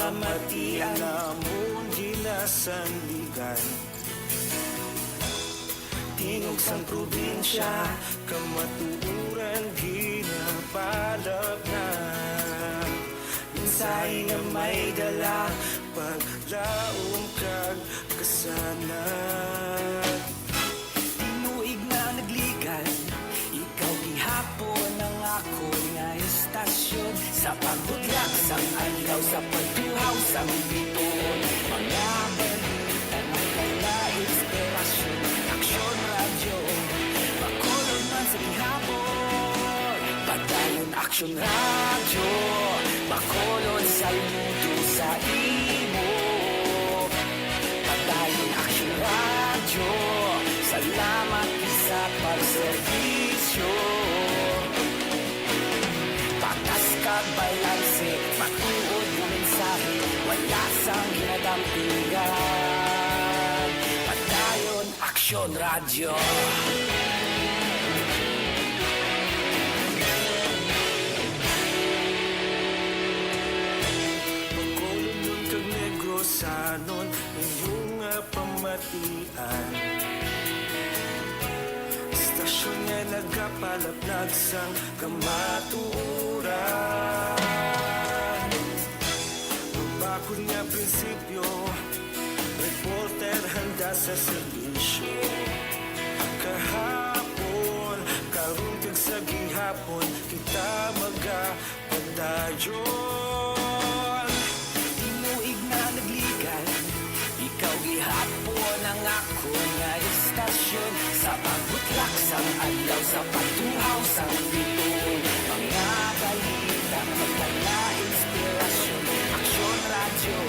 pamatian namon ginasanligan. Tingog sang probinsya, kamatuuran ginabalag na. Minsay nga may dala, paglaom kag kasanag. Tinuig na nagligan, ikaw gihapon ang ako nga istasyon. Sa pagbudlak sang alaw, sa pagtuhaw sang bituon, mga balita na kala inspirasyon. Aksyon radyo, makulog man sa gihapon. Padayon aksyon radyo, makulog sa mundo sa imo. Padayon aksyon radyo, salamat sa pagservisyo. Patas kag balanse, matuod ng mensahe, wala sang ginadampingan. Padayon aksyon radyo. Pagkulong nun kag negrosanon, inyong pamatian. Istasyon nga nagapalaplag sang kamatuuran. Bakod nga prinsipyo, reporter handa sa serbisyo. Kahapon, karong kag sa gihapon, kita magapadayon. Tinuig na nagligan, ikaw gihapon ang ako nga istasyon. Sa pagbutlak sang alaw, sa pagtuhaw sang bituon, mga balita magdala inspirasyon. Aksyon radyo,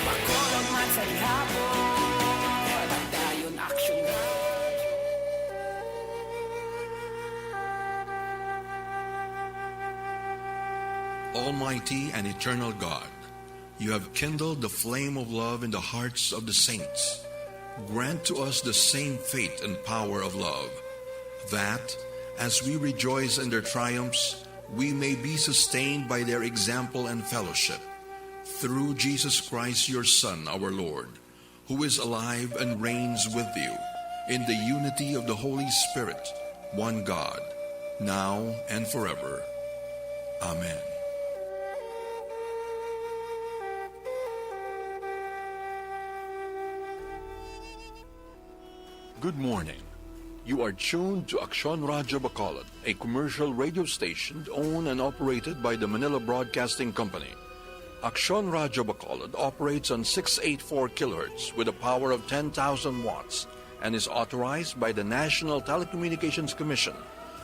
makulong man sa gihapon. Pagdayon aksyon radyo. Almighty and eternal God, you have kindled the flame of love in the hearts of the saints. Grant to us the same faith and power of love, that, as we rejoice in their triumphs, we may be sustained by their example and fellowship. Through Jesus Christ, your Son, our Lord, who is alive and reigns with you, in the unity of the Holy Spirit, one God, now and forever. Amen. Good morning. You are tuned to Aksyon Radyo Bacolod, a commercial radio station owned and operated by the Manila Broadcasting Company. Aksyon Radyo Bacolod operates on 684 kHz with a power of 10,000 watts and is authorized by the National Telecommunications Commission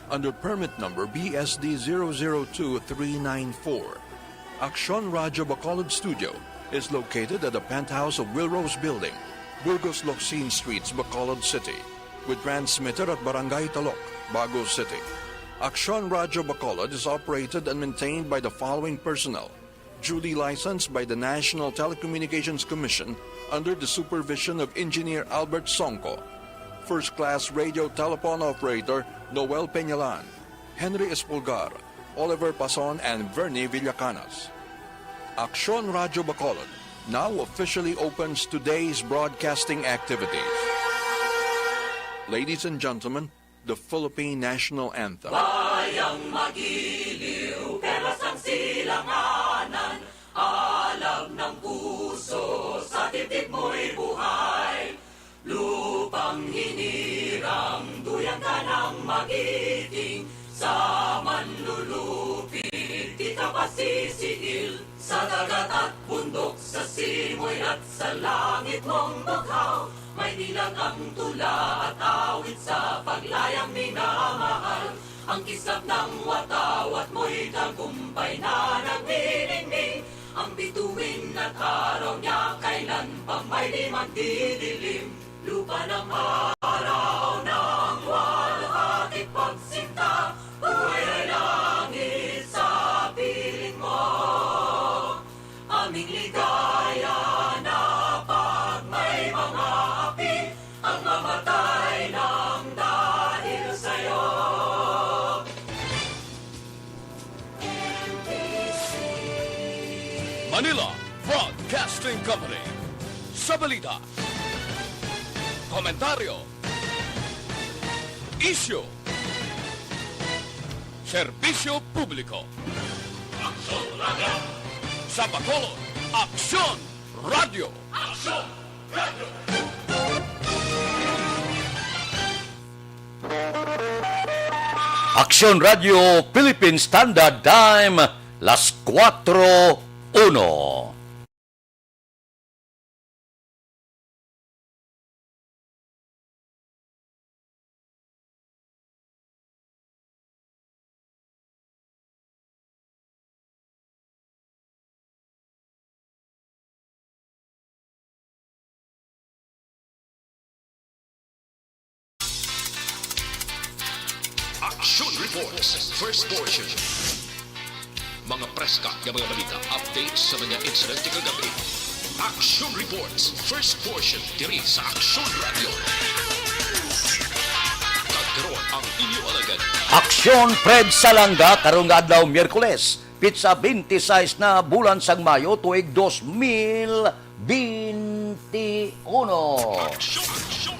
under permit number BSD 002394. Aksyon Radyo Bacolod Studio is located at the penthouse of Wilrose Building, Burgos Locsin Streets, Bacolod City, with transmitter at Barangay Talok, Bago City. Aksyon Radyo Bacolod is operated and maintained by the following personnel, duly licensed by the National Telecommunications Commission under the supervision of Engineer Albert Songco. First Class Radio Telephone Operator Noel Peñalan, Henry Espulgar, Oliver Pason, and Vernie Villacanas. Aksyon Radyo Bacolod now officially opens today's broadcasting activities. Ladies and gentlemen, the Philippine National Anthem. Bayang magiliw, perlas ang silanganan, alab ng puso, sa dibdib mo'y buhay. Lupang hinirang, duyang ka ng magiting, sa manlulupig, di ka pasisiil. Sa dagat at bundok, sa simoy at sa langit mong bughaw, may dilag ang tula at awit sa paglayang minamahal. Ang kisap ng watawat mo'y tagumpay na nagniningning. Ang bituin at araw niya kailan pa may di magdidilim. Lupa ng araw ng walhating pagsinta, buhay ay langit sa piling mo. Aming ligaya na pag may mga api, ang mamatay ng dahil sa'yo. Manila, Broadcasting Company. Sa balita, komentaryo, isyu, serbisyo publiko. Aksyon Radio. Sa Bacolod, Aksyon Radio. Aksyon Radio. Aksyon Radio Philippine Standard Time, las 4:01. Aksyon Reports, first portion. Mga preska ng mga balita, updates sa mga insidente kagabi. Aksyon Reports, first portion, diri sa Aksyon Radio. Kagkaroon ang inyo alagad. Aksyon Fred Salanga karong adlaw Miyerkules, pitsa 26 na bulan sang Mayo tuig 2021. Aksyon Radio.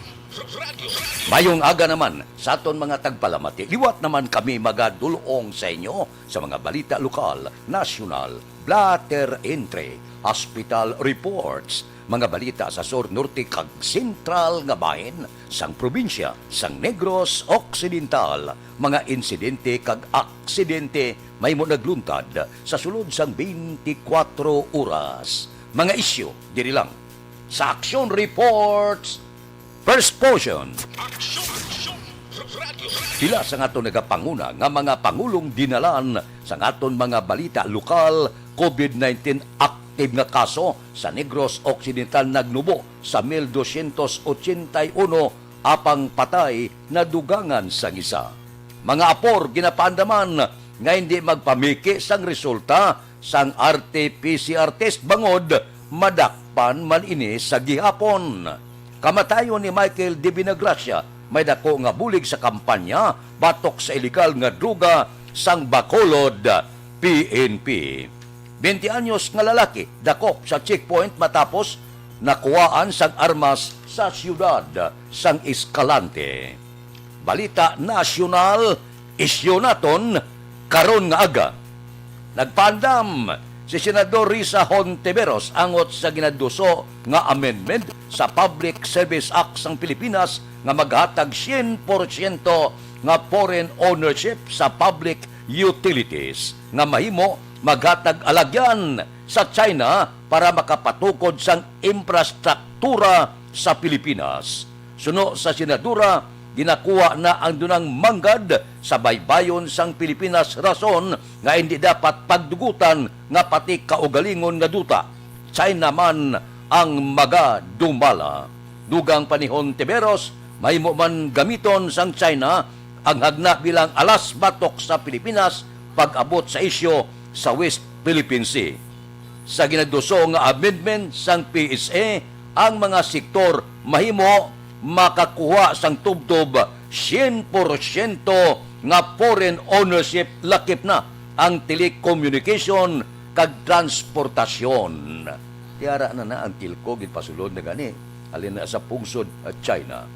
Mayong aga naman sa aton mga tagpalamati. Liwat naman kami magadulong sa inyo sa mga balita lokal, nasyonal, blatter entry, hospital reports, mga balita sa Sur, Norte kag Sentral nga bahin, sang probinsya, sang Negros Occidental, mga insidente kag aksidente may mo nagluntad sa sulod sang 24 oras. Mga isyu, diri lang sa Aksyon Reports First Portion. Aksyon Radio. Sila sa aton nagapanguna nga mga pangulong dinalan sa aton mga balita lokal, COVID-19 active nga kaso sa Negros Occidental nagnubo sa 1,281 apang patay na dugangan sang isa. Mga apor ginapaandaman nga hindi magpamiki sang resulta sang RT-PCR test bangod madakpan man ini sa gihapon. Kamatayon ni Michael de Vinagracia may dako nga bulig sa kampanya batok sa ilegal nga druga sang Bacolod PNP. 20 anyos nga lalaki dakop sa checkpoint matapos nakuhaan sang armas sa siyudad sang Escalante. Balita nasyonal, isyu naton karon nga aga. Nagpandam si Senador Risa Hontiveros angot sa ginaduso nga amendment sa Public Service Act sang Pilipinas nga maghatag 100% nga foreign ownership sa public utilities nga mahimo maghatag alagyan sa China para makapatukod sang infrastruktura sa Pilipinas. Suno sa senadura, ginakuha na ang dunang manggad sa baybayon sang Pilipinas rason nga hindi dapat pagdugutan nga pati kaugalingon nga duta. China man ang magadumala. Dugang panihon Tiberos, mahimo man gamiton sang China ang hagna bilang alas batok sa Pilipinas pag-abot sa isyo sa West Philippine Sea. Sa ginaduso nga amendment sang PSA, ang mga sektor mahimo makakuha sang tubtob 100% nga foreign ownership lakip na ang telecommunication kag transportasyon. Tiara na ang tilko gitpasulod na gani alin na sa pungsod at China.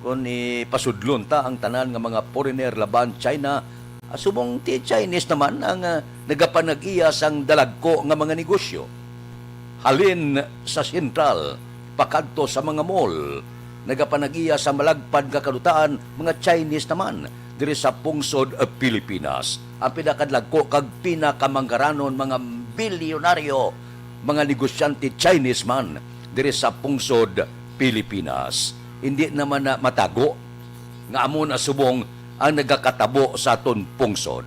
Kung pasudlon ta ang tanan nga mga foreigner laban China, asubong ti Chinese naman ang nagapanag-iya sang dalagko nga mga negosyo. Halin sa sentral, pakadto sa mga mall, nagapanag-iya sa malagpad nga kadutaan, mga Chinese naman, diri sa pungsod of Pilipinas. Ang pinakadlagko kag pinakamanggaranon mga bilyonaryo, mga negosyante Chinese man, diri sa pungsod Pilipinas. Hindi naman na matago nga amon asubong ang nagakatabo sa aton pungsod.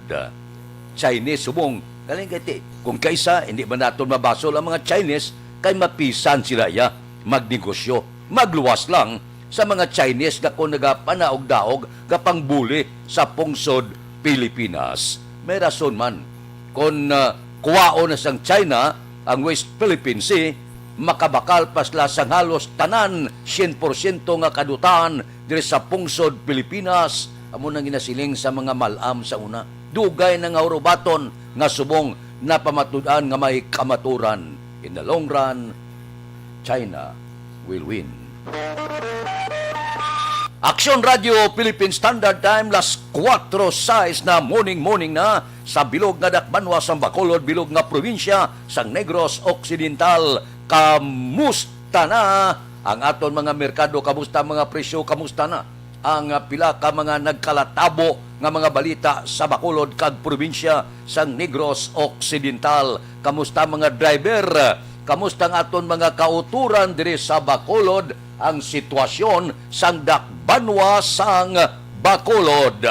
Chinese subong, galing kiti, kung kaysa hindi ba naton mabasol ang mga Chinese, kay mapisan sila ya magnegosyo. Magluwas lang sa mga Chinese nga kung nagapanaog-daog kapangbuli sa pungsod Pilipinas. May rason man. Kung kuwao na sang China ang West Philippine Sea, makabakal pasla sang halos tanan 100% nga kadutaan diri sa pungsod Pilipinas. Amo nang ginasiling sa mga malam sa una. Dugay na nga urubaton nga subong napamatud-an nga may kamaturan. In the long run, China will win. Aksyon Radio Philippine Standard Time, las 4:06 na morning na sa bilog nga dakbanwa sa Bacolod, bilog nga probinsya sa Negros Occidental. Kamusta na ang aton mga merkado? Kamusta mga presyo? Kamusta na ang pila ka mga nagkalatabo nga mga balita sa Bacolod kag probinsya sa Negros Occidental? Kamusta mga driver? Kamusta ang aton mga kauturan diri sa Bacolod? Ang sitwasyon sang dakbanwa sang Bacolod.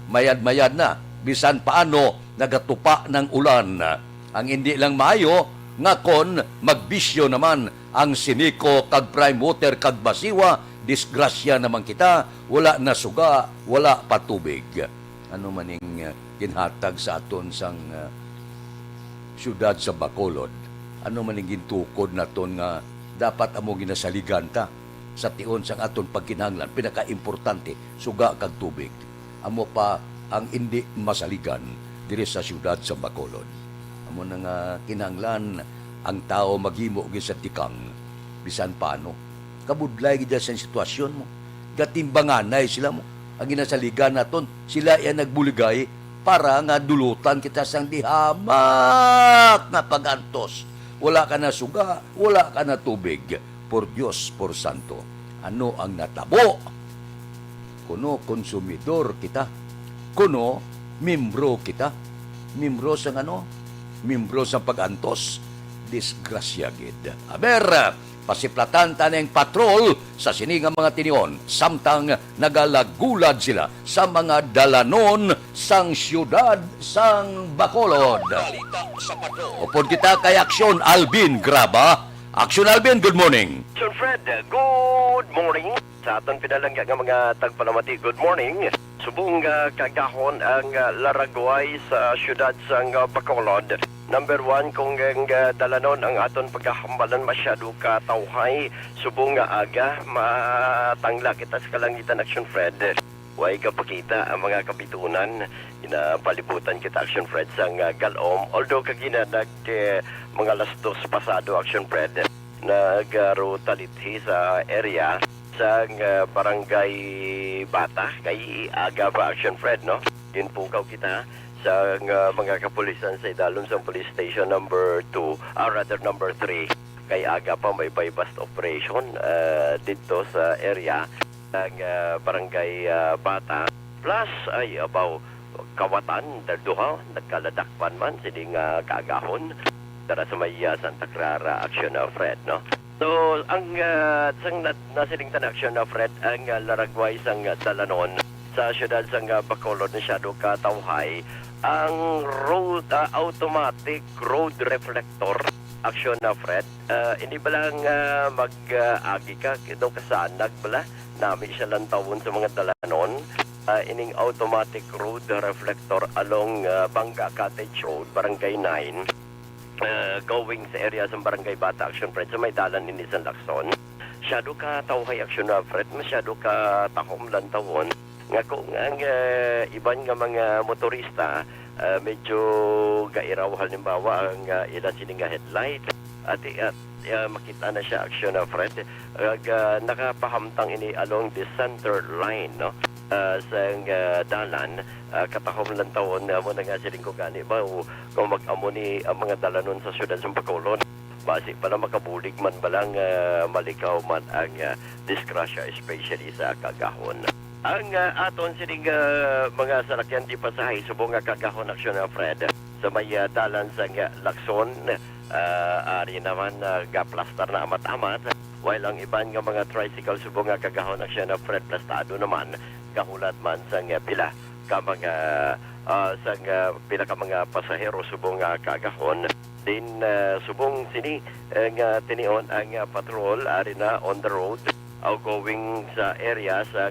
Mayad-mayad na, bisan paano nagatupa ng ulan. Ang hindi lang maayo, nga kon magbisyo naman ang siniko kag prime water kag basiwa, disgrasya naman kita, wala na suga, wala patubig. Ano maning ginhatag sa aton sang syudad sa Bacolod? Ano maning gintukod naton nga dapat amo ginasaligan ta sa tion sang aton pagkinahanglan? Pinaka-importante, suga kag tubig. Amo pa ang hindi masaligan diri sa syudad sa Bacolod. Amo na nga kinahanglan ang tao maghimo gyud sa tikang bisan paano. Kabudlay gyud sa sitwasyon mo. Gatimbanganay sila mo. Ang ginasaligan naton, sila yan nagbuligay para nga dulutan kita sang dihamak nga pagantos. Wala ka na suga, wala ka na tubig. Por Dios, por Santo. Ano ang natabo? Kuno konsumidor kita. Kuno membro kita. Membro sang ano? Membro sang pagantos. Disgrasya gid. Aber, pasiplatan taneng patrol sa siningang mga tinion, samtang nagalagulad sila sa mga dalanon sang syudad sang Bacolod. Upod kita kay Aksyon Alvin Graba. Aksyon Alvin, good morning. Sir Fred, good morning. Sa aton pinalangga nga mga tagpalamati, good morning. Subong kagahon ang laragway sa syudad sang Bacolod. Number 1, kung dalanon ang aton pagkahambalan masyado katawhay, subong nga aga, matangla kita sa kalangitan Action Fred. Huwag kapakita ang mga kabitunan, inapalibutan kita Action Fred sang galom. Although kagina mga lastos pasado Action Fred, nag-rutalithi sa area sang barangay Bata, kay aga pa Action Fred, no? Ginpukaw kita sa mga kapulisan sa idalom sa police station number 2, rather number 3, kay aga pa may bypass operation dito sa area ng barangay Bata. Plus ay abaw kawatan duha nagkaladakpan man sining kaagahon tara sa may Santa Clara Action Fred, no? So ang sang nasiling tan Action Fred ang laragway sang dalanon sa syudad sang Bacolod na syado katawhay ang road automatic road reflector Action Fred. Hindi ba lang mag-agi ka daw kasanag bala namin siya lang tawon sa mga dalanon. Ining automatic road reflector along Bangga Cottage Road, Barangay 9, going sa area sa Barangay Bata Action Fred sa may dalan ini sa Lacson. Masyado ka tawhay Action Fred, masyado ka takom lang tawon. Nga kung ang iban nga mga motorista medyo gairaw halimbawa ang ilan sining headlight at makita na siya Action Fred nakapahamtang ini along the center line, no? Sa dalan katahom lang tawon mo na nga siling ko gani ba kung mag-amo ni ang mga dalanon sa syudad sa Bacolod basi pala makabulig man balang malikaw man ang disgrasya especially sa kagahon. Ang aton sining mga salakyan di pasahay subong nga kagahon Action Fred sa may dalan sa Lacson, ari naman gaplastar na amat-amat, while ang iban nga mga tricycle subong nga kagahon Action Fred plastado naman kahulat man sa pila ka mga pila ka mga pasahero subong nga kagahon. Din subong sini nga tinion ang patrol ari na on the road going sa area sa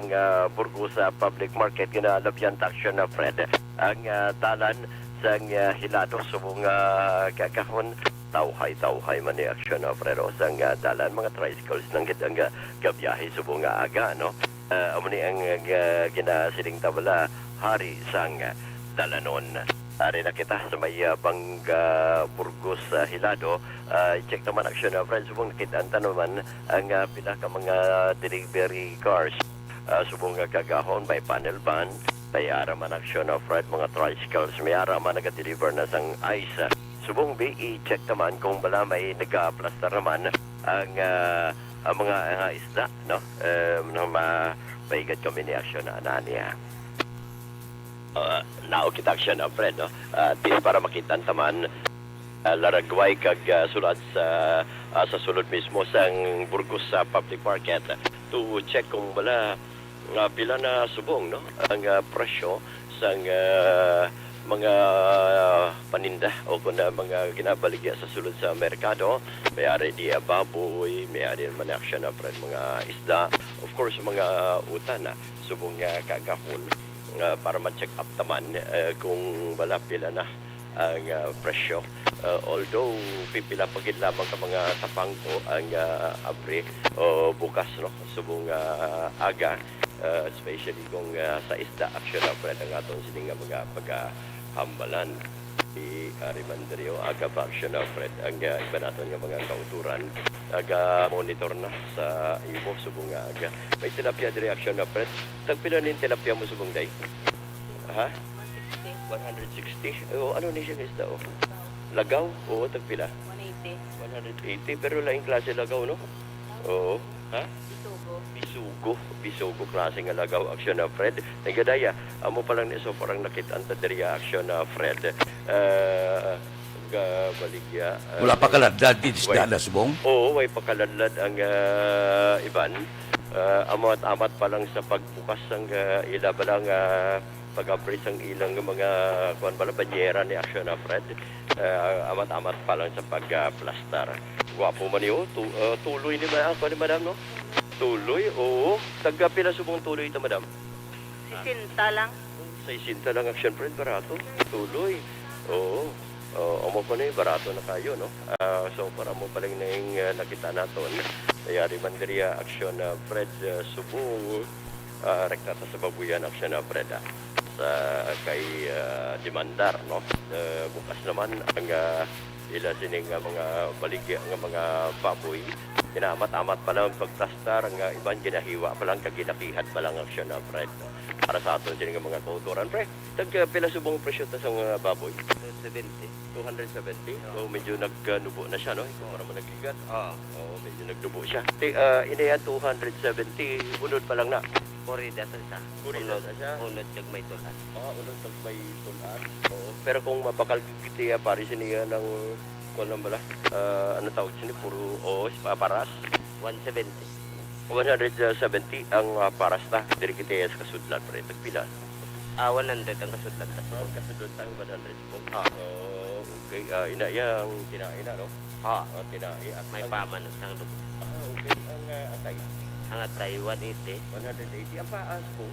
Burgos Public Market ginalabyan Action Fred ang dalan sa hilado subong kakahon tawhay man ni Action Fred o sa dalan mga tricycles nang gitang gabiyahe subong aga, no? Amo ni ang ginasiling tabala hari sang dalanon. Ari na kita sa may Bangga, Burgos, Hilado. Check naman action na friends. Subong nakitaan naman ang pila ka mga delivery cars. Subong kagahon by panel van. May ara man action na friend mga tricycles. May ara man nag-deliver na sang ice. Subong i-check naman kung bala may nag-plaster naman ang mga isda, no? Na maigat kami ni action na ananiya. Now kita action na friend, no? At least para makita taman laragway kag sulat sa sulod mismo sang Burgos sa public market to check kung bala pila na subong, no? Ang presyo sang mga paninda o kung mga ginabaligya sa sulod sa merkado. May ari di baboy, may ari man action na friend, mga isda, of course mga utan na subong kagahon. Para ma-check up taman kung wala pila na ang presyo. Although pipila pagid lamang ka mga tapangko ang abre o bukas, no? Subong aga, especially kung sa isda action na friend ang atong sining mga paghambalan. Arimandario aga pa action na friend ang iba naton nga mga kauturan aga monitor na sa imo subong aga. May tilapia dire action na friend. Tagpila nin tilapia mo subong day? Ha? 160. O ano ni siya isda o? Lagaw? Oo, tagpila? 180 pero laing klase lagaw, no? Oo. Ha? Bisugo klase nga lagaw action na Fred. Nagadaya, amo pa lang ni so parang nakita-an ta diri action na Fred. Baligya. Wala pa kaladlad isda na subong? Oo, way pakaladlad ang iban. Amat pa lang sa pagbukas ang ila ba lang pag-appraise ang ilang mga kuan bala banyera ni action na Fred. Amat pa lang sa pag-plaster. Gwapo man niyo, tuloy ni ako ni madam, no? Tuloy, oo. Taga-pila subong tuloy ito, madam? 60 lang. 60 lang action friend, barato. Tuloy. Oo. Amo pa na barato na kayo, no? So, para mo paling na yung nakita natin. Nayari man diriya action na Fred subong rektata sa babuyan action na Fred sa kay Demandar, no? Bukas naman ang ila sining mga baligya nga mga baboy. Kinaamat-amat pa lang pagplastar ang iban ginahiwa pa lang kaginakihat pa lang action na Fred. Para sa aton sining mga kauturan, pre. Pila subong presyo ta sa baboy? 270. So medyo nagnubo na siya, no? Ikaw para mo nagigat. Oo, medyo nagnubo siya. Ina 270, unod pa lang na. Korida sa isa. Kurila na siya. Unod kag may tulan. Unod pag may tulan. Oo. Pero kung mapakal kitiya, pari siniya ng kung lang bala, ano tawag sini, puro paras. 170. 170 ang paras na. Diri kitiya sa kasudlan, pre. Tagpila. 100 ang kasudlan ta. Kasudlan tayo 100 po. Okay. Ina yang tinaina, no? Tinai. At May paman sang dugo. Okay. Ang atay. Ang atay 180. 180. Ang paas po.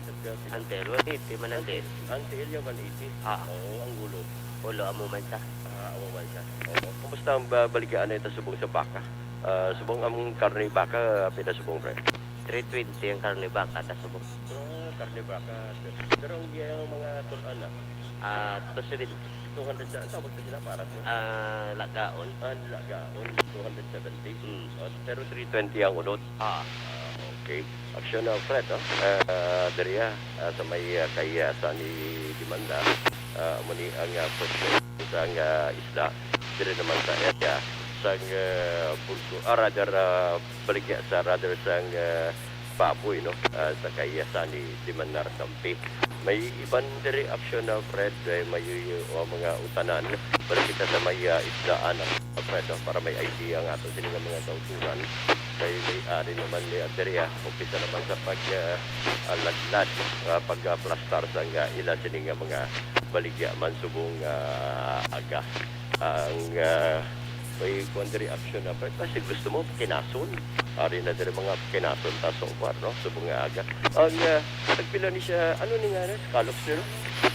Antel 180 man antel. Antel yung 180. Ang gulo. Ulo amo man sa. Awawan siya. Kumusta ang baligaan na ito subong sa baka? Subong ang karne baka, pinasubong, pre? 320 ang karne baka ta subong. Karne baka. Pero yung mga tulan na? 270. 200 siya. Tawag na sila para sa? Lagaon. Lagaon. 270. Pero 320 ang unod? Okay. Action na, Fred, no? Dariya, sa may kaya sa ni Dimanda, muni ang pwede sa isda. Dire naman sa area sang rather baligya sa rather sang baboy, no? Sa kaya sa ni Dimandar Kampi. May ibang dire action na Fred, may mga utanan. Balik kita sa may isdaan ng Fred, no? Para may idea nga ito sila mga kauturan. Kay may-ari naman ni Adria, umpisa naman sa pag-ladlad, pag-plastar sa ila sining mga baligya man subong aga. Ang may quandary action na kasi gusto mo kinason. Ari na din mga kinason ta so far, no? Subong aga. Ang nagpila ni siya, ano ni nga na? Scallops nila?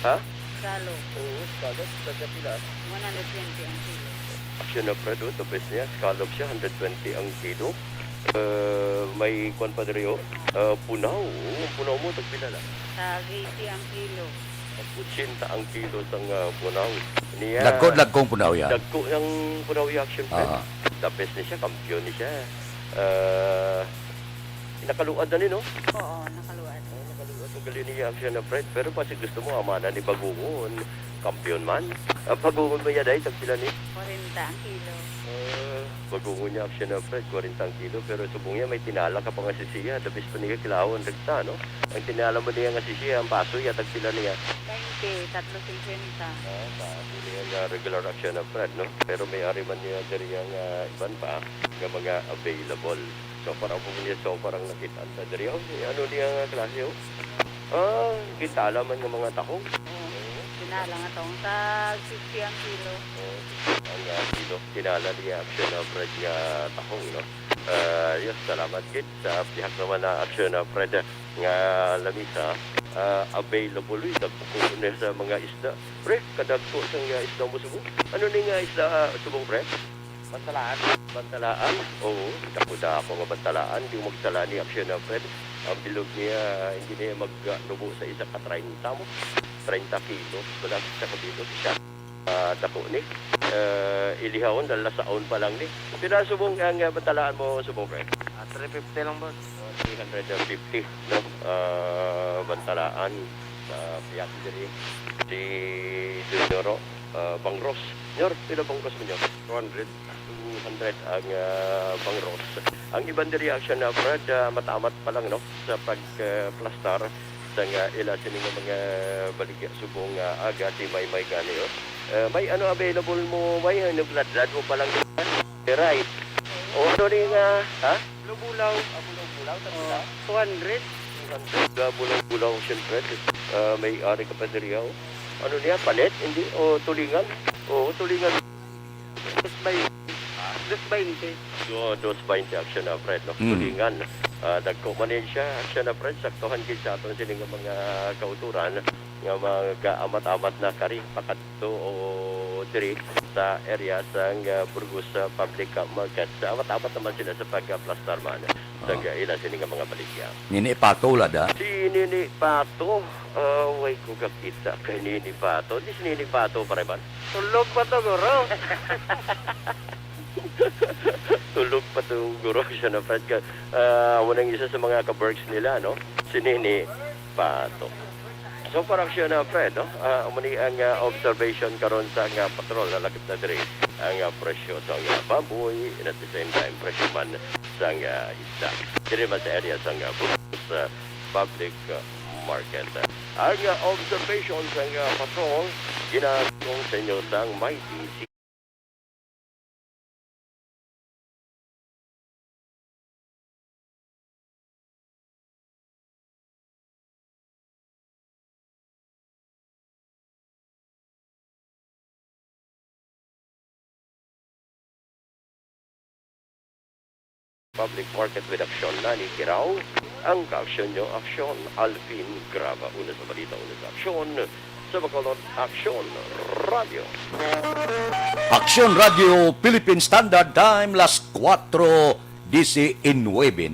Ha? Salo. Oo, scallops. Nagpila? 120 ang kilo. Action na Fredo, the best niya. Scallops siya, 120 ang kilo. May kwan pa rin punaw. Punaw mo, tagpila lang. Sa 80 ang kilo. 80 ang kilo sang punaw. Niya, Lagkod-lagkong punaw yan. dagko ng punaw action friend. Ah. The best ni siya, kampiyon ni siya. Nakaluad na ni, no? Oo, nakaluan. Nakaluad ang galing ni action na friend. Pero pa gusto mo, amana ni Bagungon. Kampiyon man. Ang Bagungon ba yan ay tag sila ni? 40 ang kilo. Bagungon niya action na friend, 40 kilo. Pero subong niya, may tinala ka pa nga si siya. The best pa niya kilawon, dagta, no? Ang tinala mo niya nga si siya, ang paso ya, tag sila niya. 20, 350. Niya nga regular action na friend, no? Pero may ari man niya dari ang iban pa, nga mga available. So parang po niya, so parang nakita sa dari. Oh, ano niya nga klase, oh? Kita alaman ng mga takong. Sinala nga tong sa 50 ang kilo. Ang kilo, kinala niya action na bread nga takong, no? Yes, salamat kid sa pihak naman na action na bread nga lamisa. Available yun, dagpo na sa mga isda. Pre, kadagpo sa nga isda mo subong. Ano ni nga isda subong, pre? Bantalaan. Bantalaan? Oo, dako-dako nga bantalaan. Hindi mo magsala ni action na bread. Ang bilog niya, hindi niya magnubo sa isa ka 30 mo. 30 kilo. Wala sa kabilog siya. Dako ni. Ilihawon, dahil saon pa lang ni. Pinasubong ang bantalaan mo subong, pre? 350 lang, boss. 350, no? Bantalaan sa piyak diri si Junior Bangros. Nyor, pila Bangros mo nyo? 200 ang Bangros. Ang ibang reaction na Brad, matamat pa lang, no? Sa pag-plastar sa ila sini nga mga baligya subong aga si may gani, oh. May ano available mo, may blood mo pa lang. Right. O ano rin ha? Bulaw-bulaw. Bulaw-bulaw, 200. Bulaw-bulaw, siyempre. May ari ka pa diri, oh. Ano niya, palit? Hindi? O tulingan? Oo, tulingan. 220 action na, Fred, no? Tulingan. Dagko manin siya, action na, Fred. Saktohan kid sa aton sining mga kauturan nga mag-amat-amat na kari pakadto o diri sa area sa Burgos Public Market. Amat-amat naman sila sa pag-plastar man sa ilan sining mga baligya. Nini Pato lada. Si Nini Pato, way ko kakita kay Nini Pato. Di si Nini Pato, pareban? Tulog pa to, guro. Tulog pa to, guro. Siya na, Fred. Unang isa sa mga ka-bergs nila, no? Si Nini Pato. So parang siya na, Fred, no? Umani ang observation karon sa patrol na lakip na diri ang presyo sa baboy and at the same time presyo man sa isda. Diri man sa area sa Burgos Public Market. Ang observation sa patrol ginagawang sa inyo sa Mighty Public Market with Aksyon Nani Kiraw. Ang ka-aksyon nyo, Aksyon Alvin Grava. Una sa balita, una sa Aksyon. Sa Bacolod, Aksyon Radio. Aksyon Radio Philippine Standard Time las 4:19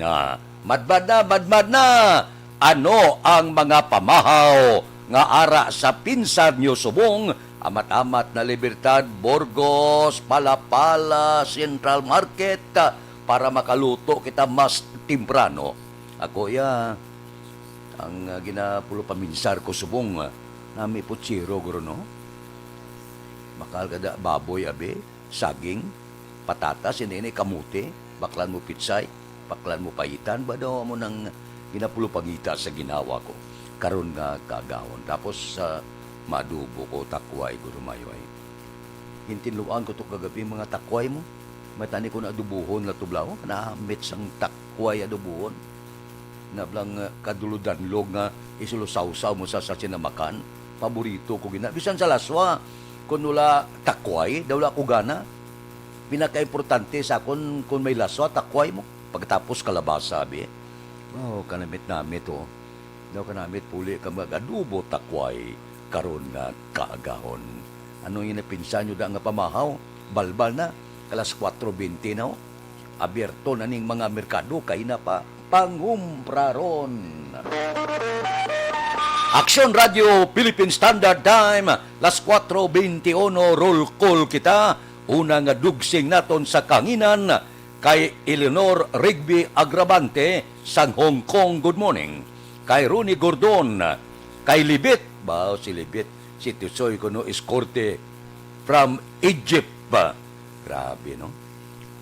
na. Madmad na. Ano ang mga pamahaw nga ara sa pinsan nyo subong amat-amat na Libertad, Burgos, Palapala, Central Market para makaluto kita mas timprano. Ako ang ginapulo paminsar ko subong nami putsiro guro, no? Bakal kada baboy abe, saging, patatas, ini kamuti, baklan mo pitsay, baklan mo payitan, ba daw mo nang ginapulo pangita sa ginawa ko. Karon nga kagawon. Tapos madubo ko takway guro mayo ay. Hintinluan ko to kagabi mga takway mo. Matani ko na adubuhon na tublaw, nahamit sang takway adubuhon. Nablang kaduludanlog nga isulusawsaw mo sa sinamakan. Paborito ko gina. Bisan sa laswa, kung wala takway, daw wala ko gana. Pinaka-importante sa kung may laswa, takway mo. Pagkatapos kalabasa, sabi, oh, kanamit-namit, oh. Daw kanamit puli ka mag-adubo takway, karon nga kaagahon. Ano yung napinsan nyo da nga pamahaw? Balbal na. Alas 4:20 na, abierto na ning mga merkado, kay na pa pangumpraron. Aksyon Radio Philippine Standard Time, las 4:21 roll call kita. Unang dugsing naton sa kanginan kay Eleanor Rigby Agravante sang Hong Kong, good morning. Kay Ronnie Gordon, kay Libit, si Libit, si Tusoy kuno eskorte from Egypt ba? Grabe, no?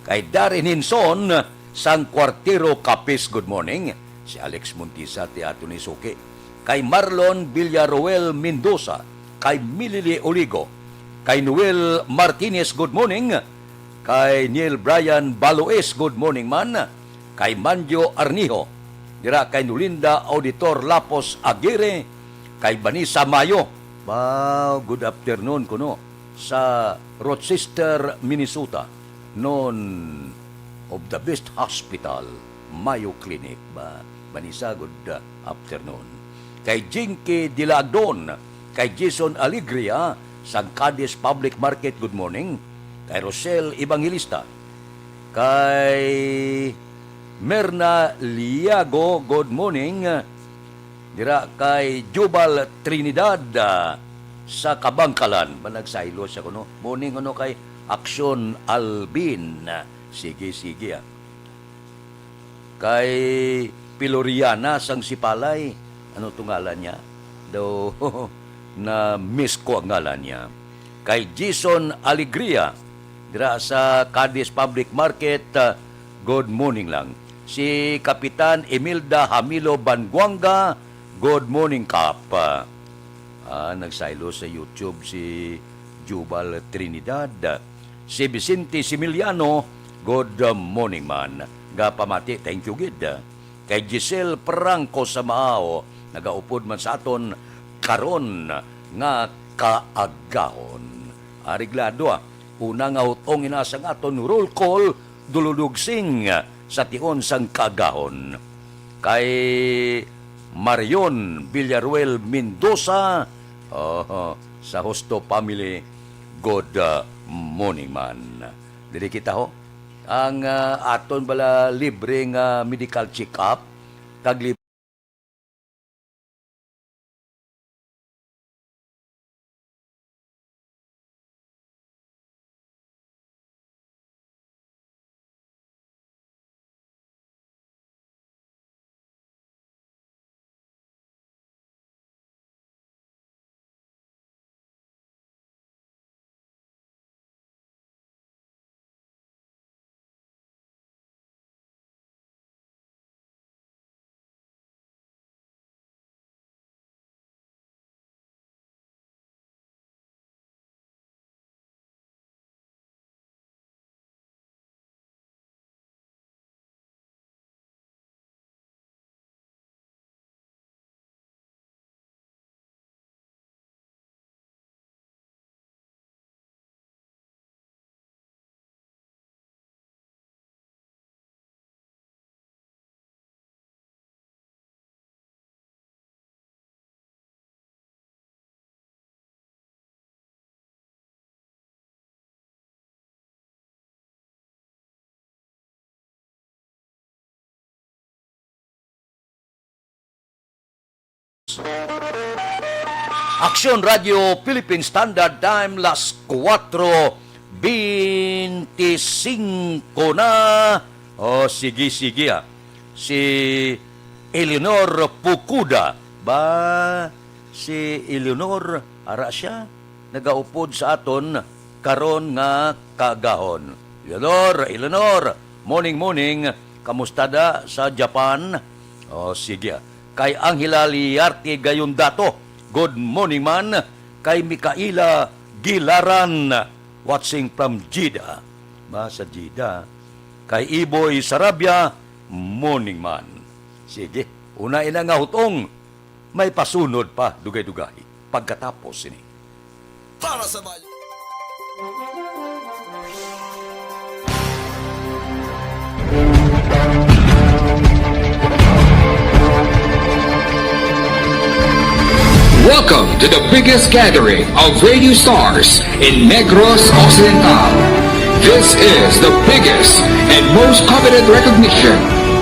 Kay Darren Hinson, sang Kwartero Capis, good morning. Si Alex Montisa, ti ato ni Suki. Kay Marlon Villaruel Mendoza, kay Millie Oligo, kay Noel Martinez, good morning. Kay Neil Brian Baloes, good morning man. Kay Manjo Arnijo, dira kay Nulinda Auditor Lapos Aguirre, kay Vanessa Mayo, good afternoon kuno, sa Rochester, Minnesota, non of the best hospital, Mayo Clinic ba. Vanessa, good afternoon. Kay Jinky Dilagdon, kay Jason Alegria, sa Cadiz Public Market, good morning. Kay Rosel Evangelista, kay Merna Liago, good morning. Dira kay Jubal Trinidad, sa Kabangkalan, managsaylo siya kuno. Morning kuno kay Aksyon Albin, sige. Kay Piloriana sang Sipalay, ano itong ngalan niya? Daw, na miss ko ang ngalan niya. Kay Jason Alegria, dira sa Cadiz Public Market, good morning lang. Si Kapitan Emilda Hamilo Banguanga, good morning Kap. Nagsaylo sa YouTube si Jubal Trinidad. Si Vicente Similiano, good morning man. Gapamati, thank you gid. Kay Giselle Prangco sa Maao, nagaupod man sa aton karon nga kaagahon. Ariglado una nga utong inasang aton roll call duludugsing sa tion sang kaagahon. Kay Marion Villaruel Mendoza, sa Hosto Family, good morning man. Dili kita ho, ang aton bala libreng medical check-up, kag Aksyon Radio Philippine Standard Time, las 4:25 na. Sige. Si Eleanor Pukuda, si Eleanor, ara siya, nagaupod sa aton karon nga kagahon. Eleanor, morning, kamusta da sa Japan? Sige. Kay Angela Liarte Gayondato, good morning man. Kay Mikaela Gilaran, watching from Jeddah, sa Jeddah. Kay Iboy Sarabia, morning man. Sige, una ina nga hutong, may pasunod pa, dugay-dugay, pagkatapos ini. Para sa bayan. Welcome to the biggest gathering of radio stars in Negros Occidental. This is the biggest and most coveted recognition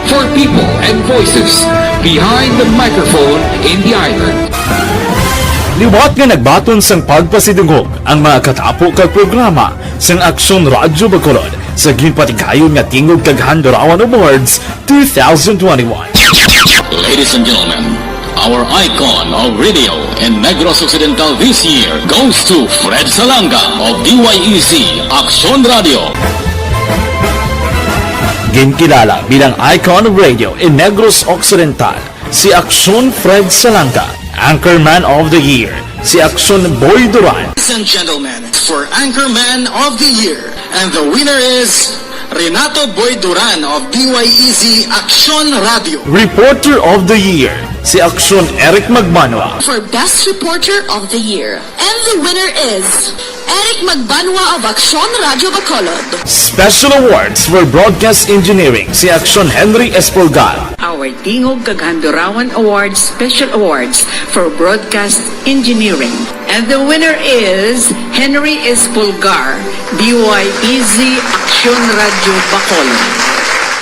for people and voices behind the microphone in the island. Liwat nga nagbaton sang pagpasidungog ang mga katapo kag programa sang Aksyon Radyo Bacolod sa ginpatigayon nga Tingog kag Handurawan Awards 2021. Ladies and gentlemen, our icon of radio in Negros Occidental this year goes to Fred Salanga of DYEC Aksyon Radio. Ginkilala bilang icon of radio in Negros Occidental, si Aksyon Fred Salanga. Anchorman of the Year, si Aksyon Boy Duran. Ladies and gentlemen, for Anchorman of the Year, and the winner is Renato Boy Duran of DYEC Aksyon Radio. Reporter of the Year, si Aksyon Eric Magmanwa. For Best Reporter of the Year, and the winner is Eric Magbanwa of Aksyon Radio Bacolod. Special Awards for Broadcast Engineering, si Aksyon Henry Espolgar. Our Tingog kag Handurawan Awards Special Awards for Broadcast Engineering. And the winner is Henry Espolgar, DYEZ Aksyon Radio Bacolod.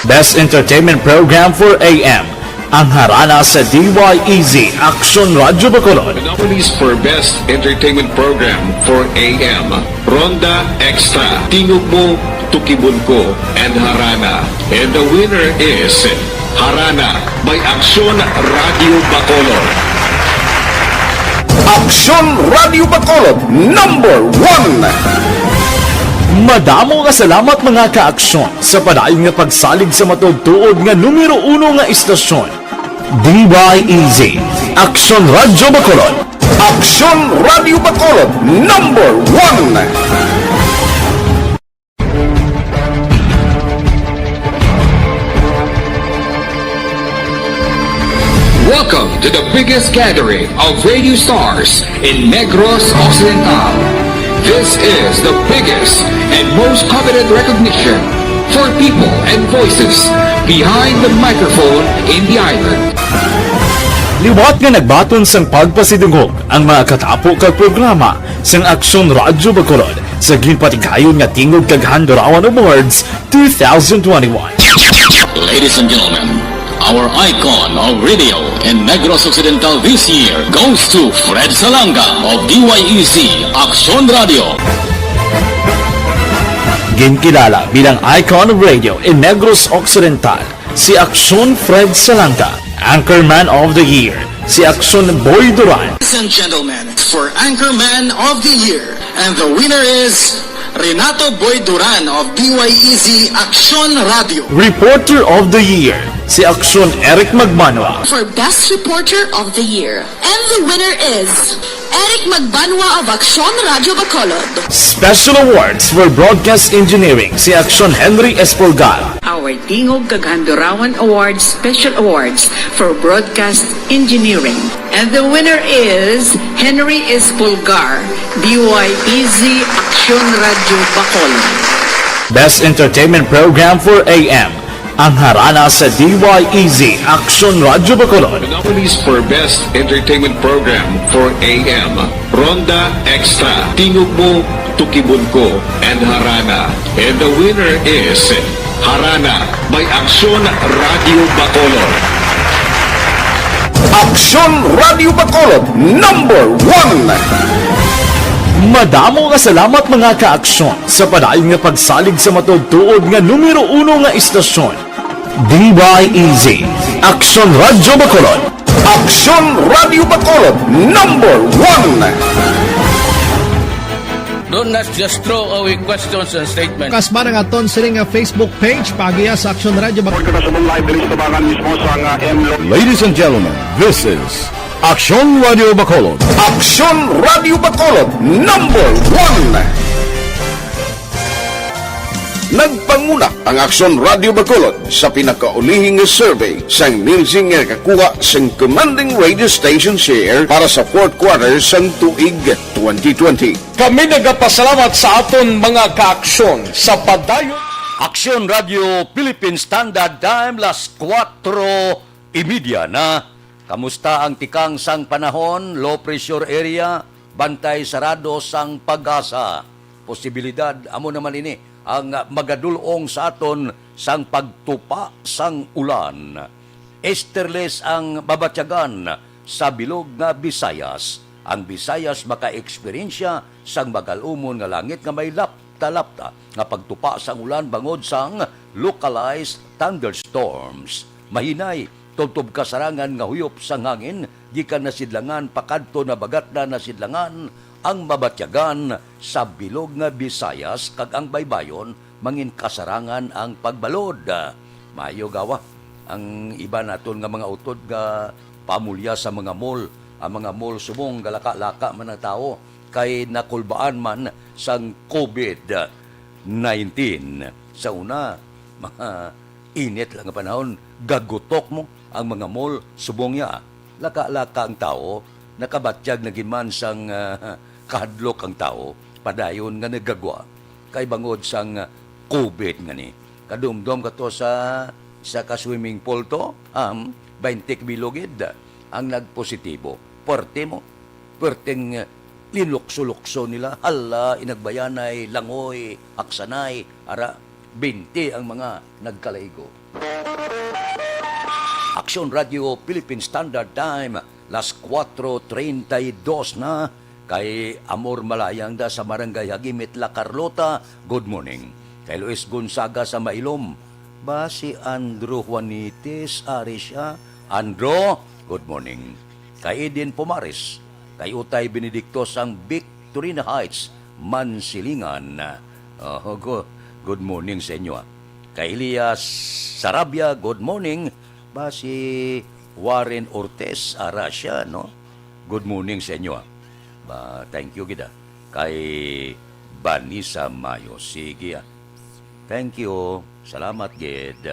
Best Entertainment Program for AM, ang harana sa DYEZ Aksyon Radio Bacolod. The nominees for Best Entertainment Program for AM, Ronda Extra, Tingog Mo, Tukibon Ko, and Harana. And the winner is Harana by Aksyon Radio Bacolod. Aksyon Radio Bacolod, #1. Madamo nga salamat mga ka-aksyon sa padayon nga pagsalig sa matudtuod nga numero 1 nga istasyon. DYEZ, Aksyon Radio Bacolod. Aksyon Radio Bacolod, #1. Welcome to the biggest gathering of radio stars in Negros Occidental. This is the biggest and most coveted recognition for people and voices behind the microphone in the island. Liwat nga nagbaton sang pagpasidungog ang mga katapo kag programa sang Aksyon Radyo Bacolod sa ginpatigayon nga Tingog kag Handurawan Awards 2021. Ladies and gentlemen, our icon of radio in Negros Occidental this year goes to Fred Salanga of DYEC Aksyon Radio. Ginkilala bilang icon of radio in Negros Occidental, si Aksyon Fred Salanga. Anchorman of the Year, si Aksyon Boy Duran. Ladies and gentlemen, for Anchorman of the Year, and the winner is Renato Boy Duran of DYEC Aksyon Radio. Reporter of the Year, si Aksyon Eric Magmanwa. For Best Reporter of the Year, and the winner is Eric Magbanwa of Aksyon Radio Bacolod. Special Awards for Broadcast Engineering, si Aksyon Henry Espolgar. Our Tingog kag Handurawan Awards Special Awards for Broadcast Engineering. And the winner is Henry Espolgar, DYEZ Aksyon Radio Bacolod. Best Entertainment Program for AM, ang harana sa DYEZ Aksyon Radio Bacolod. The nominees for Best Entertainment Program for AM, Ronda Extra, Tingog Mo, Tukibon Ko, and Harana. And the winner is Harana by Aksyon Radio Bacolod. Aksyon Radio Bacolod, #1. Madamo nga salamat mga ka-aksyon sa padayon nga pagsalig sa matudtuod nga numero 1 nga istasyon. DYEZ, Aksyon Radio Bacolod. Aksyon Radio Bacolod, #1. Do not just throw away questions and statements. Kasma ng aton sining Facebook page pagiya sa Aksyon Radio Bacolod. Ladies and gentlemen, this is Aksyon Radio Bacolod. Aksyon Radio Bacolod, #1. Nagpanguna ang Aksyon Radio Bacolod sa pinakaulihing survey sang nilsing nga kakuha sang commanding radio station share para sa fourth quarter sang tuig 2020. Kami nagapasalamat sa aton mga kaaksyon sa padayon. Aksyon Radio Philippine Standard Time, las 4:30 na. Kamusta ang tikang sang panahon, low pressure area, bantay sarado sang pag-asa. Posibilidad, amo naman ini, ang magadulong sa aton sang pagtupa sang ulan. Esterles ang babatyagan sa bilog nga Visayas. Ang Visayas maka-eksperyensya sang magalumon nga langit nga may lapta-lapta nga pagtupa sang ulan bangod sang localized thunderstorms. Mahinay, tubtob kasarangan nga huyop sang hangin, gikan na sidlangan pakadto na bagat na nasidlangan ang mabatyagan sa bilog nga Visayas kag ang baybayon mangin kasarangan ang pagbalod. Mayo gawa ang iba naton nga mga utod nga pamulya sa mga mall. Ang mga mall subong galaka-laka man ang tao kay nakulbaan man sang COVID-19. Sa una, mga init lang ang panahon, gagutok mo ang mga mall subong ya. Laka-laka ang tao, nakabatyag na giman sang kahadlok ang tao, padayon nga nagagwa. Kay bangod sang COVID nga ni. Kadumdom ka to sa ka-swimming pool to, 20 bilogid ang nagpositibo. Pwerte mo, pwerteng linukso-lukso nila, hala, inagbayanay, langoy, aksanay, ara, 20 ang mga nagkalaygo. Aksyon Radio Philippine Standard Time, las 4:32 na, kay Amor Malayang da sa Barangay Hagimit, La Carlota, good morning. Kay Luis Gonzaga sa Mailom, ba si Andrew Juanites, ari siya. Andrew, good morning. Kay Edin Pumaris, kay Utay Benedicto sang Victorina Heights, Mansilingan. Good morning sa inyo. Kay Elias Sarabia, good morning. Ba si Warren Ortez, ara siya, no? Good morning sa inyo. Ba, thank you gida. Kay Vanessa Mayo, sige. Thank you. Salamat, gid.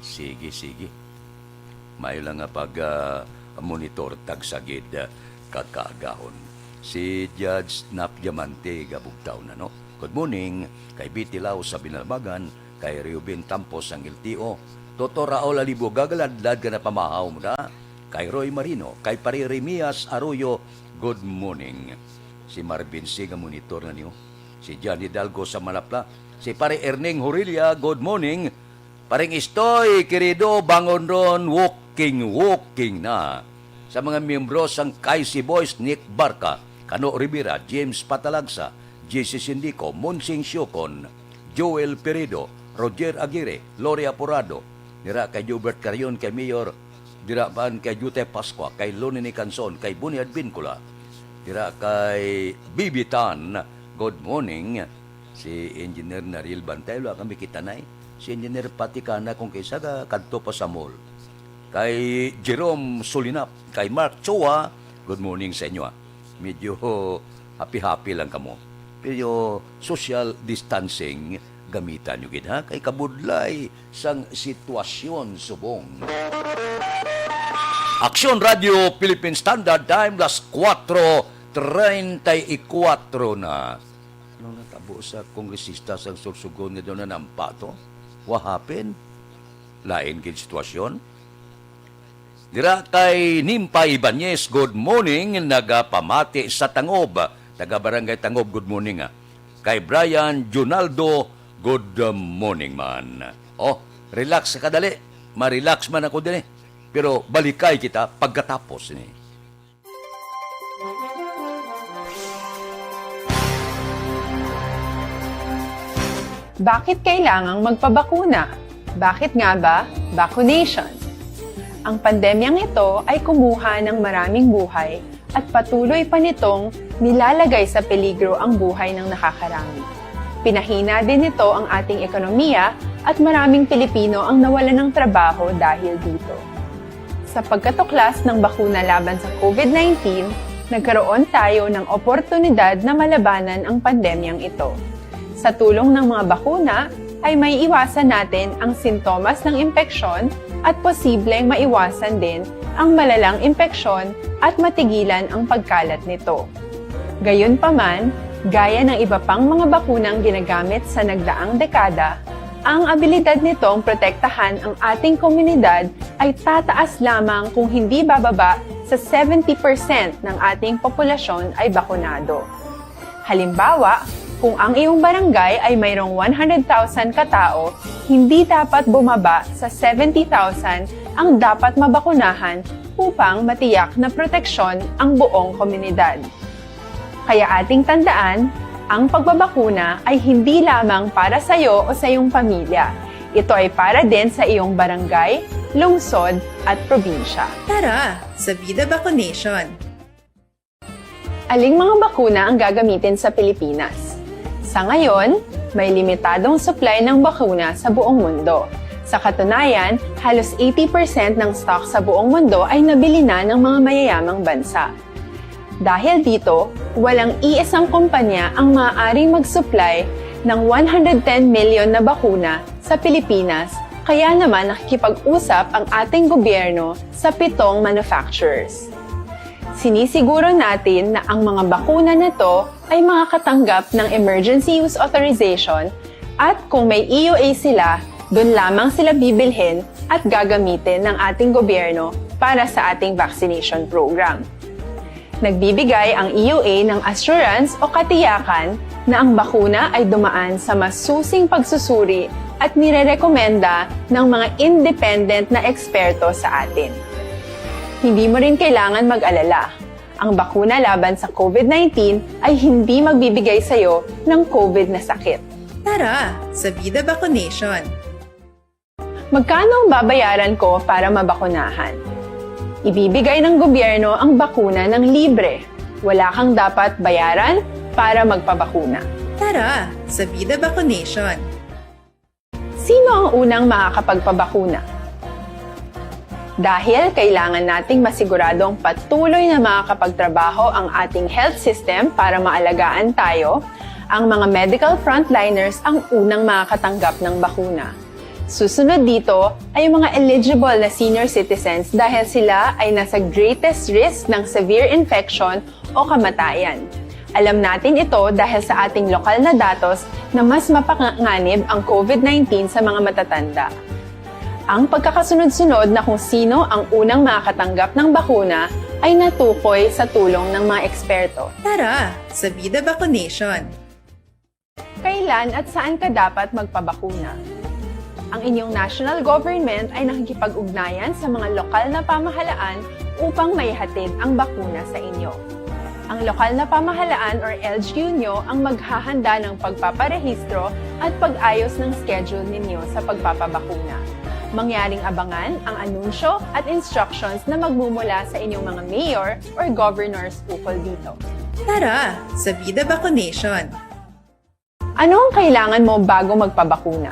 Sige. May lang nga pag-monitor tagsagid kakagahon. Si Judge Nap Diamante gabugtaw na, no? Good morning. Kay Bitilaw sa Binalbagan, kay Reubin Tampos ang LTO. Toto Raul Alibo gagaladlad ka na pamahaw mo na. Kay Roy Marino, kay Paririmias Arroyo, good morning. Si Marvin Siga monitor na niyo. Si Johnny Dalgo sa Malapla. Si Pare Erning Horilia, good morning. Paring Istoy, querido, bangon ron, walking na. Sa mga miyembro sang Kaisi Boys, Nick Barca, Kano Rivera, James Patalagsa, JC Sindico, Monsing Siocon, Joel Perido, Roger Aguirre, Gloria Porado, nira kay Hubert Carion, kay Mayor, dira ban kay Jute Pascua, kay Lonini Canson, kay Buniad Vincula, dira kay Bibitan, good morning. Si Engineer Naril Bantaylo, kami kitanay. Si Engineer Patikana kung kaysa kadto pa sa mall. Kay Jerome Solinap, kay Mark Choa, good morning sa inyo. Medyo happy-happy lang kamo. Pero social distancing gamitan nyo gid, ha? Kay kabudlay sang sitwasyon subong. Aksyon Radio Philippine Standard Time, las 4:34 na. Ano natabo sa kongresista sa Sursugon nga doon na nampa to? What happened? Lain gid sitwasyon. Dira kay Nimpa Ibanez, good morning. Nagapamati sa Tangob. Taga Barangay Tangob, good morning. Kay Brian Junaldo, good morning man. Oh, relax ka dali. Ma-relax man ako din. Pero balikay kita pagkatapos ni. Bakit kailangang magpabakuna? Bakit nga ba vaccination? Ang pandemyang ito ay kumuha ng maraming buhay at patuloy pa nitong nilalagay sa peligro ang buhay ng nakakarami. Pinahina din nito ang ating ekonomiya at maraming Pilipino ang nawalan ng trabaho dahil dito. Sa pagkatuklas ng bakuna laban sa COVID-19, nagkaroon tayo ng oportunidad na malabanan ang pandemyang ito. Sa tulong ng mga bakuna, ay may iwasan natin ang sintomas ng impeksyon at posibleng maiwasan din ang malalang impeksyon at matigilan ang pagkalat nito. Gayunpaman, gaya ng iba pang mga bakunang ginagamit sa nagdaang dekada, ang abilidad nitong protektahan ang ating komunidad ay tataas lamang kung hindi bababa sa 70% ng ating populasyon ay bakunado. Halimbawa, Kung ang iyong barangay ay mayroong 100,000 katao, hindi dapat bumaba sa 70,000 ang dapat mabakunahan upang matiyak na proteksyon ang buong komunidad. Kaya ating tandaan, ang pagbabakuna ay hindi lamang para sa iyo o sa iyong pamilya. Ito ay para din sa iyong barangay, lungsod at probinsya. Tara, sa Vida Vaccination! Aling mga bakuna ang gagamitin sa Pilipinas? Sa ngayon, may limitadong supply ng bakuna sa buong mundo. Sa katunayan, halos 80% ng stock sa buong mundo ay nabili na ng mga mayayamang bansa. Dahil dito, walang iisang kumpanya ang maaaring mag-supply ng 110 million na bakuna sa Pilipinas, kaya naman nakikipag-usap ang ating gobyerno sa 7 manufacturers. Sinisiguro natin na ang mga bakuna na to ay makakatanggap ng Emergency Use Authorization at kung may EUA sila, doon lamang sila bibilhin at gagamitin ng ating gobyerno para sa ating vaccination program. Nagbibigay ang EUA ng assurance o katiyakan na ang bakuna ay dumaan sa masusing pagsusuri at nirerekomenda ng mga independent na eksperto sa atin. Hindi mo rin kailangan mag-alala. Ang bakuna laban sa COVID-19 ay hindi magbibigay sa iyo ng COVID na sakit. Tara, sa Vida Vaccination! Magkano ang babayaran ko para mabakunahan? Ibibigay ng gobyerno ang bakuna ng libre. Wala kang dapat bayaran para magpabakuna. Tara, sa Vida Vaccination! Sino ang unang makakapagpabakuna? Dahil kailangan nating masiguradong patuloy na makakapagtrabaho ang ating health system para maalagaan tayo, ang mga medical frontliners ang unang makakatanggap ng bakuna. Susunod dito ay yung mga eligible na senior citizens dahil sila ay nasa greatest risk ng severe infection o kamatayan. Alam natin ito dahil sa ating lokal na datos na mas mapanganib ang COVID-19 sa mga matatanda. Ang pagkakasunod-sunod na kung sino ang unang makakatanggap ng bakuna ay natukoy sa tulong ng mga eksperto. Tara, sa Vida Vaccination! Kailan at saan ka dapat magpabakuna? Ang inyong national government ay nakikipag-ugnayan sa mga lokal na pamahalaan upang maihatid ang bakuna sa inyo. Ang lokal na pamahalaan or LGU nyo ang maghahanda ng pagpaparehistro at pag-ayos ng schedule ninyo sa pagpapabakuna. Mangyaring abangan ang anunsyo at instructions na magmumula sa inyong mga mayor or governors ukol dito. Tara, sa Vida Vaccination! Ano ang kailangan mo bago magpabakuna?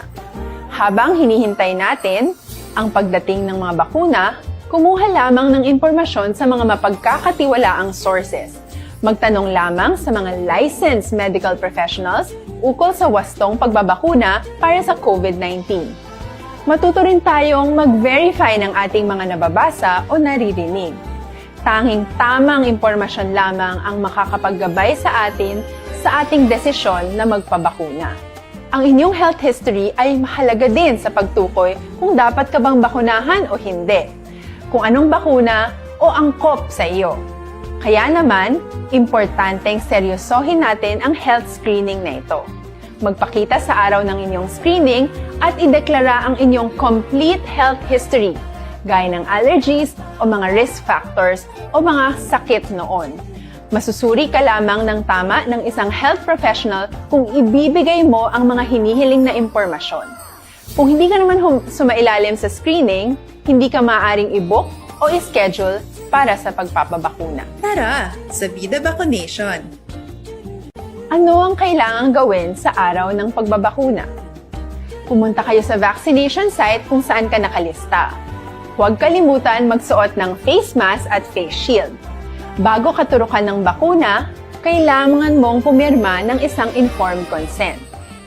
Habang hinihintay natin ang pagdating ng mga bakuna, kumuha lamang ng impormasyon sa mga mapagkakatiwalaang sources. Magtanong lamang sa mga licensed medical professionals ukol sa wastong pagbabakuna para sa COVID-19. Matuto rin tayong mag-verify ng ating mga nababasa o naririnig. Tanging tamang impormasyon lamang ang makakapaggabay sa atin sa ating desisyon na magpabakuna. Ang inyong health history ay mahalaga din sa pagtukoy kung dapat ka bang bakunahan o hindi, kung anong bakuna o angkop sa iyo. Kaya naman, importanteng seryosohin natin ang health screening na ito. Magpakita sa araw ng inyong screening at ideklara ang inyong complete health history, gaya ng allergies o mga risk factors o mga sakit noon. Masusuri ka lamang ng tama ng isang health professional kung ibibigay mo ang mga hinihiling na impormasyon. Kung hindi ka naman sumailalim sa screening, hindi ka maaaring i-book o i-schedule para sa pagpapabakuna. Tara, sa Vida Vaccination! Ano ang kailangang gawin sa araw ng pagbabakuna? Pumunta kayo sa vaccination site kung saan ka nakalista. Huwag kalimutan magsuot ng face mask at face shield. Bago ka turukan ng bakuna, kailangan mong pumirma ng isang informed consent.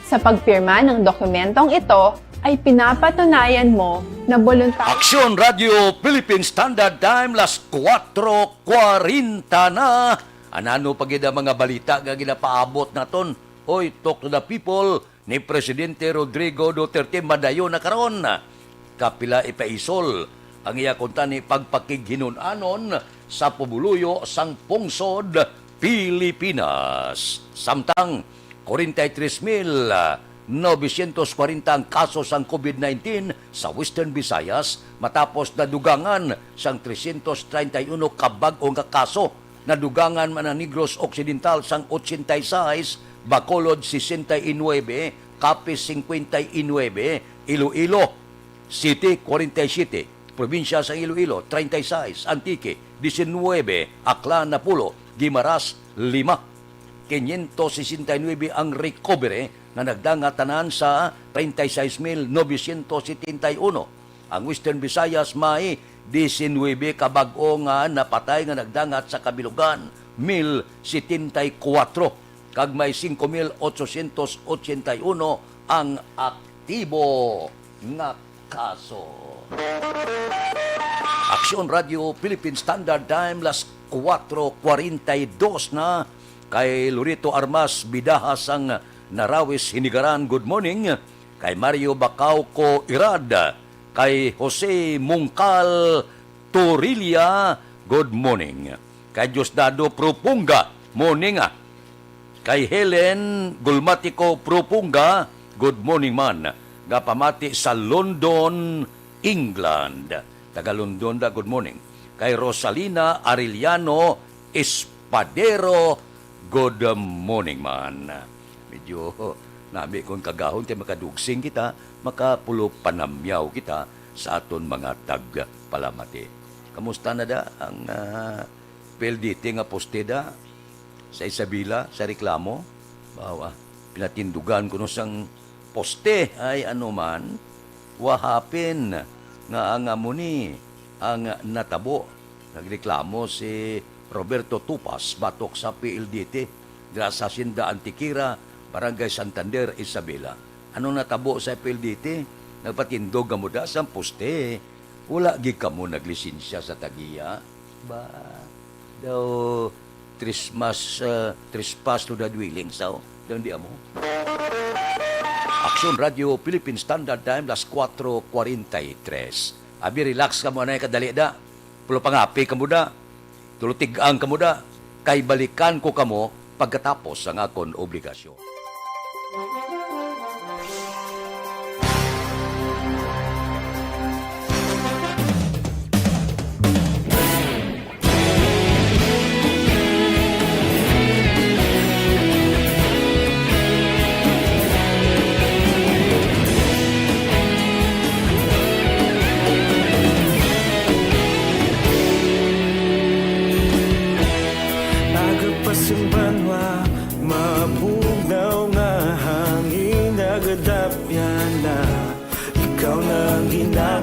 Sa pagpirma ng dokumentong ito, ay pinapatunayan mo na voluntaryo. Aksyon Radio Philippine Standard Time, las 4:40 na. Anano pagid ang mga balita nga ginapaabot naton? Oy, talk to the people ni Presidente Rodrigo Duterte madayon na karon. Kapila ipaisol ang iya kunta ni pagpakighinunanon sa pumuluyo sang pungsod Pilipinas. Samtang 43,940 ang kaso sang COVID-19 sa Western Visayas matapos nadugangan sang 331 kabag-ong kaso. Nadugangan man ang Negros Occidental sang 86, Bacolod 69, Capiz 59, Iloilo City 47, Probinsya sa Iloilo 36, Antique 19, Aklan Napulo, Guimaras 5. 569 ang recovery na nagdangatanan sa 36,971. Ang Western Visayas may 19 kabag-o nga napatay nga nagdangat sa kabilugan, 1,074. Kag may 5,881 ang aktibo nga kaso. Aksyon Radio Philippine Standard Time, las 4:42 na. Kay Lorito Armas Bidahas ang Narawis Hinigaran, good morning. Kay Mario Bacauco Irad, kay Jose Mungkal Torilla, good morning. Kay Diosdado Propunga, morning. Kay Helen Gulmatico Propunga, good morning man. Gapamati sa London, England. Taga London da, good morning. Kay Rosalina Arellano Espadero, good morning man. Medyo nabi kung kagahon tayo makadugsing kita, makapulo panamyaw kita sa aton mga tagpalamati. Kamusta na da ang PLDT nga posteda sa Isabela, sa reklamo? Bawa, pinatindugan ko no sang poste ay ano man, wahapin nga ang amuni ang natabo. Nagreklamo si Roberto Tupas, batok sa PLDT, sa Sinda Antikira, Barangay Santander, Isabela. Anong natabo sa PLDT? Nagpatindog mo da sa poste. Wala gi kamo naglisensya sa tagiya. Ba, daw, trespass to the dwelling, so, doon di amo. Aksyon Radio Philippine Standard Time, las 4:43. Abi, relax ka mo na kadali da. Pulo pangapi ka mo da. Tulutigang kamo da, kay balikan ko kamo pagkatapos ang akon obligasyon.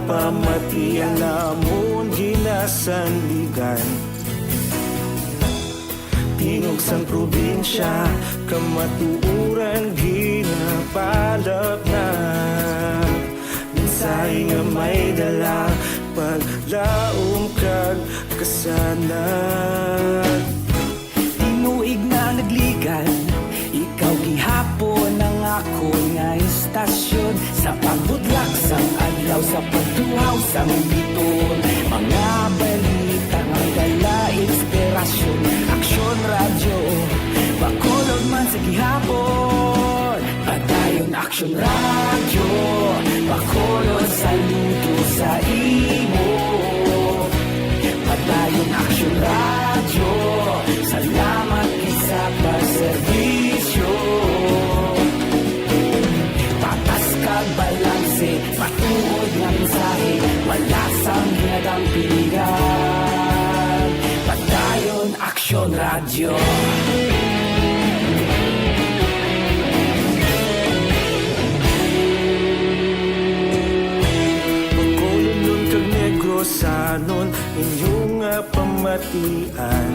Pamatian namon ginasandigan, tingog sang probinsya, kamatuuran ginapalap na. Minsay nga may dala, paglaom kag kasanan. Tinuig na nagligan, ikaw gihapon ang ako nga istasyon. Sa pagbudlak sang adlaw, sa pagtuhaw sang biton, mga balita nga dala inspirasyon. Aksyon Radio, Bacolod man sa gihapon. Padayon Aksyon Radio, Bacolod saludo sa imo. Padayon Aksyon Radio, salamat sa pagserbisyo. Patas kag balanse, patuod nga mensahe, wala sang hinagang piligan. Padayon Aksyon Radio. Bacolod kag Negros sanon inyong pamatian.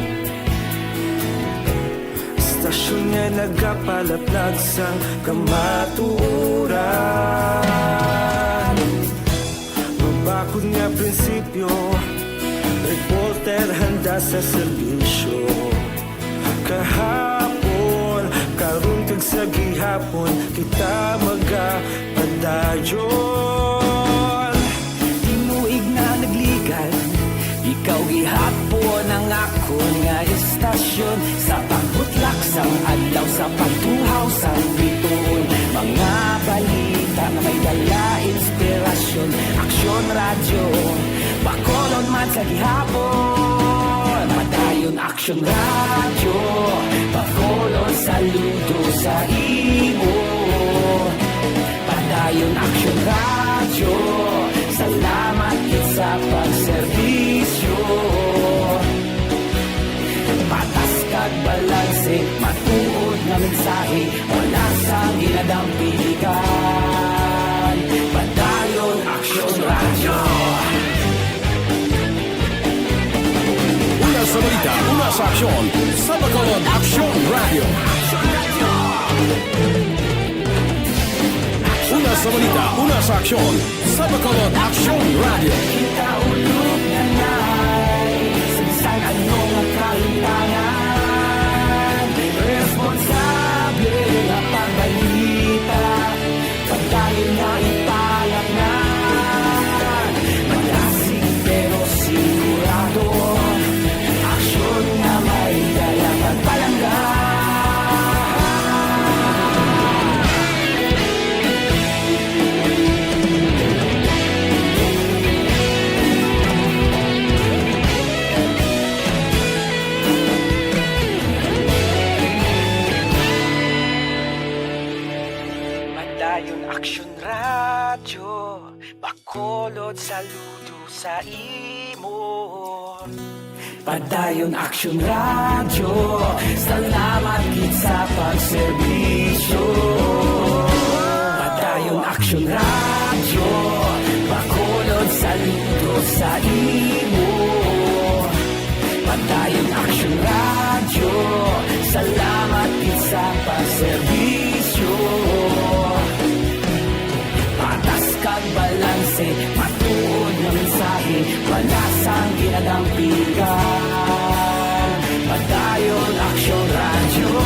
Stasyon nga nagapalaplag sang kamatuuran. Mabakod nga prinsipyo, reporter handa sa serbisyo. Kahapon, karon kag sa gihapon, kita magapadayon. Tinuig na nagligan, ikaw gihapon ang ako nga istasyon. Sa pagbutlak sang adlaw, sa pagtuhaw isang bituon. Mga balita na may dala inspirasyon. Aksyon radyo, Bacolod man sa gihapon. Padayon Aksyon radyo, Bacolod saludo sa imo. Padayon Aksyon radyo, salamat kit sa pagserbisyo. Patas kag balanse, matuod na mensahe, wala sa ginadampilikan. Padayon Aksyon radyo. Una sa balita, una sa aksyon, sa Bacolod Aksyon Radio. Una sa balita, una sa aksyon, sa Bacolod Aksyon Radio. Kita ulog na na'y sagsang anong kalintangan. Responsable na pagbalita, pagdayon na ipalak na. Malasig pero sigurado, aksyon na may dalang at palangga. Padayon Aksyon radyo, Bacolod saludo sa imo. Padayon Aksyon radyo, salamat kit sa pagserbisyo. Padayon Aksyon radyo, Bacolod saludo sa imo. Padayon Aksyon radyo, salamat kit sa pagserbisyo. Patas kag balanse, matuod na mensahe, wala sang ginadampigan. Padayon Aksyon radyo.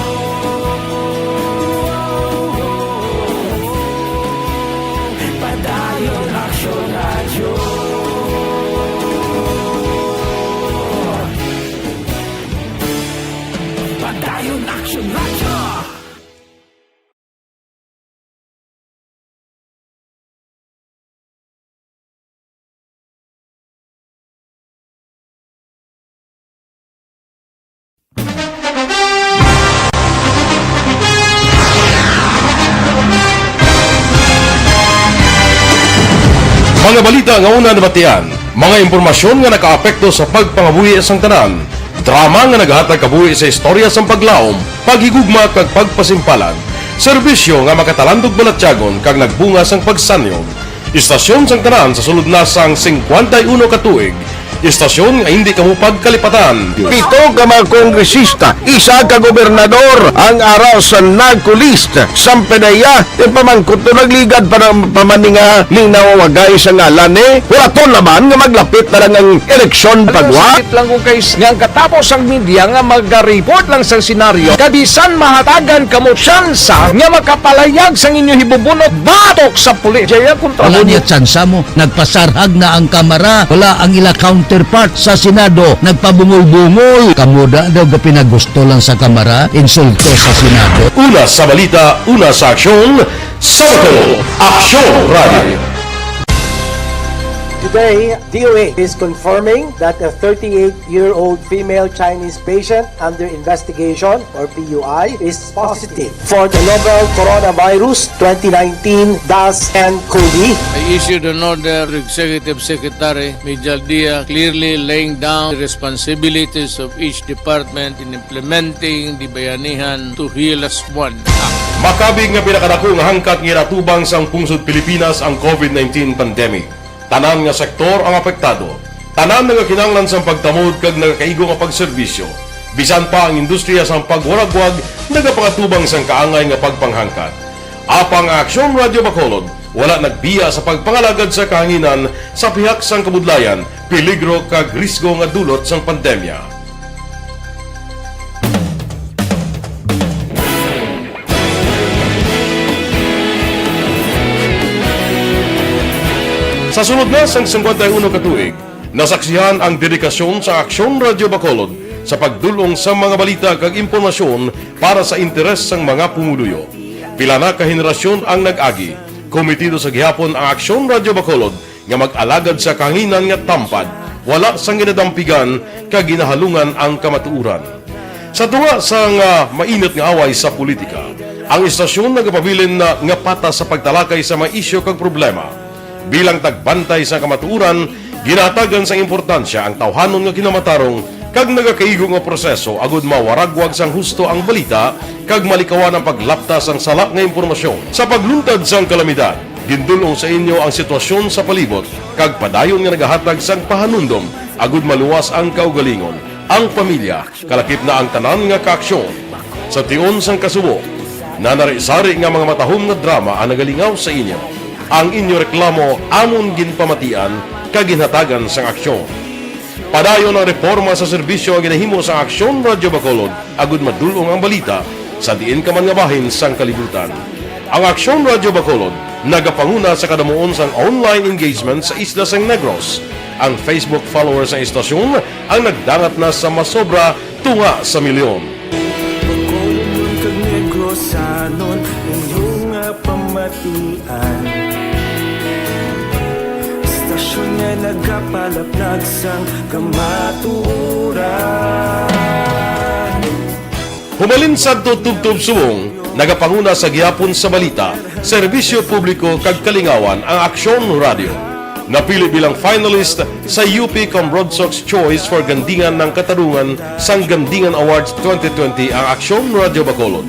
Padayon Aksyon radyo. Padayon Aksyon radyo. Mga balita nga una nabatian, mga impormasyon nga nakaapekto sa pagpangabuhi sang tanan, drama nga naghatag kabuhi sa istorya sang paglaom, paghigugma kag pagpasimpalan, serbisyo nga makatalandog balatyagon kag nagbunga sang pagsanyon, istasyon sang tanan sa sulod na sang 51 ka tuig, istasyon nga hindi kamupag kalipatan. Pito ka mga kongresista, isa ka gobernador ang araw sa nagkulist sa pedaya yung pamangkot to nagligad para pamaninga ning nawawagay sa ngalan wala to naman nga maglapit na lang ang eleksyon pagwa. Sakit lang kung guys nga katapos ang media nga mag-report lang sa senaryo kabisan mahatagan kamo tsansa nga makapalayag sang inyo hibubunot batok sa pulis. Jaya kontra Wala niya tsansa mo, nagpasarhag na ang kamera, wala ang ila counterpart sa Senado, nagpabungol-bungol. Kamuda daw ga pinagusto lang sa kamera, insulto sa Senado. Una sa balita, una sa aksyon, sa Bacolod Aksyon Radio. Today, DOA is confirming that a 38-year-old female Chinese patient under investigation, or PUI, is positive for the novel coronavirus 2019-10-CoV. I issued an order to Executive Secretary Major Dia clearly laying down the responsibilities of each department in implementing the Bayanihan to Heal as One Act. Makabig nga pinakadako nga hangkat nga natubang sang pungsod Pilipinas ang COVID-19 pandemic. Tanan nga sektor ang apektado. Tanan nga kinanglan sang pagtamod kag nagakaigo nga pagserbisyo. Bisan pa ang industriya sang pagwaragwag nagapangatubang sang kaangay nga pagpanghangkat. Apang Aksyon Radio Bacolod wala nagbiya sa pagpangalagad sa kahanginan sa pihak sang kabudlayan, peligro kag risgo nga dulot sang pandemya. Sa sunod na sang 51 ka tuig, nasaksihan ang dedikasyon sa Aksyon Radio Bacolod sa pagdulong sa mga balita kag impormasyon para sa interes sang mga pumuluyo. Pila na ka henerasyon ang nag-agi. Komitido sa gihapon ang Aksyon Radyo Bacolod nga mag-alagad sa kahanginan nga tampad, wala sang ginadampigan kag ginahalungan ang kamatuuran. Sa tunga sa mainit nga away sa politika, ang istasyon nagapabilin na nga patas sa pagtalakay sa mga isyu kag problema. Bilang tagbantay sa kamatuuran, ginatagan sa importansya ang tawhanon nga kinamatarong kag nagakaigo nga proseso agud mawaragwag sang husto ang balita kag malikawan ang paglaptas ang salak nga impormasyon. Sa pagluntad sang kalamidad, gindulong sa inyo ang sitwasyon sa palibot kag padayon nga nagahatag sang pahanundom agud maluwas ang kaugalingon, ang pamilya, kalakip na ang tanan nga kaaksyon. Sa tion sang kasubo, nanari-sari nga mga matahom nga drama ang nagalingaw sa inyo. Ang inyo reklamo amon ginpamatian kag ginhatagan sang aksyon. Padayon ang reforma sa serbisyo ang ginahimo sa Aksyon Radyo Bacolod agud madulong ang balita sa diin ka man nga bahin sang kalibutan. Ang Aksyon Radyo Bacolod nagapanguna sa kadamuon sang online engagement sa isla sang Negros. Ang Facebook followers sa istasyon ang nagdangat na sa masobra tunga sa milyon. Bacolod kag Negros sanon inyong pamatian. Istasyon nga nagapalaplag sang kamaturan. Humalin sa tutubtub suwong, nagapanguna sa gihapon sa balita, serbisyo publiko kag kalingawan ang Aksyon Radio. Napili bilang finalist sa UP Broadsox Choice for Gandingan ng Katarungan sang Gandingan Awards 2020 ang Aksyon Radio Bacolod.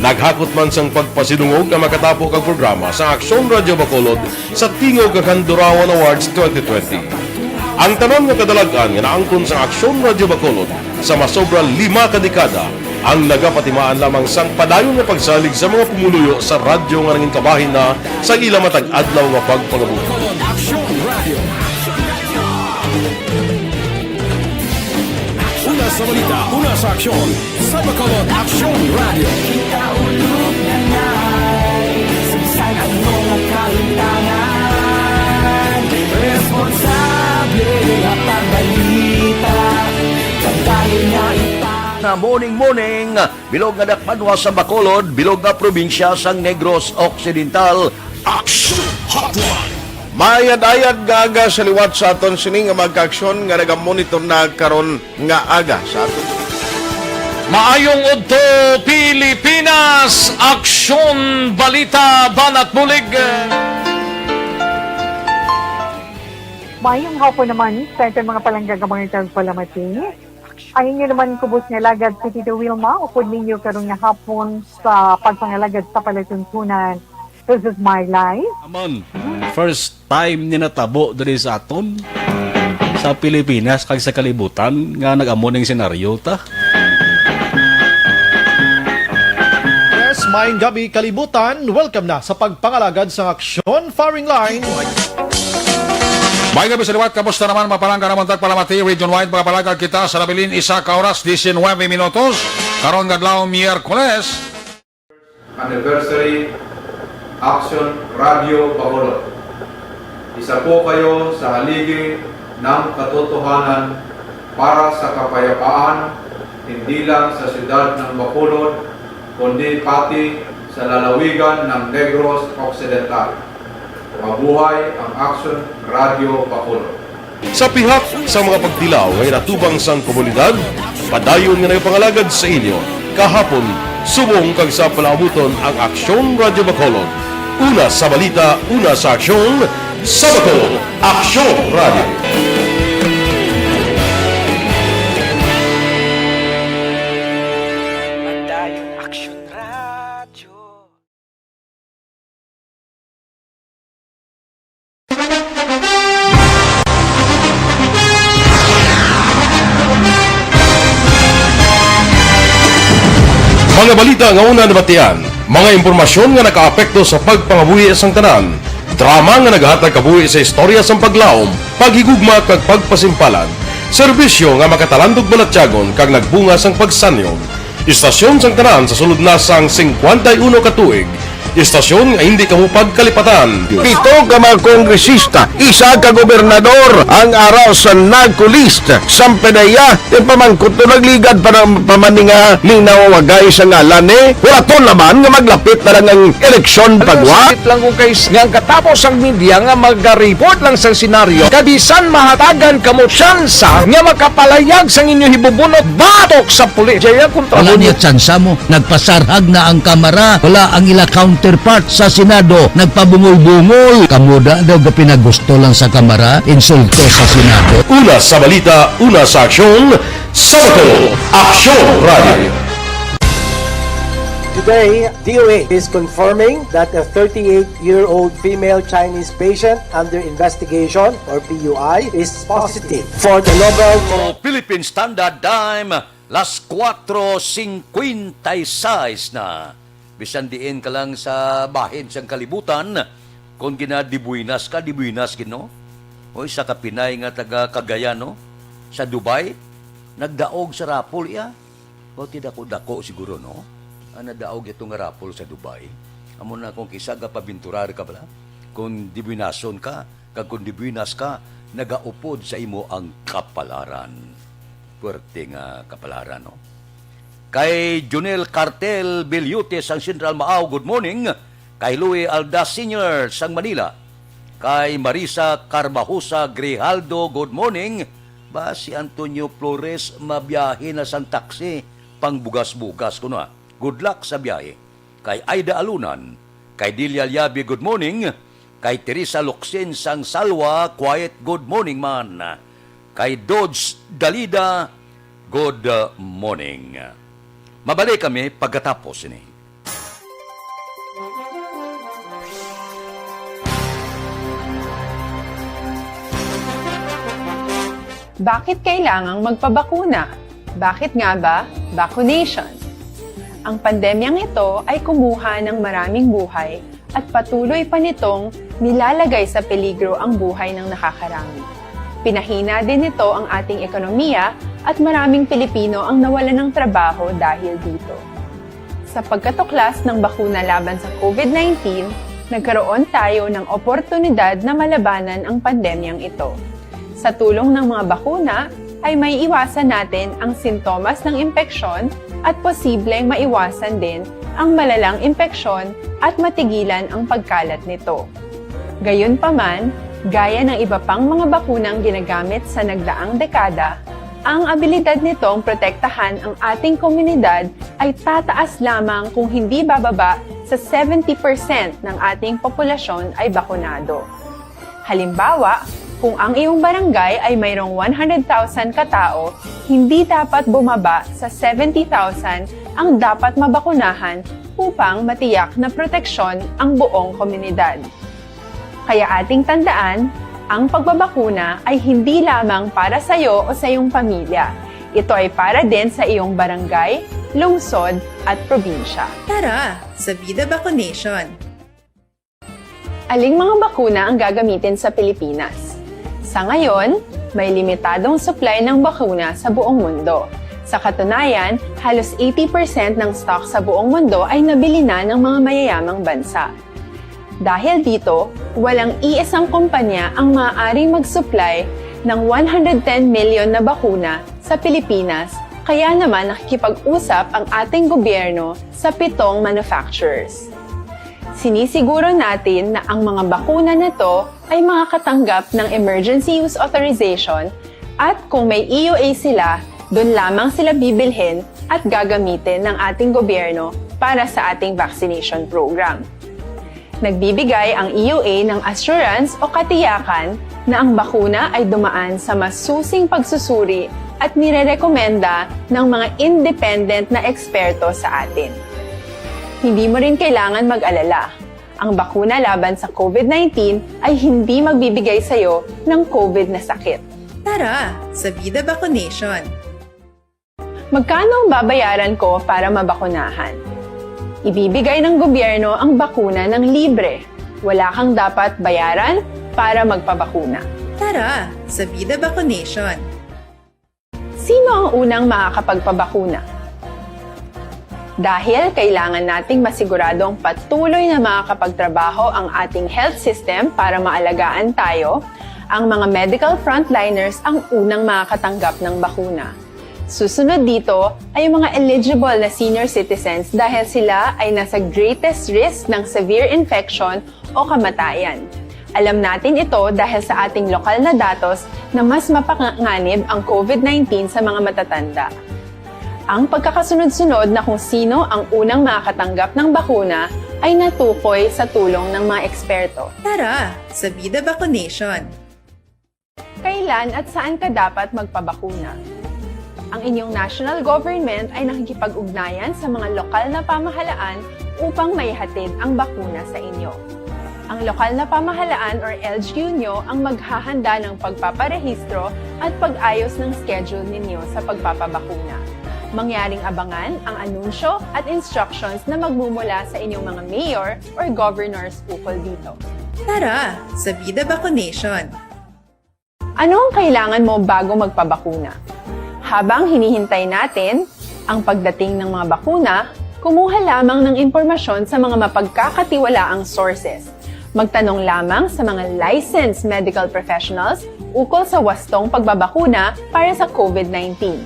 Naghakot man sang pagpasidungog ang makatapo kag programa sa Aksyon Radio Bacolod sa Tingog kag Handurawan Awards 2020. Ang tanan nga kadalagan nga naangkon sa Aksyon Radio Bacolod sa masobra 5 ka dekada ang nagapatimaan lamang sang padayon nga pagsalig sa mga pumuluyo sa radyo nga nangin kabahin na sa ilang matag-adlaw nga pagpangabuhi. Una sa balita, una sa aksyon, sa Bacolod Aksyon Radio. Kaulog na ngay, samsay ang mga kalintangan. Responsable at pagbalita, kagaya niya na morning, bilog nga dakpanwa sa Bacolod, bilog nga probinsya sang Negros Occidental. Aksyon Hotline. Mayad-ayad nga aga sa liwat sa aton sining nga magkaaksyon nga nagamonitor na karon nga aga sa aton. Maayong udto Pilipinas, Aksyon Balita Banat Bulig. Maayong hapon naman sa itong mga palanggagamangan ng palamati. Ang inyo naman kubos nga lagad si Tito Wilma, upod ninyo karong nga hapon sa pagpangalagad sa palatuntunan. This is my life. Amon, first time ni natabo diri sa aton sa Pilipinas kag sa kalibutan nga nag-amon ning senaryo ta. Yes, maayong gabi kalibutan. Welcome na sa pagpangalagad sa Aksyon Firing Line. May gabi sa liwat, kamusta naman mapalangga naman tagpalamati, region-wide mga palagag kita sa labilin isa ka oras, 19 minutos, karon gadlaw Miyerkules. Anniversary Aksyon Radio Bacolod. Isa po kayo sa haligi ng katotohanan para sa kapayapaan, hindi lang sa siyudad ng Bacolod, kundi pati sa lalawigan ng Negros Occidental. Mabuhay ang Aksyon Radio Bacolod. Sa pihak sa mga pagdilaw ngay natubang sang komunidad, padayon nga nagpangalagad sa inyo kahapon subong kag sa palaabuton ang Aksyon Radio Bacolod. Una sa balita, una sa aksyon, sa Bacolod Aksyon Radio. Mga balita nga una nabatian, mga impormasyon nga nakaapekto sa pagpangabuhi sang tanan, drama nga naghatag kabuhi sa istorya sang paglaom, paghigugma kag pagpasimpalan, serbisyo nga makatalandog balatyagon kag nagbunga sang pagsanyon, istasyon sang tanan sa sulod na sang 51 ka tuig, Istasyon nga hindi kamupag kalipatan. Pito ka mga kongresista, isa ka gobernador ang araw sa nagkulist sa pedaya yung pamangkot to nagligad para pamaninga linaw wagay sa ngalan wala to naman nga maglapit na lang ang eleksyon pagwa. Sakit lang kung guys nga katapos ang media nga mag-report lang sa senaryo kabisan mahatagan kamo tsansa nga makapalayag sa inyo hibubunot batok sa pulis. Jaya kontra Wala niya tsansa mo, nagpasarhag na ang kamara, wala ang ila counterpart sa Senado, nagpabungol-bungol. Kamuda daw ga pinagusto lang sa kamara, insulto sa Senado. Una sa balita, una sa aksyon, sa Bacolod, Aksyon Radio. Today, DOA is confirming that a 38-year-old female Chinese patient under investigation, or PUI, is positive for the novel Philippine Standard Time, las 4:56 na. Bisan diin ka lang sa bahin siyang kalibutan, kung dibuinas ka, dibuinas gino. O isa ka Pinay nga taga Cagayan, no? Sa Dubai, nagdaog sa rapol iya. O tidako-dako siguro, no? Nadaog itong rapol sa Dubai. Amo na kung kisaga pabinturar ka pala, kung dibuinason ka, kung dibuinas ka, nagaupod sa imo ang kapalaran. Puwerte nga kapalaran, no? Kay Junel Cartel Bilyutes ang Central Maaw, good morning. Kay Louie Aldas Sr. sang Manila. Kay Marisa Carbajosa Grijaldo, good morning. Ba si Antonio Flores mabiyahe na sang taxi, pang bugas-bugas ko na. Good luck sa biyahe. Kay Aida Alunan, kay Delia Liabi, good morning. Kay Teresa Luxin sang Salwa, quiet good morning man. Kay Dodge Dalida, good morning. Mabalik kami pagkatapos ini. Bakit kailangang magpabakuna? Bakit nga ba? Vaccination. Ang pandemyang ito ay kumuha ng maraming buhay at patuloy pa nitong nilalagay sa peligro ang buhay ng nakakarami. Pinahina din nito ang ating ekonomiya at maraming Pilipino ang nawalan ng trabaho dahil dito. Sa pagkatuklas ng bakuna laban sa COVID-19, nagkaroon tayo ng oportunidad na malabanan ang pandemyang ito. Sa tulong ng mga bakuna, ay may iwasan natin ang sintomas ng impeksyon at posibleng maiwasan din ang malalang impeksyon at matigilan ang pagkalat nito. Gayunpaman, gaya ng iba pang mga bakunang ginagamit sa nagdaang dekada, ang abilidad nitong protektahan ang ating komunidad ay tataas lamang kung hindi bababa sa 70% ng ating populasyon ay bakunado. Halimbawa, kung ang iyong barangay ay mayroong 100,000 katao, hindi dapat bumaba sa 70,000 ang dapat mabakunahan upang matiyak na proteksyon ang buong komunidad. Kaya ating tandaan, ang pagbabakuna ay hindi lamang para sa iyo o sa iyong pamilya. Ito ay para din sa iyong barangay, lungsod at probinsya. Tara, sa Vida Vaccination! Aling mga bakuna ang gagamitin sa Pilipinas? Sa ngayon, may limitadong supply ng bakuna sa buong mundo. Sa katunayan, halos 80% ng stock sa buong mundo ay nabili na ng mga mayayamang bansa. Dahil dito, walang iisang kumpanya ang maaaring mag-supply ng 110 million na bakuna sa Pilipinas, kaya naman nakikipag-usap ang ating gobyerno sa 7 manufacturers. Sinisiguro natin na ang mga bakuna na to ay makakatanggap ng Emergency Use Authorization at kung may EUA sila, doon lamang sila bibilhin at gagamitin ng ating gobyerno para sa ating vaccination program. Nagbibigay ang EUA ng assurance o katiyakan na ang bakuna ay dumaan sa masusing pagsusuri at nirerekomenda ng mga independent na eksperto sa atin. Hindi mo rin kailangan mag-alala. Ang bakuna laban sa COVID-19 ay hindi magbibigay sa iyo ng COVID na sakit. Tara, sa Vida Vaccination! Magkano ang babayaran ko para mabakunahan? Ibibigay ng gobyerno ang bakuna ng libre. Wala kang dapat bayaran para magpabakuna. Tara, sa Vida Vaccination! Sino ang unang makakapagpabakuna? Dahil kailangan nating masiguradong patuloy na makakapagtrabaho ang ating health system para maalagaan tayo, ang mga medical frontliners ang unang makakatanggap ng bakuna. Susunod dito ay yung mga eligible na senior citizens dahil sila ay nasa greatest risk ng severe infection o kamatayan. Alam natin ito dahil sa ating lokal na datos na mas mapanganib ang COVID-19 sa mga matatanda. Ang pagkakasunod-sunod na kung sino ang unang makakatanggap ng bakuna ay natukoy sa tulong ng mga eksperto. Tara, sa Vida Vaccination! Kailan at saan ka dapat magpabakuna? Ang inyong national government ay nakikipag-ugnayan sa mga lokal na pamahalaan upang maihatid ang bakuna sa inyo. Ang lokal na pamahalaan or LGU nyo ang maghahanda ng pagpaparehistro at pag-ayos ng schedule ninyo sa pagpapabakuna. Mangyaring abangan ang anunsyo at instructions na magmumula sa inyong mga mayor or governors ukol dito. Tara, sa Vida Vaccination! Ano ang kailangan mo bago magpabakuna? Habang hinihintay natin ang pagdating ng mga bakuna, kumuha lamang ng impormasyon sa mga mapagkakatiwalaang sources. Magtanong lamang sa mga licensed medical professionals ukol sa wastong pagbabakuna para sa COVID-19.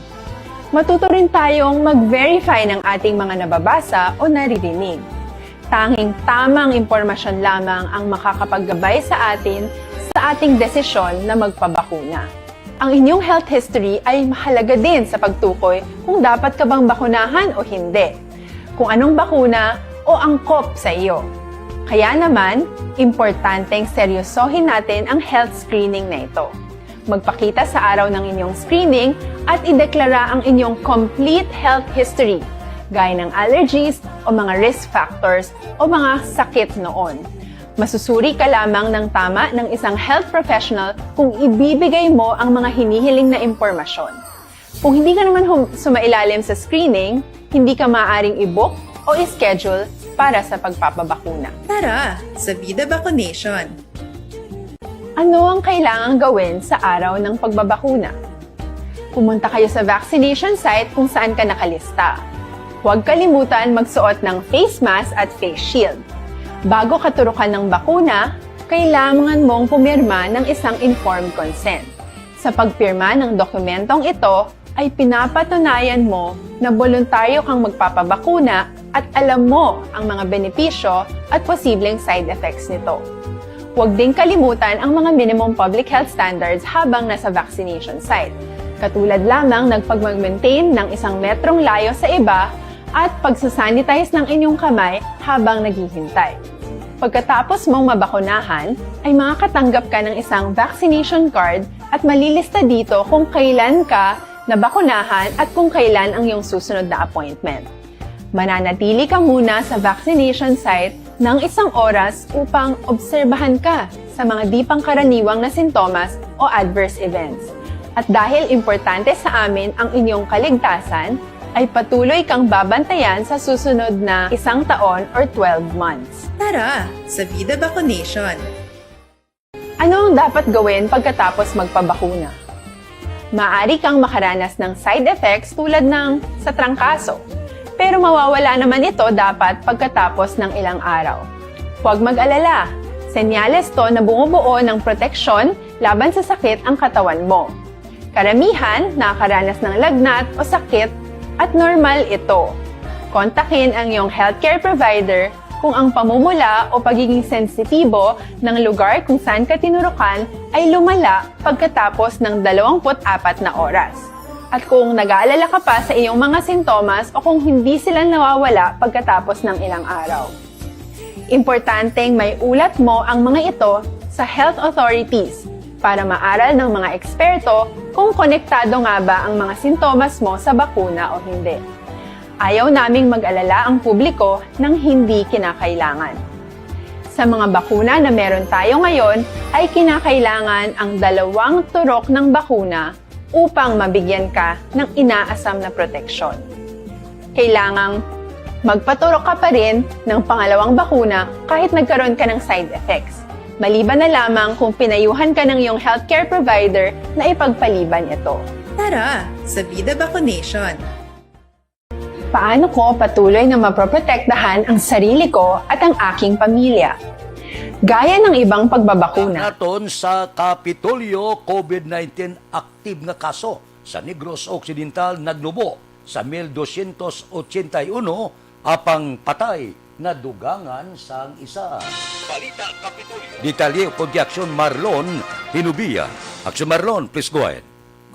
Matuto rin tayong mag-verify ng ating mga nababasa o naririnig. Tanging tamang impormasyon lamang ang makakapaggabay sa atin sa ating desisyon na magpabakuna. Ang inyong health history ay mahalaga din sa pagtukoy kung dapat ka bang bakunahan o hindi, kung anong bakuna o angkop sa iyo. Kaya naman, importanteng seryosohin natin ang health screening na ito. Magpakita sa araw ng inyong screening at ideklara ang inyong complete health history, gaya ng allergies o mga risk factors o mga sakit noon. Masusuri ka lamang ng tama ng isang health professional kung ibibigay mo ang mga hinihiling na impormasyon. Kung hindi ka naman sumailalim sa screening, hindi ka maaaring i-book o i-schedule para sa pagpapabakuna. Tara, sa Vida Vaccination! Ano ang kailangang gawin sa araw ng pagbabakuna? Pumunta kayo sa vaccination site kung saan ka nakalista. Huwag kalimutan magsuot ng face mask at face shield. Bago katurukan ng bakuna, kailangan mong pumirma ng isang informed consent. Sa pagpirma ng dokumentong ito, ay pinapatunayan mo na voluntaryo kang magpapabakuna at alam mo ang mga benepisyo at posibleng side effects nito. Huwag din kalimutan ang mga minimum public health standards habang nasa vaccination site. Katulad lamang ng pag-maintain ng 1 metrong layo sa iba at pagsasanitize ng inyong kamay habang naghihintay. Pagkatapos mong mabakunahan, ay makakatanggap ka ng isang vaccination card at malilista dito kung kailan ka nabakunahan at kung kailan ang iyong susunod na appointment. Mananatili ka muna sa vaccination site ng 1 oras upang obserbahan ka sa mga di pangkaraniwang na sintomas o adverse events. At dahil importante sa amin ang inyong kaligtasan, ay patuloy kang babantayan sa susunod na 1 taon or 12 months. Tara, sa Vida Vaccination! Ano ang dapat gawin pagkatapos magpabakuna? Maaari kang makaranas ng side effects tulad ng sa trangkaso, pero mawawala naman ito dapat pagkatapos ng ilang araw. Huwag mag-alala, senyales to na bumubuo ng proteksyon laban sa sakit ang katawan mo. Karamihan nakakaranas ng lagnat o sakit at normal ito. Kontakin ang iyong healthcare provider kung ang pamumula o pagiging sensitibo ng lugar kung saan ka tinurukan ay lumala pagkatapos ng 24 na oras. At kung nag-aalala ka pa sa iyong mga sintomas o kung hindi sila nawawala pagkatapos ng ilang araw. Importanteng may ulat mo ang mga ito sa health authorities para maaral ng mga eksperto kung konektado nga ba ang mga sintomas mo sa bakuna o hindi. Ayaw naming mag-alala ang publiko ng hindi kinakailangan. Sa mga bakuna na meron tayo ngayon, ay kinakailangan ang 2 turok ng bakuna upang mabigyan ka ng inaasam na proteksyon. Kailangang magpaturok ka pa rin ng 2 bakuna kahit nagkaroon ka ng side effects. Maliban na lamang kung pinayuhan ka ng iyong healthcare provider na ipagpaliban ito. Tara, sa Vida Vaccination! Paano ko patuloy na maproprotektahan ang sarili ko at ang aking pamilya? Gaya ng ibang pagbabakuna. Naton sa Kapitolyo, COVID-19 active nga kaso sa Negros Occidental nagnubo sa 1281 apang patay na dugangan sang isa. Balita Kapitolyo. Detalye po di Aksyon Marlon Hinubiya. Aksyon Marlon, please go ahead.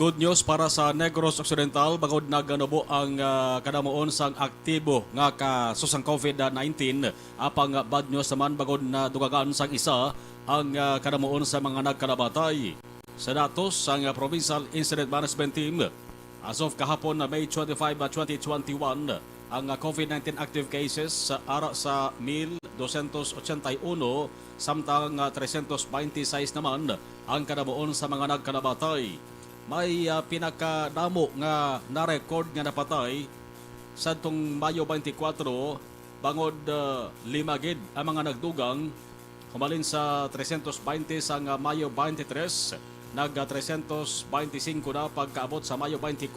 Good news para sa Negros Occidental bagod naganubo ang kadamuon sang aktibo nga kasusang COVID-19 apang bad news naman bagod na dugagan sang isa ang kadamuon sa mga nagkalabatay. Sa datos sang Provincial Incident Management Team, as of kahapon na May 25, 2021, ang COVID-19 active cases sa ara sa 1,281 samtang 326 naman ang kadamuon sa mga nagkalabatay. May pinakadamo nga na-record nga napatay sa itong Mayo 24 bangod limagid ang mga nagdugang humalin sa 320 sa Mayo 23, nag 325 na pagkaabot sa Mayo 24.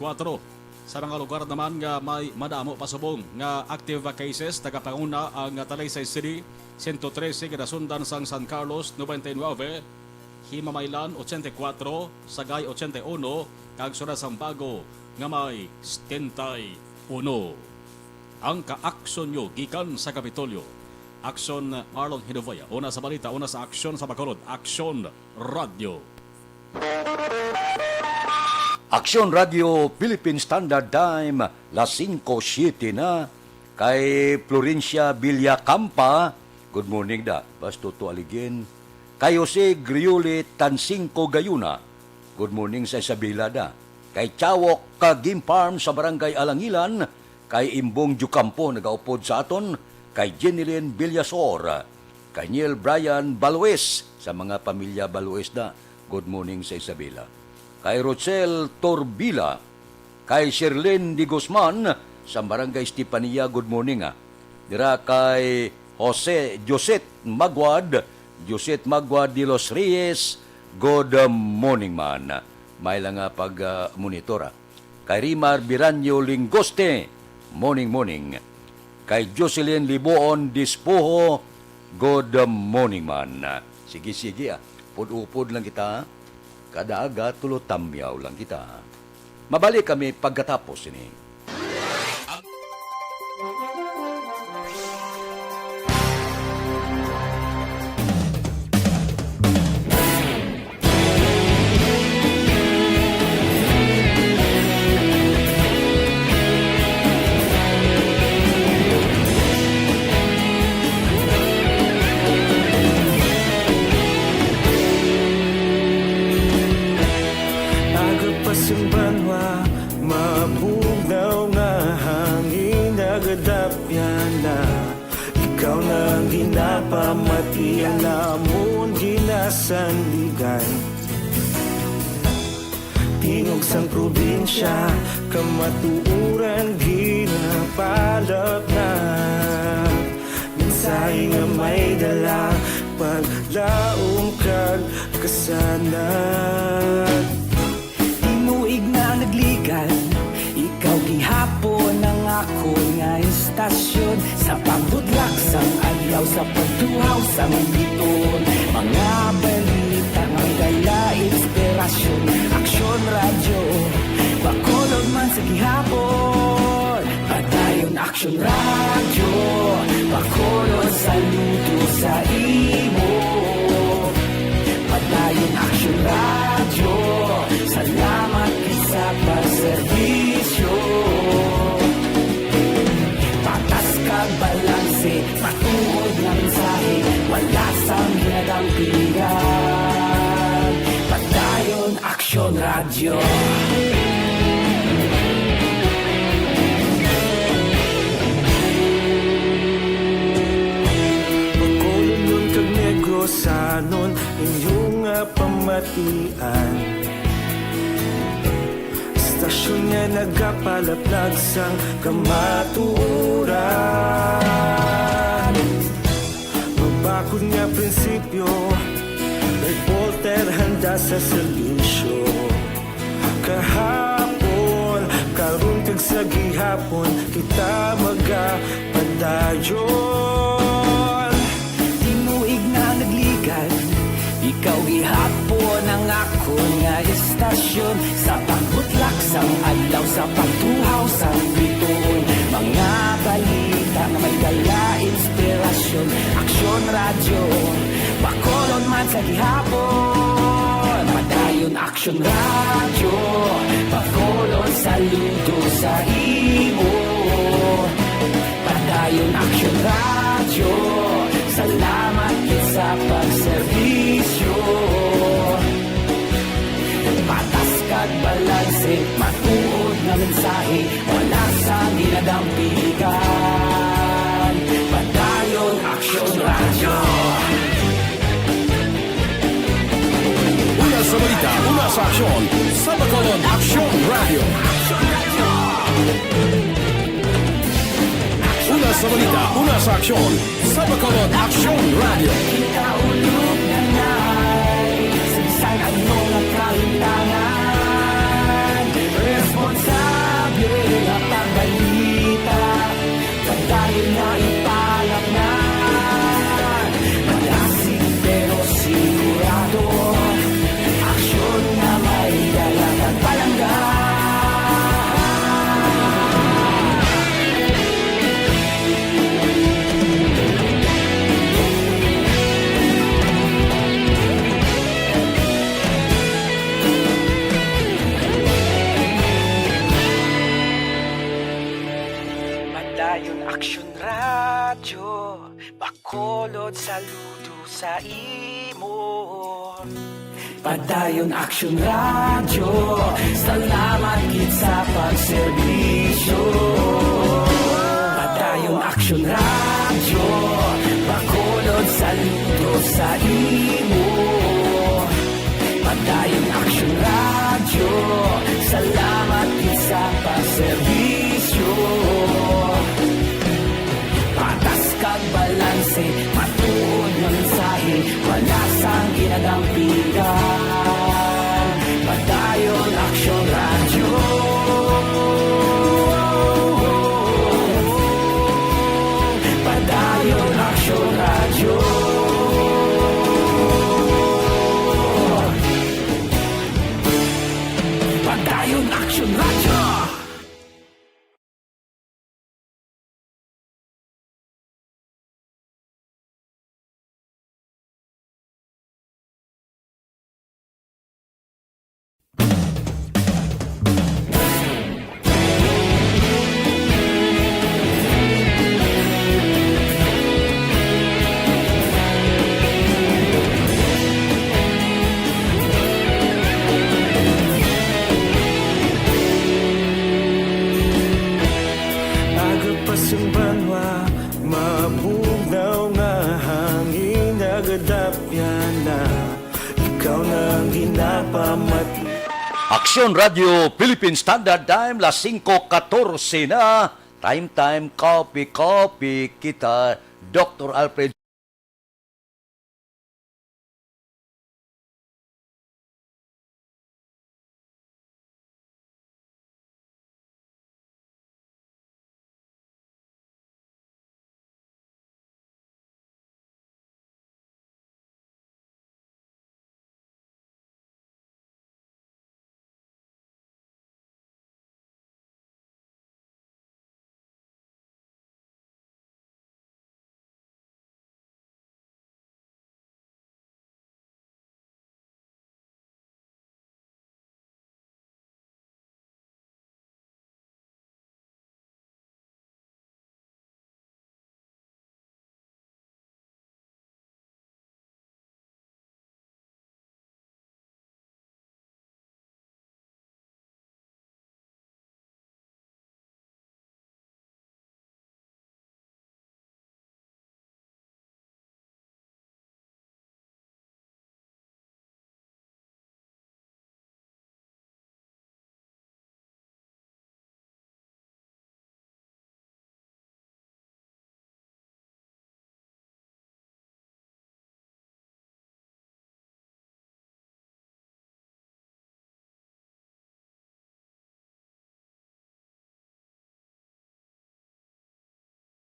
Sa mga lugar naman nga may madamo pasubong nga active cases, tagapanguna ang Talisay City 113, kinasundan sang San Carlos 99, Himamaylan 84, Sagay 81, kag sunod sang Bago nga may 71. Ang ka-aksyon nyo gikan sa Kapitolyo. Aksyon Marlon Hinovaya. Una sa balita, una sa aksyon sa Bacolod. Aksyon Radio. Aksyon Radio Philippine Standard Time, las 5:07 na. Kay Florencia Villacampa, good morning da. Basto to aligin. Kay Jose Grioli Tansingco Gayuna, good morning sa Isabela da. Kay Chawok Kagim Farm sa Barangay Alangilan, kay Imbong Jucampo nagaupod sa aton, kay Jeneline Villasor, kay Neil Brian Balues sa mga pamilya Balues da, good morning sa Isabela. Kay Rochelle Torbila, kay Sherlyn Di Guzman sa Barangay Estepania, good morning Dira kay Josette Magwad de los Reyes, good morning man. May lang pag-monitora. Kay Rimar Biranyo Lingoste, morning. Kay Jocelyn Liboon Dispoho, good morning man. Sige, pud-upod lang kita. Kada aga, tulo-tamyaw lang kita. Mabalik kami pagkatapos ini. Pamatian namon ginasandigan tingog sang probinsya kamatuuran ginapalap na mensahe nga may dala paglaom kag kasanat tinuig na nagligan ikaw gihapon ang ako nga istasyon sa pagbudlak sang adlaw sa pagtuhaw sa monitor mga balita nga dala inspirasyon Aksyon Radio Bacolod man sa gihapon padayon Aksyon Radio Bacolod saludo sa imo padayon Aksyon Radio salamat sa pagserbisyo patas kag balanse matuod na mensahe wala sang ginadampigan padayon Aksyon Radio Bacolod nun kag Negros anon inyong pamatian Stasyon nga nagapalaplag sang kamaturan Magbakod nga prinsipyo Reporter handa sa serbisyo Kahapon, karon ka Kag sa gihapon kita magapadayon. Tinuig na nagligad, ikaw gihapon ang ako nga istasyon. Sa pagbutlak sang adlaw, sa pagtuhaw sang bituon, mga balita na may dala inspirasyon. Aksyon radyo, Bacolod man sa gihapon. Padayon Aksyon radyo, Bacolod saludo sa imo. Padayon Aksyon radyo, salamat gid sa pagserbisyo. Patas kag balanse, matuod nga mensahe, wala sa ginadampigan. Padayon Aksyon radyo. Una sa balita, una sa aksyon, sa Bacolod Aksyon Radio. Una sa balita, una sa aksyon, sa Bacolod Aksyon Radio. Kaulog na na'y sagsay ang mga kalintangan. Responsable na pagbalita, pagdayon na ipalap na. Malasig pero sigurado, aksyon na may dalagang palangga. Padayon Aksyon radyo, Bacolod saludo sa imo. Padayon Aksyon radyo, salamat gid sa pagserbisyo. Padayon Aksyon radyo, Bacolod saludo sa imo. Padayon Aksyon radyo, salamat gid sa pagserbisyo. Patas kag balanse, matuod nga mensahe, wala sang ginadampigan. Padayon Aksyon radyo. Padayon Aksyon radyo. Padayon Aksyon radyo. Agapasang banwa, mabugnaw nga hangin, nagadapyan na, ikaw na ang ginapamat. Aksyon Radio Philippine Standard Time, las 5:14 na. Time, copy kita, Dr. Alfred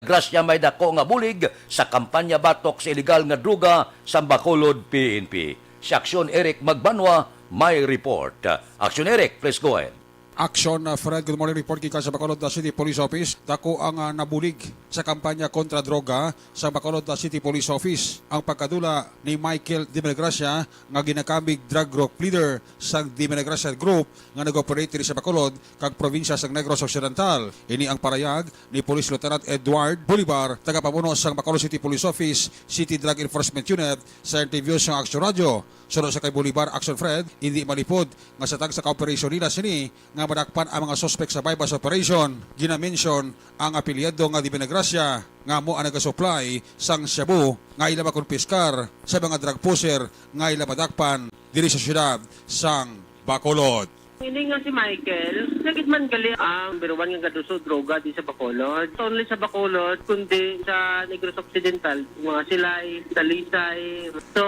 Grasya may dako nga bulig sa kampanya batok sa illegal nga druga sa Bacolod, PNP. Si Aksyon Eric Magbanwa may report. Aksyon Eric, please go ahead. Aksyon, Fred, good morning. Report kika sa Bacolod City Police Office. Dako ang nabulig sa kampanya kontra droga sa Bacolod City Police Office. Ang pagkadula ni Michael Di Menegracia nga ginakambig drug group leader sa Di Menegracia Group nga nag-operate sa Bacolod kag probinsya sa Negros Occidental. Ini ang parayag ni Police Lieutenant Edward Bolivar, tagapamuno sa Bacolod City Police Office, City Drug Enforcement Unit sa interview sa Aksyon Radio. Sunod sa kay Bolivar, Aksyon Fred, hindi malipod nga sa tag sa ka-operation nila sini nga madakpan ang mga suspect sa bypass operation. Ginamention ang apelyado nga Di Menegracia nga mo ang nag-supply sang shabu nga ila makonpiskar sa mga drug pusher nga ila madakpan diri sa syudad sang Bacolod. Hindi nga si Michael, nagit man gali ang biruan nga gaduso droga di sa Bacolod. Only sa Bacolod, kundi sa Negros Occidental, mga Silay, Talisay. So,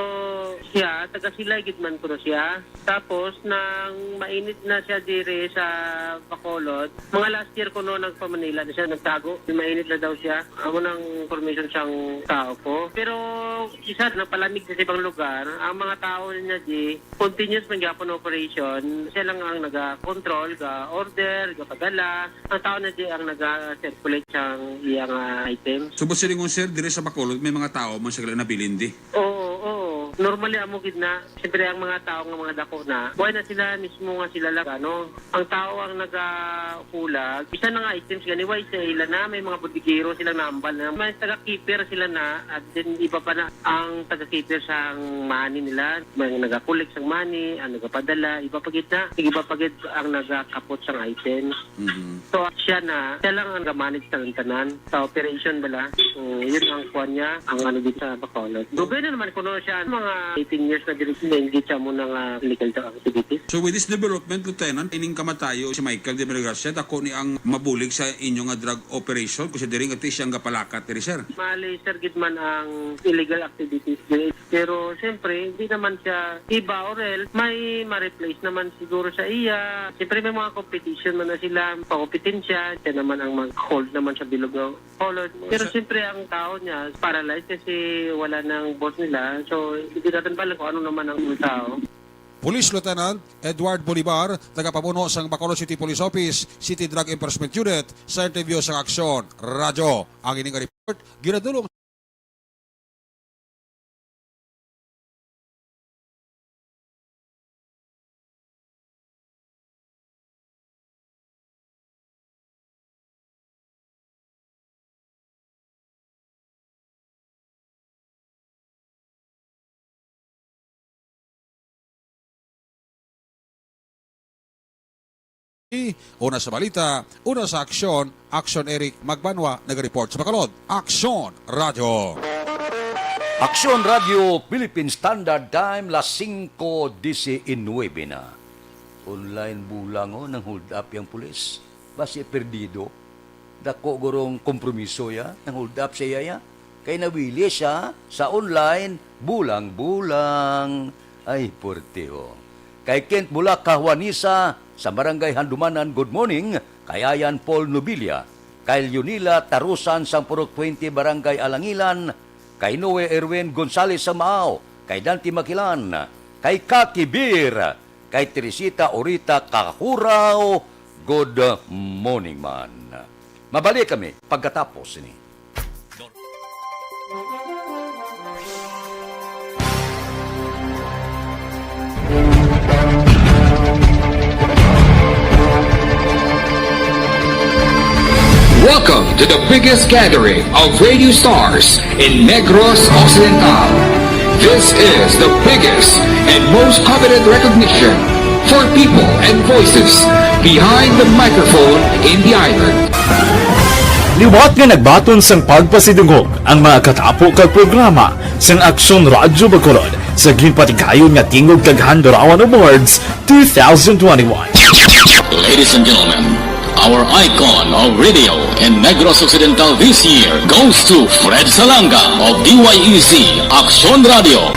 siya, taga Silay, gitman ko na siya. Tapos, nang mainit na siya dire sa Bacolod, mga last year ko no, nagpa-Manila na siya, nagtago. Mainit na daw siya. Amo ng information siyang tao ko. Pero, isa na palamig sa ibang lugar, ang mga tao niya di, continuous mangyapon operation, siya lang ang naga-control, ga-order, ga-padala. Ang tao na di ang naga-circulate siyang iyang item. So, boss silingon sir, dire sa Bacolod, may mga tao man sila nabilin di? Oo. Normally, amo gidna, siyempre ang mga tao ng mga dako na, buhay na sila mismo nga sila lang, ano? Ang tao ang nagakulag, isa na nga items ganiway sa ila na, may mga budigero silang naambal na, may taga-keeper sila na, at then iba pa na ang taga-keeper sa money nila, may nagakulik sa money, ang nagapadala, iba pa gitna, iba pa git ang nagakapot sa items. So, siya lang ang nag-manage sa tanan, sa operation bala, yun ang kuha niya, ang ano dito sa Bacolod. Gobyerno naman kuno siya, mga 18 years na direksyon na hindi siya mo ng illegal activities. So with this development, Lieutenant, ining kamatayo si Michael Di Menegracia, dako ni ang mabulig sa inyong drug operation, considering ati siyang gapalakat, sir? Mali, sir, gitman ang illegal activities. Pero siyempre, hindi naman siya iba or else, may ma-replace naman siguro sa iya. Siyempre may mga competition man na sila, pakompetensya, siya naman ang mag-hold naman sa bilog ng Bacolod. Pero siyempre ang tao niya paralyzed kasi wala nang boss nila. So, hindi natin balik kung ano naman ang tao. Police Lieutenant Edward Bolivar, tagapamuno sa Bacolod City Police Office, City Drug Enforcement Unit, sa interview sa Aksyon Radio. Ang ining report, ginadulong una sa balita, una sa aksyon, Aksyon Eric Magbanwa, nag-report sa Bacolod. Aksyon Radio. Aksyon Radio, Philippine Standard Time, las 5:19 na. Online bulango ng hold up yung pulis. Basi perdido. Dako gurong kompromiso ya, ng hold up siya ya. Kay nawili siya sa online, bulang-bulang. Ay, porteo. Kay Kent Bulak Juanisa, sa Barangay Handumanan, good morning. Kay Ayan Paul Nobilia. Kay Yunila Tarusan, sang Purok 20, Barangay Alangilan. Kay Noe Erwin Gonzales sa Maaw. Kay Dante Makilan. Kay Kaki Bir. Kay Teresita Orita Kahuraw. Good morning man. Mabalik kami pagkatapos ini. Welcome to the biggest gathering of radio stars in Negros Occidental. This is the biggest and most coveted recognition for people and voices behind the microphone in the island. Liwat nga nagbaton sang pagpasidungog ang mga katapo kag programa sang Aksyon Radyo Bacolod sa ginpatigayon nga Tingog kag Handurawan Awards 2021. Ladies and gentlemen, our icon of radio in Negros Occidental this year goes to Fred Salanga of DYEC Aksyon Radio.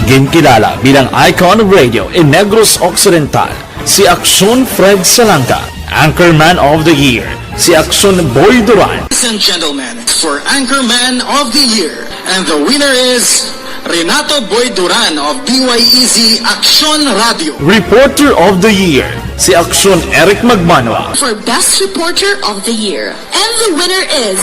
Ginkilala bilang icon of radio in Negros Occidental, si Aksyon Fred Salanga, Anchorman of the Year si Aksyon Boy Duran. Ladies and gentlemen, for Anchorman of the Year, and the winner is Renato Boy Duran of DYEZ Aksyon Radio. Reporter of the Year, si Aksyon Eric Magmanwa. For Best Reporter of the Year, and the winner is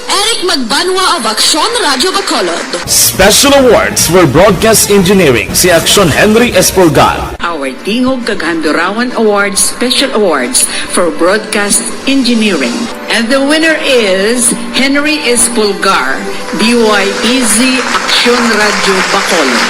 Eric Magbanwa of Aksyon Radio Bacolod. Special awards for broadcast engineering, si Aksyon Henry Espolgar. Our Tingog Kaghandurawan Awards Special Awards for Broadcast Engineering. And the winner is Henry Espolgar, DYEZ Aksyon Radio Bacolod.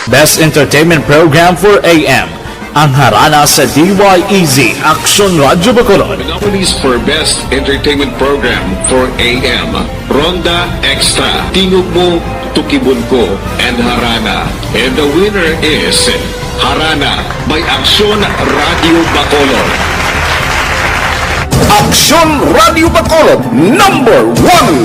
Best Entertainment Program for AM, ang harana sa DYEZ Aksyon Radio Bacolod. Nominees for Best Entertainment Program for AM, Ronda Extra, Tingog Mo, Tukibon Ko, and Harana. And the winner is Harana by Aksyon Radio Bacolod. Aksyon Radio Bacolod, number 1.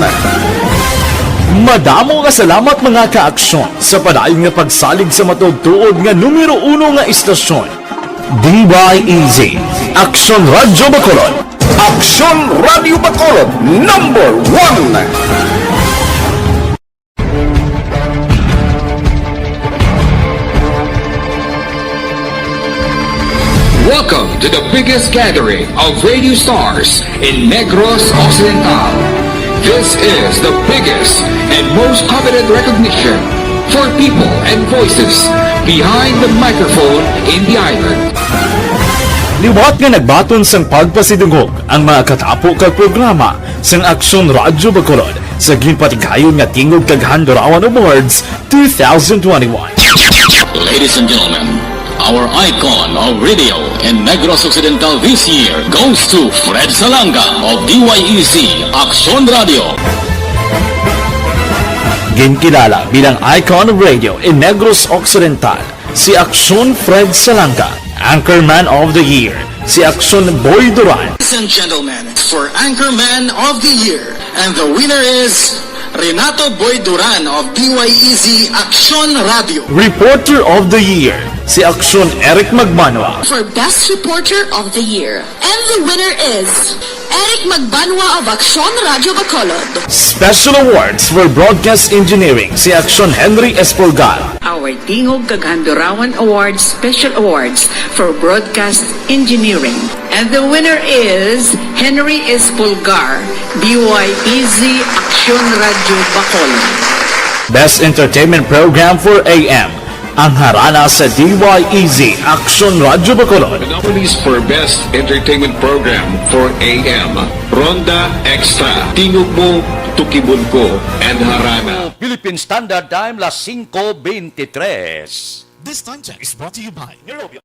Madamo nga salamat mga ka-aksyon sa padayon nga pagsalig sa matugtuod nga numero 1 nga istasyon. DYEZ Aksyon Radio Bacolod. Aksyon Radio Bacolod, number 1. Welcome to the biggest gathering of radio stars in Negros Occidental. This is the biggest and most coveted recognition for people and voices behind the microphone in the island. Liwat nga nagbaton sang pagpasidungog ang mga katapo kag programa sang Aksyon Radio Bacolod sa ginpatigayon nga Tingog Kaghandurawan Awards 2021. Ladies and gentlemen, our icon of radio in Negros Occidental this year goes to Fred Salanga of DYEZ Aksyon Radio. Ginkilala bilang icon of radio in Negros Occidental, si Aksyon Fred Salanga. Anchorman of the Year, si Aksyon Boy Duran. Ladies and gentlemen, for Anchorman of the Year, and the winner is Renato Boy Duran of DYEZ Aksyon Radio. Reporter of the Year, si Aksyon Eric Magmanwa. For Best Reporter of the Year, and the winner is Eric Magbanwa of Aksyon Radio Bacolod. Special awards for broadcast engineering, si Aksyon Henry Espolgar. Our Tingog Kaghandurawan Awards Special Awards for Broadcast Engineering. And the winner is Henry Espolgar, DYEZ Aksyon Radio Bacolod. Best Entertainment Program for AM, ang harana sa DYEZ Aksyon Radio Bacolod. Nominees for Best Entertainment Program for AM, Ronda Extra, Tingog Mo, Tukibon Ko, and Harana. Philippine Standard Time, las 5:23. This time check is brought to you by Neurovia.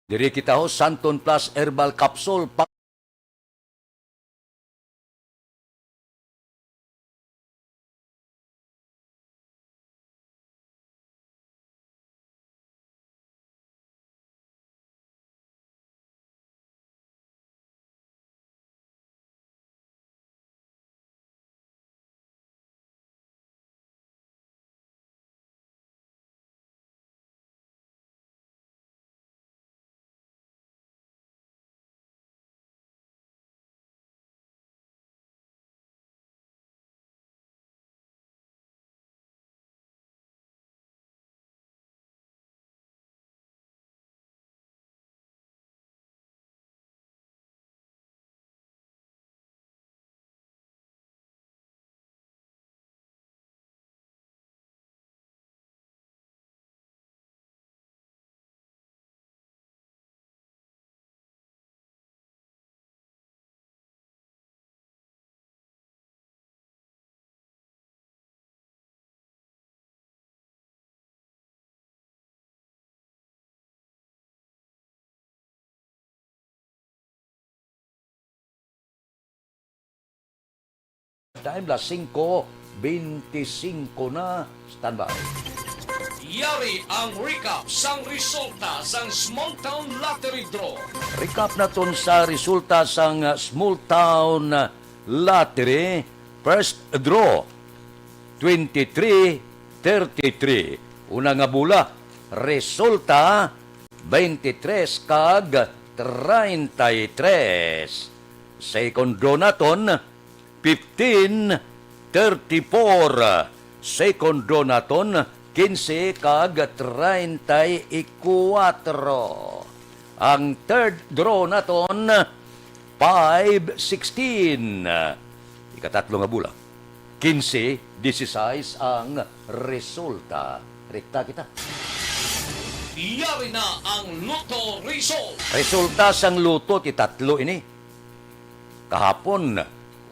Diri kita ho Santon Plus Herbal Capsule. Time las 5:25 na. Standby. Yari ang recap sang resulta sang Small Town Lottery Draw. Recap naton sa resulta sang Small Town Lottery. First draw, 23-33. Una nga bula, resulta 23 kag 33. Second draw naton, 15-34. Second draw naton, 15 kag 34. Ang third draw naton, 5-16. Ikatatlo nga bula, 15-16 ang resulta. Rekta kita. Yari na ang Lotto Result. Resulta sang luto ti tatlo ini. Kahapon,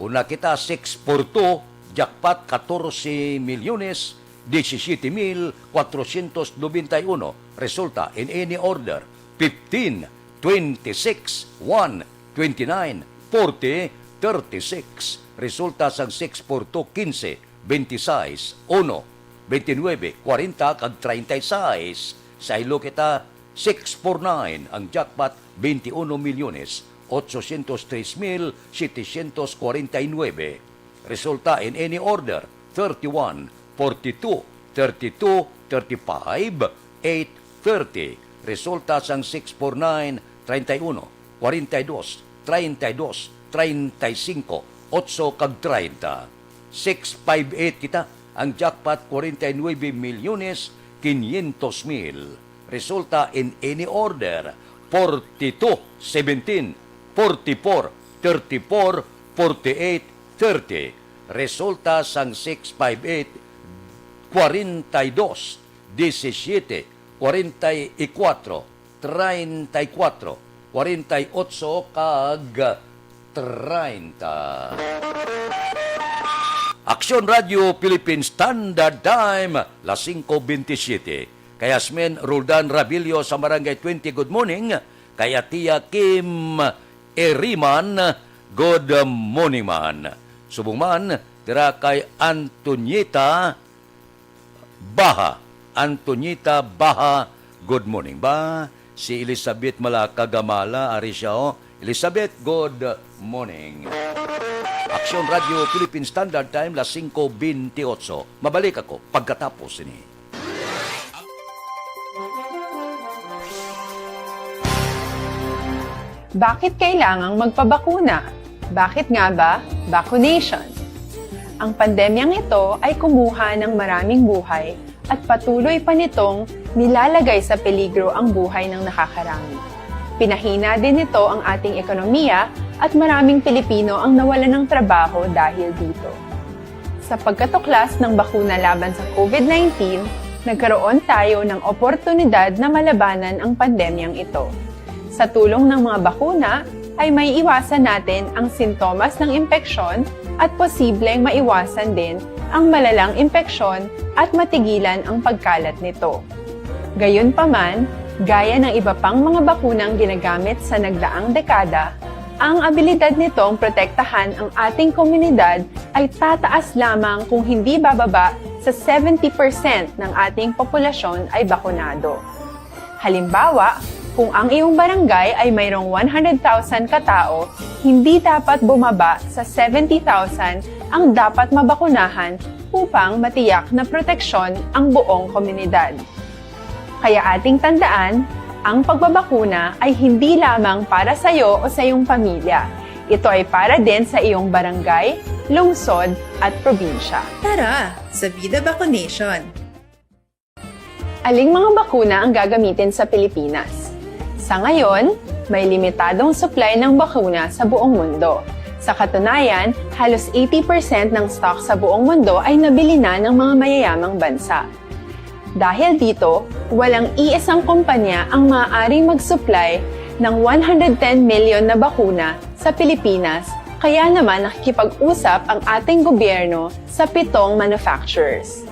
una kita 6-4-2, jackpot 14 milyones, 17,491. Resulta in any order, 15, 26, 1, 29, 40, 36. Resulta sang 6-4-2, 15, 26, 1, 29, 40 kag 36. Sa ilo kita 649 ang jackpot 21 milyones 803,749. Resulta in any order 31, 42, 32, 35, 8, 30. Resulta sang 649 31, 42, 32, 35, 8 kag 30. 658 kita ang jackpot 49 milyones 500,000. Resulta in any order 42, 17, 44, 34, 48, 30. Resulta sang 658 42, 17, 44, 34, 48 kag 30. Aksyon Radio Philippine Standard Time, las 5:27. Kay Yasmin Roldan Rabilio sa Barangay 20, good morning. Kay Tia Kim Eriman, good morning man. Subong man, tira kay Antonieta Baha. Antonieta Baha, good morning ba? Si Elizabeth Malakagamala, ari siya o. Elizabeth, good morning. Aksyon Radio Philippine Standard Time, las 5:28. Mabalik ako pagkatapos ini. Bakit kailangang magpabakuna? Bakit nga ba vaccination? Ang pandemyang ito ay kumuha ng maraming buhay at patuloy pa nitong nilalagay sa peligro ang buhay ng nakakarami. Pinahina din nito ang ating ekonomiya at maraming Pilipino ang nawalan ng trabaho dahil dito. Sa pagkatuklas ng bakuna laban sa COVID-19, nagkaroon tayo ng oportunidad na malabanan ang pandemyang ito. Sa tulong ng mga bakuna, ay may iwasan natin ang sintomas ng impeksyon at posibleng maiwasan din ang malalang impeksyon at matigilan ang pagkalat nito. Gayunpaman, gaya ng iba pang mga bakunang ginagamit sa nagdaang dekada, ang abilidad nitong protektahan ang ating komunidad ay tataas lamang kung hindi bababa sa 70% ng ating populasyon ay bakunado. Halimbawa, kung ang iyong barangay ay mayroong 100,000 katao, hindi dapat bumaba sa 70,000 ang dapat mabakunahan upang matiyak na proteksyon ang buong komunidad. Kaya ating tandaan, ang pagbabakuna ay hindi lamang para sa iyo o sa iyong pamilya. Ito ay para din sa iyong barangay, lungsod at probinsya. Tara, sa Vida Vaccination! Aling mga bakuna ang gagamitin sa Pilipinas? Sa ngayon, may limitadong supply ng bakuna sa buong mundo. Sa katunayan, halos 80% ng stock sa buong mundo ay nabili na ng mga mayayamang bansa. Dahil dito, walang iisang kumpanya ang maaaring mag-supply ng 110 million na bakuna sa Pilipinas, kaya naman nakikipag-usap ang ating gobyerno sa 7 manufacturers.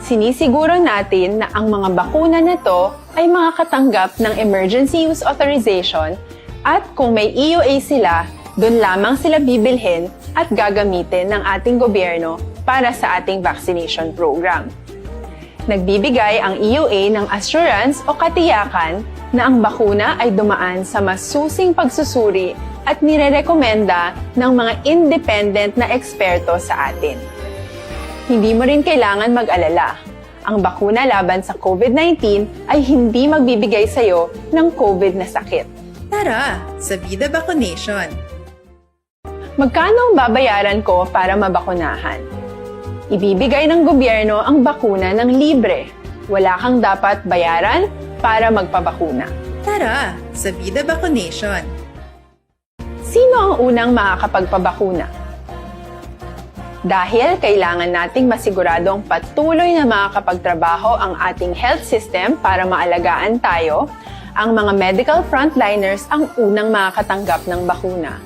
Sinisiguro natin na ang mga bakuna nito ay makakatanggap ng Emergency Use Authorization at kung may EUA sila, doon lamang sila bibilhin at gagamitin ng ating gobyerno para sa ating vaccination program. Nagbibigay ang EUA ng assurance o katiyakan na ang bakuna ay dumaan sa masusing pagsusuri at nirerekomenda ng mga independent na eksperto sa atin. Hindi mo rin kailangan mag-alala. Ang bakuna laban sa COVID-19 ay hindi magbibigay sa'yo ng COVID na sakit. Tara, sa Vida Vaccination. Magkano ang babayaran ko para mabakunahan? Ibibigay ng gobyerno ang bakuna ng libre. Wala kang dapat bayaran para magpabakuna. Tara, sa Vida Vaccination. Sino ang unang makakapagpabakuna? Dahil kailangan nating masiguradong patuloy na makakapagtrabaho ang ating health system para maalagaan tayo, ang mga medical frontliners ang unang makakatanggap ng bakuna.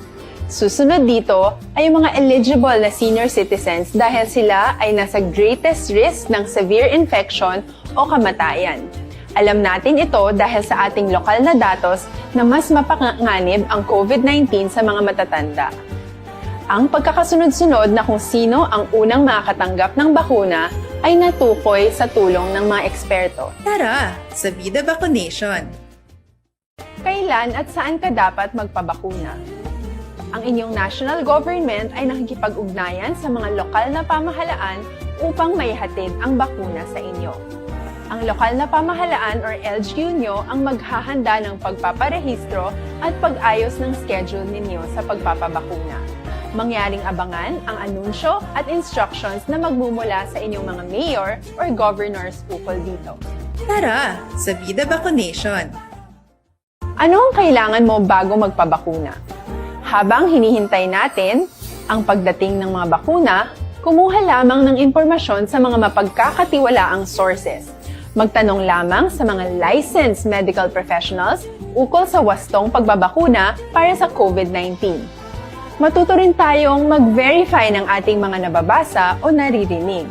Susunod dito ay yung mga eligible na senior citizens dahil sila ay nasa greatest risk ng severe infection o kamatayan. Alam natin ito dahil sa ating lokal na datos na mas mapanganib ang COVID-19 sa mga matatanda. Ang pagkakasunod-sunod na kung sino ang unang makakatanggap ng bakuna ay natukoy sa tulong ng mga eksperto. Tara, sa Vida Vaccination. Kailan at saan ka dapat magpabakuna? Ang inyong national government ay nakikipag-ugnayan sa mga lokal na pamahalaan upang maihatid ang bakuna sa inyo. Ang lokal na pamahalaan or LGU nyo ang maghahanda ng pagpaparehistro at pag-ayos ng schedule ninyo sa pagpapabakuna. Mangyaring abangan ang anunsyo at instructions na magmumula sa inyong mga mayor or governors ukol dito. Tara, sa Vida Vaccination. Ano ang kailangan mo bago magpabakuna? Habang hinihintay natin ang pagdating ng mga bakuna, kumuha lamang ng impormasyon sa mga mapagkakatiwalaang sources. Magtanong lamang sa mga licensed medical professionals ukol sa wastong pagbabakuna para sa COVID-19. Matuto rin tayong mag-verify ng ating mga nababasa o naririnig.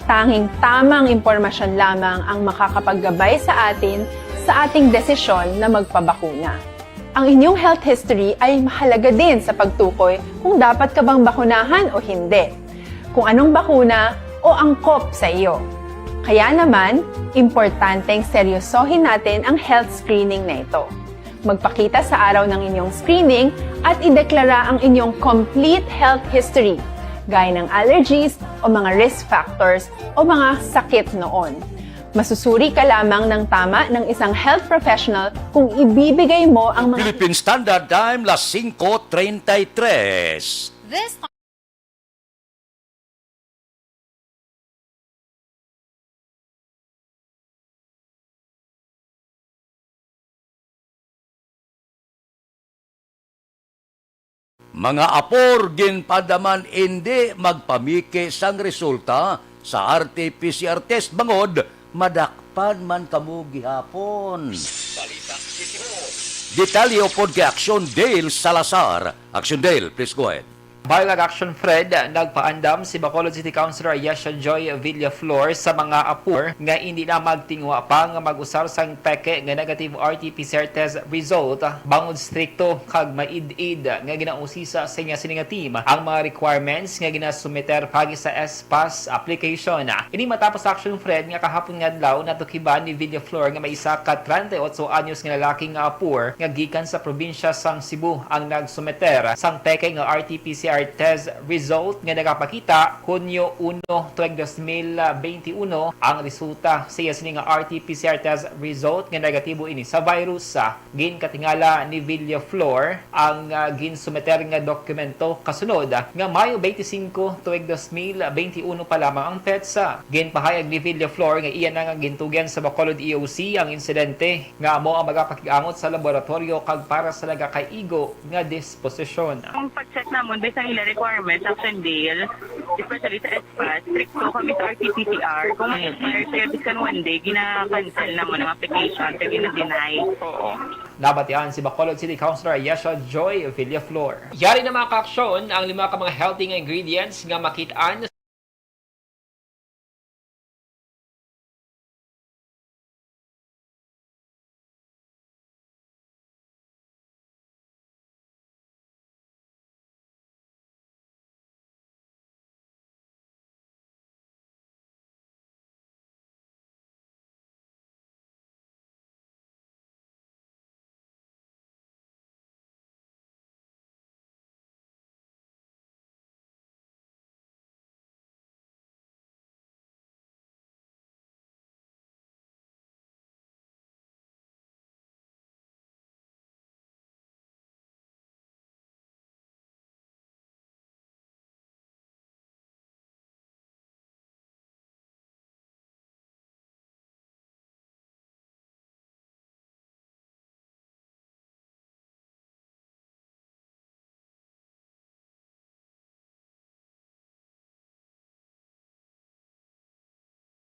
Tanging tamang impormasyon lamang ang makakapaggabay sa atin sa ating desisyon na magpabakuna. Ang inyong health history ay mahalaga din sa pagtukoy kung dapat ka bang bakunahan o hindi, kung anong bakuna o angkop sa iyo. Kaya naman, importanteng seryosohin natin ang health screening na ito. Magpakita sa araw ng inyong screening at ideklara ang inyong complete health history, gaya ng allergies o mga risk factors o mga sakit noon. Masusuri ka lamang ng tama ng isang health professional kung ibibigay mo ang mga... Philippine Standard Time, las 5:33. This Mga apor ginpadaman hindi magpamike sang resulta sa RT-PCR test bangod madakpan man kamo gihapon. Detalye pod kay Aksyon Dale Salazar. Aksyon Dale, please go ahead. Bilag Action Fred, nagpaandam si Bacolod City Councilor Ayesha Joy Villaflor sa mga apur nga hindi na magtingwa pa nga mag-usar sang peke nga negative RT-PCR test result bangod strikto kag maid-id nga ginausisa sa nga sininga team ang mga requirements nga ginasumiter pagi sa SPAS application. Ini matapos Action Fred nga kahapon nga adlaw natukiban ni Villaflor nga may isa ka 38 anyos nga lalaki nga apur nga gikan sa probinsya sang Cebu ang nagsumiter sang peke nga RT-PCR test result nga nagapakita Hunyo 1, 2021 ang resulta sa sining nga RT-PCR test result nga negatibo ini sa virus sa gin katingala ni Villaflor ang ginsumeter nga dokumento kasunod nga Mayo 25, 2021 pa lamang ang petsa. Ginpahayag ni Villaflor nga iyan nga gintugan sa Bacolod EOC ang insidente nga amo ang magapakiangot sa laboratorio kag para sa nagakaigo nga disposisyon. Ang pag-check namon based ang ilang requirements, Action Dale, especially sa SPAS, stricto kami sa RT-PCR. Kung ma-expire siya, biskan one day, gina-cancel naman ang application, kaya gina-deny. Oo. Nabatian si Bacolod City Councilor Ayesha Joy Villaflor. Yari na mga ka-aksyon ang 5 ka mga healthy nga ingredients nga makitaan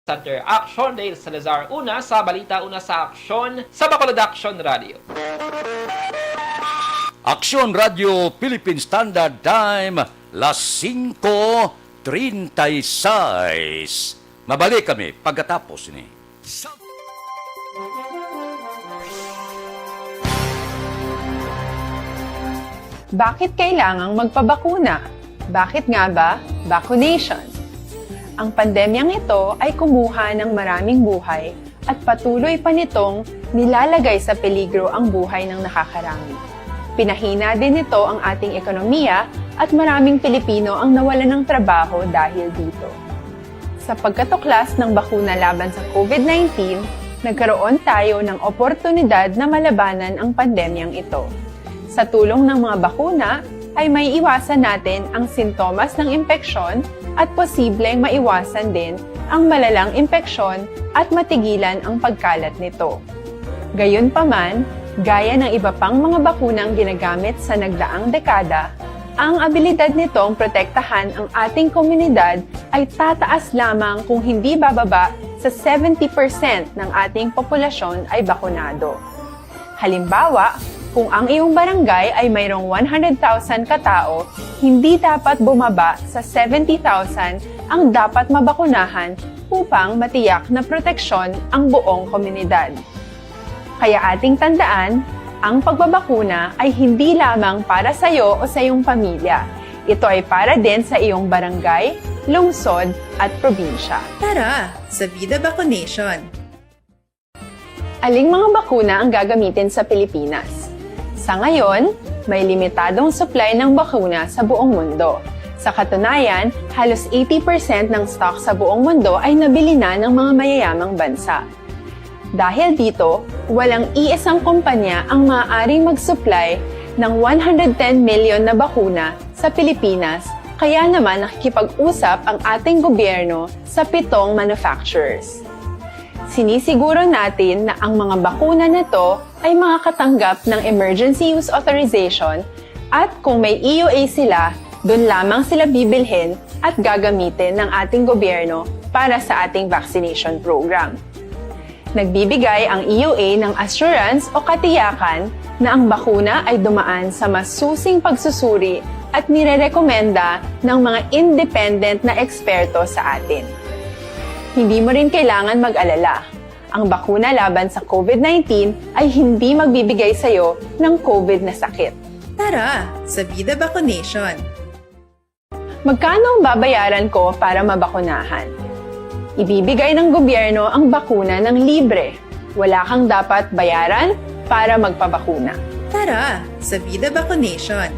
Center Aksyon Dale Salazar una sa balita una sa Aksyon sa Bacolod Aksyon Radio. Aksyon Radio Philippine Standard Time, las 5:36. Mabalik kami pagkatapos ni. Bakit kailangang magpabakuna? Bakit nga ba? Vaccination. Ang pandemyang ito ay kumuha ng maraming buhay at patuloy pa nitong nilalagay sa peligro ang buhay ng nakakarami. Pinahina din nito ang ating ekonomiya at maraming Pilipino ang nawalan ng trabaho dahil dito. Sa pagkatuklas ng bakuna laban sa COVID-19, nagkaroon tayo ng oportunidad na malabanan ang pandemyang ito. Sa tulong ng mga bakuna, ay may iwasan natin ang sintomas ng impeksyon at posibleng maiwasan din ang malalang impeksyon at matigilan ang pagkalat nito. Gayunpaman, gaya ng iba pang mga bakunang ginagamit sa nagdaang dekada, ang abilidad nitong protektahan ang ating komunidad ay tataas lamang kung hindi bababa sa 70% ng ating populasyon ay bakunado. Halimbawa, kung ang iyong barangay ay mayroong 100,000 katao, hindi dapat bumaba sa 70,000 ang dapat mabakunahan upang matiyak na proteksyon ang buong komunidad. Kaya ating tandaan, ang pagbabakuna ay hindi lamang para sa iyo o sa iyong pamilya. Ito ay para din sa iyong barangay, lungsod at probinsya. Tara, sa Vida Vaccination! Aling mga bakuna ang gagamitin sa Pilipinas? Sa ngayon, may limitadong supply ng bakuna sa buong mundo. Sa katunayan, halos 80% ng stock sa buong mundo ay nabili na ng mga mayayamang bansa. Dahil dito, walang iisang kumpanya ang maaaring mag-supply ng 110 million na bakuna sa Pilipinas, kaya naman nakikipag-usap ang ating gobyerno sa 7 manufacturers. Sinisiguro natin na ang mga bakuna na ito ay makakatanggap ng Emergency Use Authorization at kung may EUA sila, doon lamang sila bibilhin at gagamitin ng ating gobyerno para sa ating vaccination program. Nagbibigay ang EUA ng assurance o katiyakan na ang bakuna ay dumaan sa masusing pagsusuri at nirerekomenda ng mga independent na eksperto sa atin. Hindi mo rin kailangan mag-alala. Ang bakuna laban sa COVID-19 ay hindi magbibigay sa iyo ng COVID na sakit. Tara, sa Vida Vaccination! Magkano ang babayaran ko para mabakunahan? Ibibigay ng gobyerno ang bakuna ng libre. Wala kang dapat bayaran para magpabakuna. Tara, sa Vida Vaccination!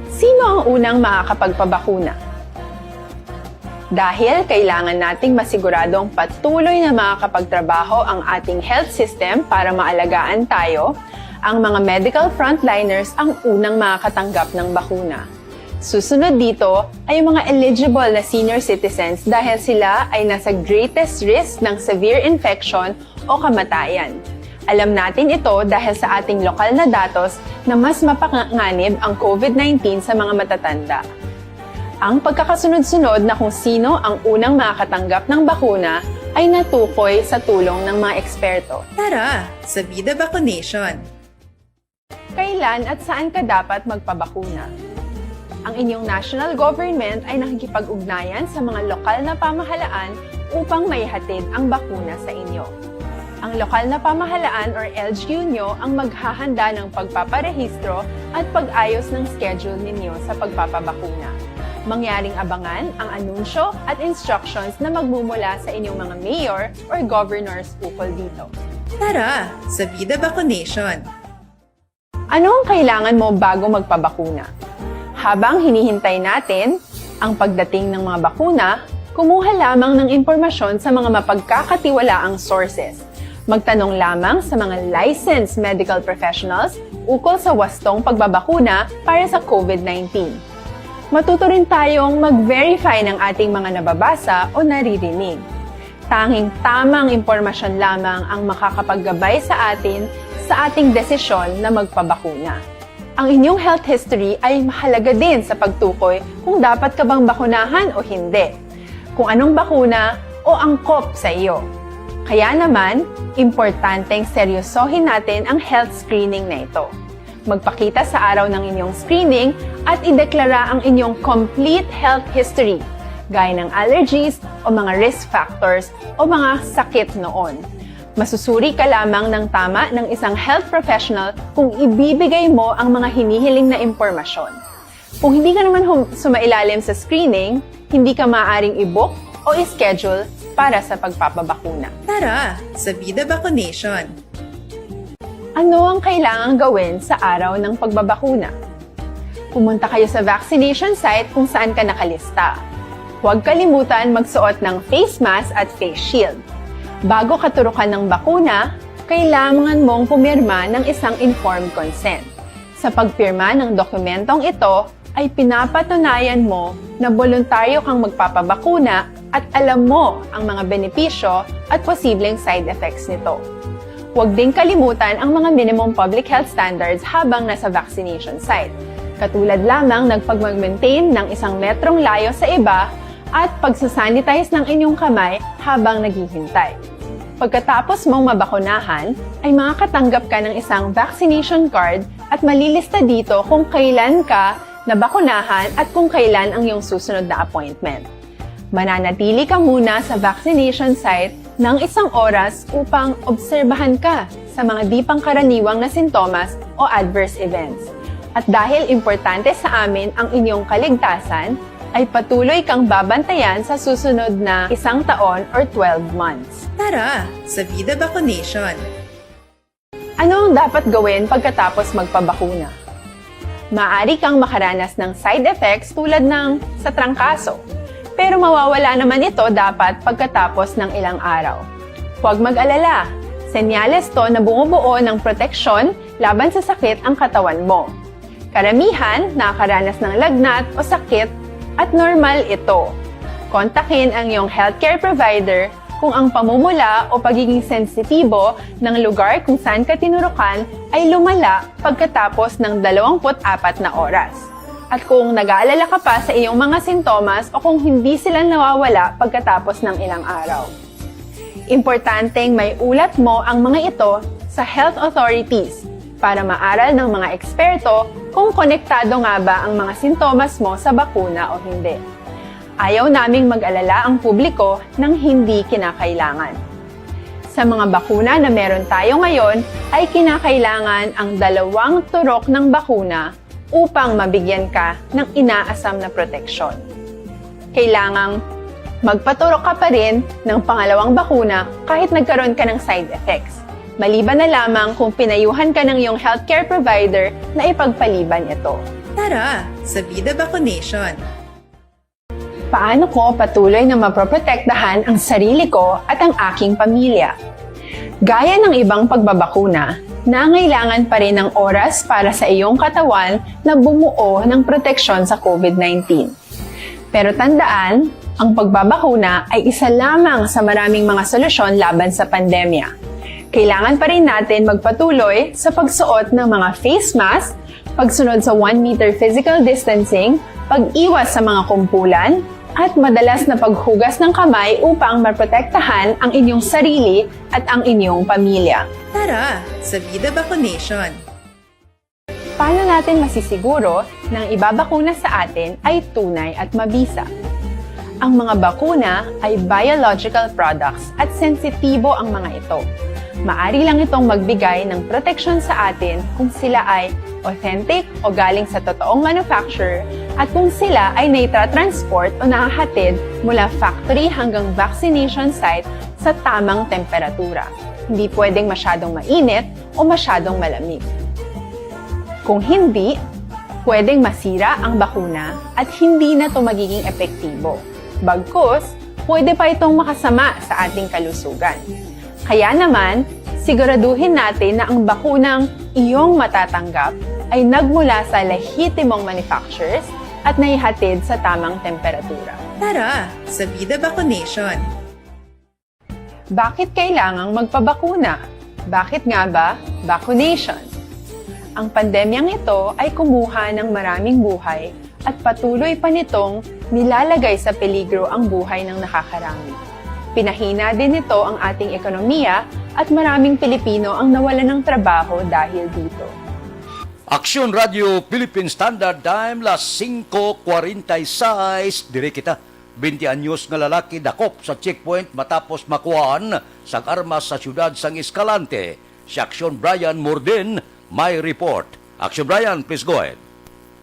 Sino ang unang makakapagpabakuna? Dahil kailangan nating masiguradong patuloy na makakapagtrabaho ang ating health system para maalagaan tayo, ang mga medical frontliners ang unang makakatanggap ng bakuna. Susunod dito ay mga eligible na senior citizens dahil sila ay nasa greatest risk ng severe infection o kamatayan. Alam natin ito dahil sa ating lokal na datos na mas mapanganib ang COVID-19 sa mga matatanda. Ang pagkakasunod-sunod na kung sino ang unang makakatanggap ng bakuna ay natukoy sa tulong ng mga eksperto. Tara, sa Vida Vaccination! Kailan at saan ka dapat magpabakuna? Ang inyong national government ay nakikipag-ugnayan sa mga lokal na pamahalaan upang maihatid ang bakuna sa inyo. Ang lokal na pamahalaan or LGU nyo ang maghahanda ng pagpaparehistro at pag-ayos ng schedule ninyo sa pagpapabakuna. Mangyaring abangan ang anunsyo at instructions na magmumula sa inyong mga mayor or governors ukol dito. Tara, sa Vida Vaccination! Ano ang kailangan mo bago magpabakuna? Habang hinihintay natin ang pagdating ng mga bakuna, kumuha lamang ng impormasyon sa mga mapagkakatiwalaang sources. Magtanong lamang sa mga licensed medical professionals ukol sa wastong pagbabakuna para sa COVID-19. Matuto rin tayong mag-verify ng ating mga nababasa o naririnig. Tanging tamang impormasyon lamang ang makakapaggabay sa atin sa ating desisyon na magpabakuna. Ang inyong health history ay mahalaga din sa pagtukoy kung dapat ka bang bakunahan o hindi. Kung anong bakuna o angkop sa iyo. Kaya naman, importanteng seryosohin natin ang health screening na ito. Magpakita sa araw ng inyong screening at ideklara ang inyong complete health history, gaya ng allergies o mga risk factors o mga sakit noon. Masusuri ka lamang ng tama ng isang health professional kung ibibigay mo ang mga hinihiling na impormasyon. Kung hindi ka naman sumailalim sa screening, hindi ka maaaring i-book o i-schedule para sa pagpapabakuna. Tara, sa Vida Vaccination! Ano ang kailangang gawin sa araw ng pagbabakuna? Pumunta kayo sa vaccination site kung saan ka nakalista. Huwag kalimutan magsuot ng face mask at face shield. Bago katurukan ng bakuna, kailangan mong pumirma ng isang informed consent. Sa pagpirma ng dokumentong ito, ay pinapatunayan mo na voluntaryo kang magpapabakuna at alam mo ang mga benepisyo at posibleng side effects nito. Huwag din kalimutan ang mga minimum public health standards habang nasa vaccination site. Katulad lamang ng pag-maintain ng 1 metrong layo sa iba at pagsasanitize ng inyong kamay habang naghihintay. Pagkatapos mong mabakunahan, ay makakatanggap ka ng isang vaccination card at malilista dito kung kailan ka nabakunahan at kung kailan ang iyong susunod na appointment. Mananatili ka muna sa vaccination site ng 1 oras upang obserbahan ka sa mga di pangkaraniwang na sintomas o adverse events. At dahil importante sa amin ang inyong kaligtasan, ay patuloy kang babantayan sa susunod na 1 taon or 12 months. Tara, sa Vida Vaccination! Ano ang dapat gawin pagkatapos magpabakuna? Maaari kang makaranas ng side effects tulad ng sa trangkaso, pero mawawala naman ito dapat pagkatapos ng ilang araw. Huwag mag-alala, senyales to na bumubuo ng proteksyon laban sa sakit ang katawan mo. Karamihan nakakaranas ng lagnat o sakit at normal ito. Kontakin ang iyong healthcare provider kung ang pamumula o pagiging sensitibo ng lugar kung saan ka tinurukan ay lumala pagkatapos ng 24 na oras. At kung nag-aalala ka pa sa iyong mga sintomas o kung hindi sila nawawala pagkatapos ng ilang araw. Importanteng may ulat mo ang mga ito sa health authorities para maaral ng mga eksperto kung konektado nga ba ang mga sintomas mo sa bakuna o hindi. Ayaw naming mag-alala ang publiko ng hindi kinakailangan. Sa mga bakuna na meron tayo ngayon ay kinakailangan ang 2 turok ng bakuna upang mabigyan ka ng inaasam na proteksyon. Kailangang magpaturok ka pa rin ng pangalawang bakuna kahit nagkaroon ka ng side effects. Maliban na lamang kung pinayuhan ka ng iyong healthcare provider na ipagpaliban ito. Tara, sa Vida Vaccination! Paano ko patuloy na maproprotektahan ang sarili ko at ang aking pamilya? Gaya ng ibang pagbabakuna, nangailangan pa rin ng oras para sa iyong katawan na bumuo ng proteksyon sa COVID-19. Pero tandaan, ang pagbabakuna ay isa lamang sa maraming mga solusyon laban sa pandemya. Kailangan pa rin natin magpatuloy sa pagsuot ng mga face mask, pagsunod sa 1 meter physical distancing, pag-iwas sa mga kumpulan, at madalas na paghugas ng kamay upang maprotektahan ang inyong sarili at ang inyong pamilya. Tara, sa Vida Vaccination! Paano natin masisiguro na ang ibabakuna sa atin ay tunay at mabisa? Ang mga bakuna ay biological products at sensitibo ang mga ito. Maari lang itong magbigay ng proteksyon sa atin kung sila ay authentic o galing sa totoong manufacturer at kung sila ay naitra-transport o nahahatid mula factory hanggang vaccination site sa tamang temperatura. Hindi pwedeng masyadong mainit o masyadong malamig. Kung hindi, pwedeng masira ang bakuna at hindi na ito magiging epektibo. Bagkus, pwede pa itong makasama sa ating kalusugan. Kaya naman, siguraduhin natin na ang bakunang iyong matatanggap ay nagmula sa lehitimong manufacturers at naihatid sa tamang temperatura. Tara, sa Vida Vaccination! Bakit kailangang magpabakuna? Bakit nga ba vaccination? Ang pandemyang ito ay kumuha ng maraming buhay at patuloy pa nitong nilalagay sa peligro ang buhay ng nakakarami. Pinahina din nito ang ating ekonomiya at maraming Pilipino ang nawalan ng trabaho dahil dito. Aksyon Radio Philippine Standard Time, las 5:46. Dire kita, 20 anyos nga lalaki dakop sa checkpoint matapos makuhaan sang armas sa syudad sang Escalante. Si Aksyon Brian Morden may report. Aksyon Brian, please go ahead.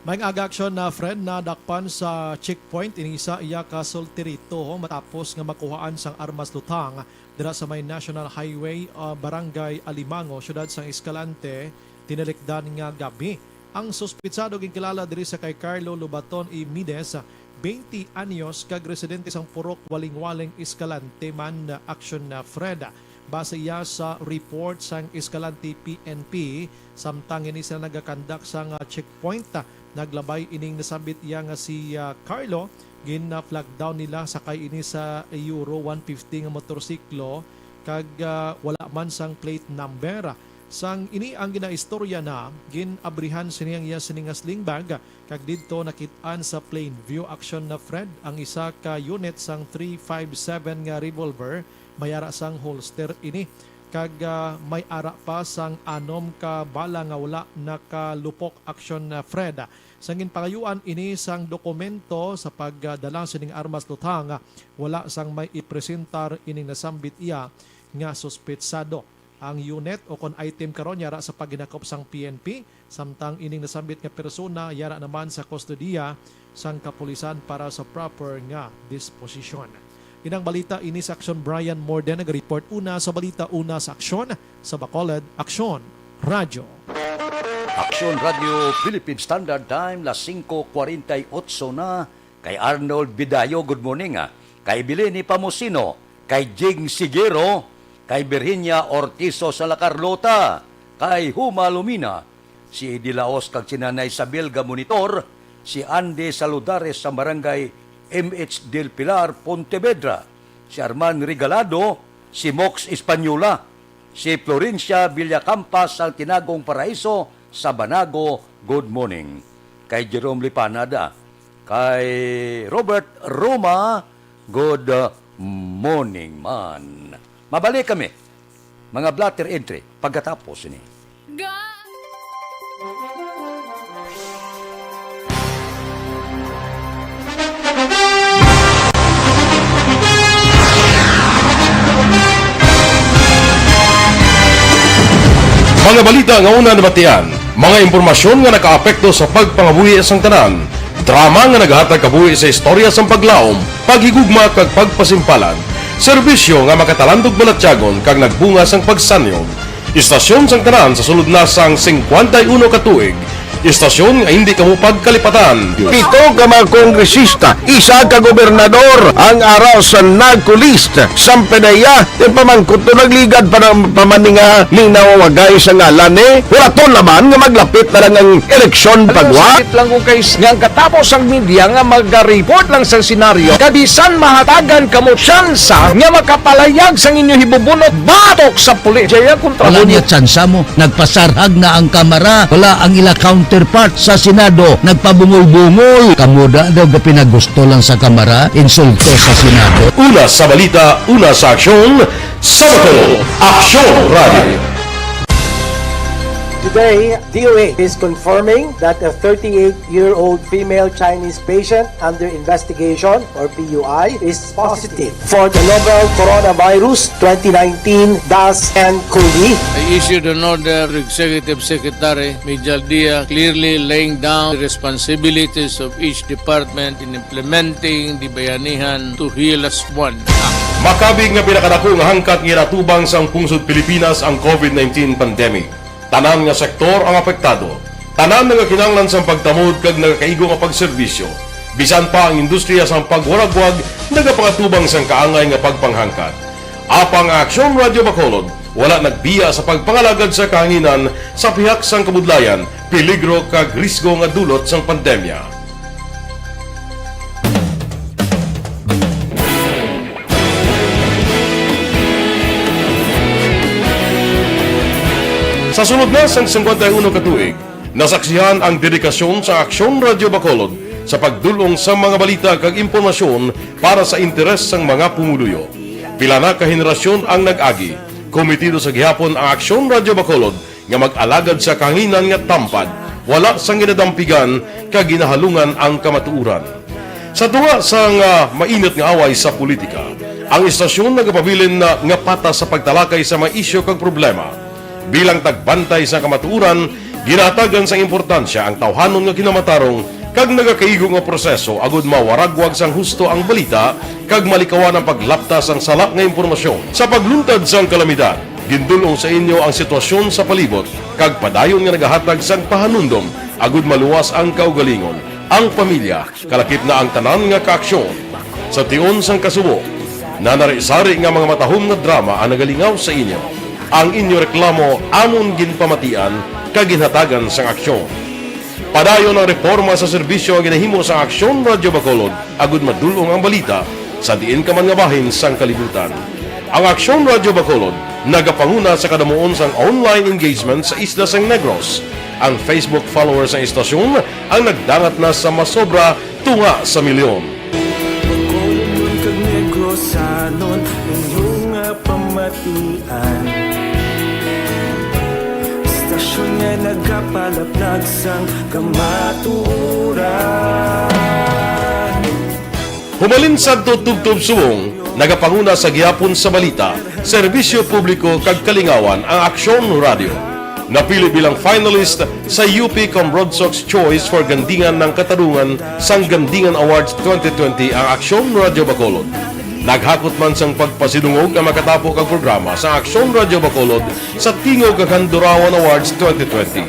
May aga-aksyon na friend na dakpan sa checkpoint inisa iya ka sultirito matapos nga makuhaan sang armas lutang dira sa may National Highway Barangay Alimango, syudad sang Escalante, tinalikdan nga gabi. Ang suspitsado ginkilala diri sa kay Carlo Lubaton y Mides, 20 anyos, kag residente sang Purok Waling-Waling, Escalante man aksyon na Fred. Base iya sa report sang Escalante PNP, samtang ini sila nagakandak sang checkpoint, naglabay ining nasambit iya nga si Carlo, gin-flag down nila sakay ini sa Euro 150 nga motorsiklo, kag wala man sang plate number. Sang ini ang ginaistorya na ginabrihan siniyang iya sininga sling bag, kag didto nakit-an sa plain view action na Fred ang isa ka unit sang 357 nga revolver, mayara sang holster ini, kag may ara pa sang 6 ka bala nga wala nakalupok action na Fred. Sang ginpangayuan ini sang dokumento sa pagdala sining armas lutang, wala sang may ipresentar ining nasambit iya nga suspetsado. Ang unit o kon item karon yara sa paginakop sang PNP, samtang ining nasambit nga persona yara naman sa kustodiya sang kapulisan para sa proper nga disposisyon. Inang balita ini sa Aksyon Brian Morden nag-report una sa balita una sa Aksyon sa Bacolod, Aksyon Radio. Aksyon Radio Philippine Standard Time, las 5:48 na. Kay Arnold Bidayo, good morning. Kay Bileni Pamusino, kay Jing Sigero, kay Virginia Ortizo sa La Carlota, kay Huma Lumina, si Dilaos kag sinanay Isabel Gamonitor, si Andy Saludares sa barangay MH del Pilar, Pontevedra, si Arman Regalado, si Mox Espanyola, si Florencia Villacampas sa Tinagong Paraiso sa Banago, good morning. Kay Jerome Lipanada, kay Robert Roma, good morning man. Mabalik kami, mga blatter entry, pagkatapos ini. Mga balita nga una nabatian, mga impormasyon nga nakaapekto sa pagpangabuhi sang tanan, drama nga naghatag kabuhi sa istorya sang paglaom, paghigugma kag pagpasimpalan, serbisyo nga makatalandog balatyagon kag nagbunga sang pagsanyog, istasyon sang tanan sa sulod na sang 51 ka tuig, istasyon nga hindi kamupag kalipatan. 7 ka mga kongresista, 1 ka gobernador ang araw sa nagkulist sang pedaya di pamangkot to nagligad para pamaninga ning nawagay sa ngalan ni wala naman nga maglapit na lang ang eleksyon pagwa. Sakit lang kung guys nga katapos ang media nga mag-report lang sa senaryo, kabisan mahatagan kamo tsansa nga makapalayag sang inyo hibubunot batok sa pulis. Jaya kontra Wala niya tsansa mo, nagpasarhag na ang kamera, wala ang ila counterpart sa Senado, nagpabungol-bungol. Kamuda daw ga pinagusto lang sa kamera, insulto sa Senado. Una sa balita, una sa aksyon, sa Bacolod, Aksyon Radio. Today, DOA is confirming that a 38-year-old female Chinese patient under investigation, or PUI, is positive for the novel coronavirus 2019-nCoV. I issued an order to Executive Secretary Major Dia clearly laying down the responsibilities of each department in implementing the Bayanihan to Heal as One Act. Makabig nga pinakadako nga hangkat nga natubang sang pungsod Pilipinas ang COVID-19 pandemic. Tanan nga sektor ang apektado. Tanan nga kinahanglan sang pagtamod kag nagakaigo nga pagserbisyo. Bisan pa ang industriya sang pagwaragwag nagapangatubang sang kaangay nga pagpanghangkat. Apang Aksyon Radio Bacolod wala nagbiya sa pagpangalagad sa kahanginan sa pihak sang kabudlayan, peligro kag risgo nga dulot sang pandemya. Sa sunod na sang 51 katuig, nasaksihan ang dedikasyon sa Aksyon Radio Bacolod sa pagdulong sa mga balita kag impormasyon para sa interes sang mga pumuluyo. Pila na ka henerasyon ang nag-agi. Komitido sa gihapon ang Aksyon Radyo Bacolod nga mag-alagad sa kahanginan nga tampad, wala sang ginadampigan kag ginahalungan ang kamatuuran. Sa tunga sang mainit nga away sa politika, ang istasyon nagapabilin na nga patas sa pagtalakay sa mga isyu kag problema. Bilang tagbantay sa kamatuuran, ginatagan sa importansya ang tawhanon nga kinamatarong kag nagakaigo nga proseso agud mawaragwag sang husto ang balita kag malikawan ang paglaptas ang salak nga impormasyon. Sa pagluntad sang kalamidad, gindulong sa inyo ang sitwasyon sa palibot kag padayon nga nagahatag sang pahanundom agud maluwas ang kaugalingon, ang pamilya, kalakip na ang tanan nga kaaksyon. Sa tion sang kasubo, nanari-sari nga mga matahom nga drama ang nagalingaw sa inyo. Ang inyo reklamo amon ginpamatian kag ginhatagan sang aksyon. Padayon ang reforma sa serbisyo ang ginahimo sa Aksyon Radyo Bacolod agud madulong ang balita sa diin ka man nga bahin sang kalibutan. Ang Aksyon Radyo Bacolod nagapanguna sa kadamuon sang online engagement sa isla sang Negros. Ang Facebook followers ng istasyon ang nagdangat na sa masobra tunga sa milyon. Bacolod kag Negros anon inyong pamatian. Istasyon nga nagapalaplag sang kamaturan. Humalin sa tutubtub subong, nagapanguna sa gihapon sa balita, serbisyo publiko kag kalingawan ang Aksyon Radio. Napili bilang finalist sa UP Broadsox Choice for Gandingan ng Katarungan sang Gandingan Awards 2020 ang Aksyon Radio Bacolod. Naghakot man sang pagpasidungog ang makatapo kang programa sa Aksyon Radio Bacolod sa Tingog kag Handurawan Awards 2020.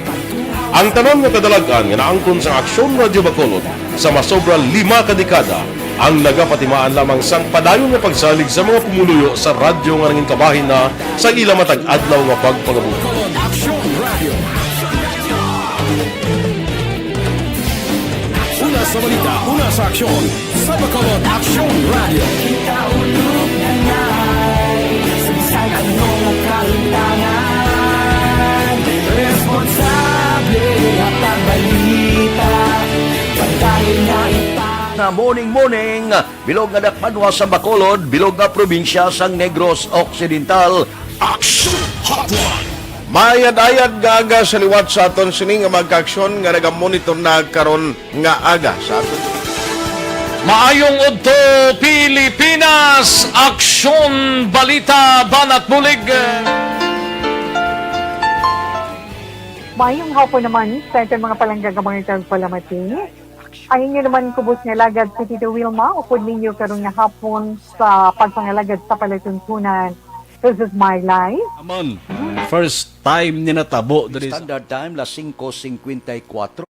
Ang tanan nga kadalagan nga naangkon sa Aksyon Radio Bacolod sa masobra 5 kadekada ang nagapatimaan lamang sang padayon nga pagsalig sa mga pumuluyo sa radyo nga nangin kabahin na sa ila matag adlaw nga pagpangabuhi. Una sa balita, una sa aksyon, sa Bacolod Aksyon Radio. Ikaulog na ngay, sagsag anong nakalintangan. Responsable at ang balita, pagdahil na na morning, bilog nga dakpanwa sa Bacolod, bilog nga probinsya sang Negros Occidental. Action Hotline! Mayad-ayad nga aga sa liwat sa aton sini nga magka-aksyon nga nagamonitor na karon nga aga sa aton. Maayong udto Pilipinas, Aksyon Balita Banat Bulig. Maayong hapon naman sa ating mga palanggagamang itang palamati. Ang inyo naman kubos nga lagad sa Tito Wilma, upod ninyo karong nga hapon sa pagpangalagad sa palatuntunan. This is my life. Amon, first time ni natabo. Standard time, las 5:54.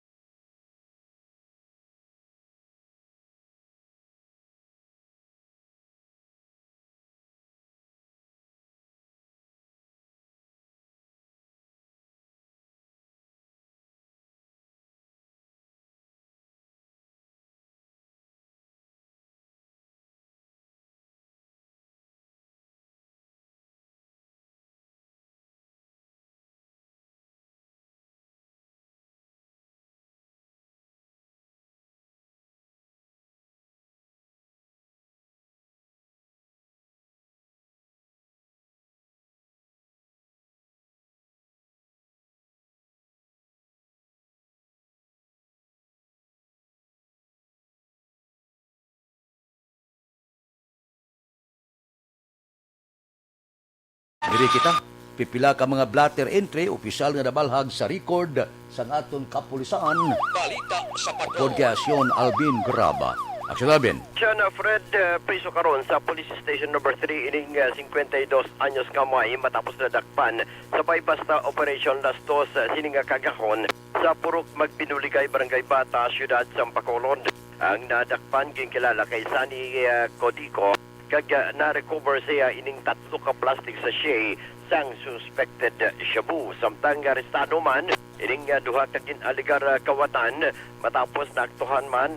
Diri kita, pipila ka mga blatter entry, opisyal nga nabalhag sa record sa aton kapulisan. Balita sa Podcasyon Alvin Graba. Aksyon Alvin. Siya na Fred, priso karon sa Police Station number 3 ining 52 anyos kamay matapos na dakpan sa bypass na Operation Las Dos sininga kagahon sa Purok Magpinuligay, Barangay Bata, Siyudad Sampacolod. Ang nadakpan ginkilala kay Sani Codico kag na-recover siya ining 3 ka plastic sachet sang suspected shabu. Samtang arestado man ining 2 ka kinaligar kawatan matapos naaktuhan man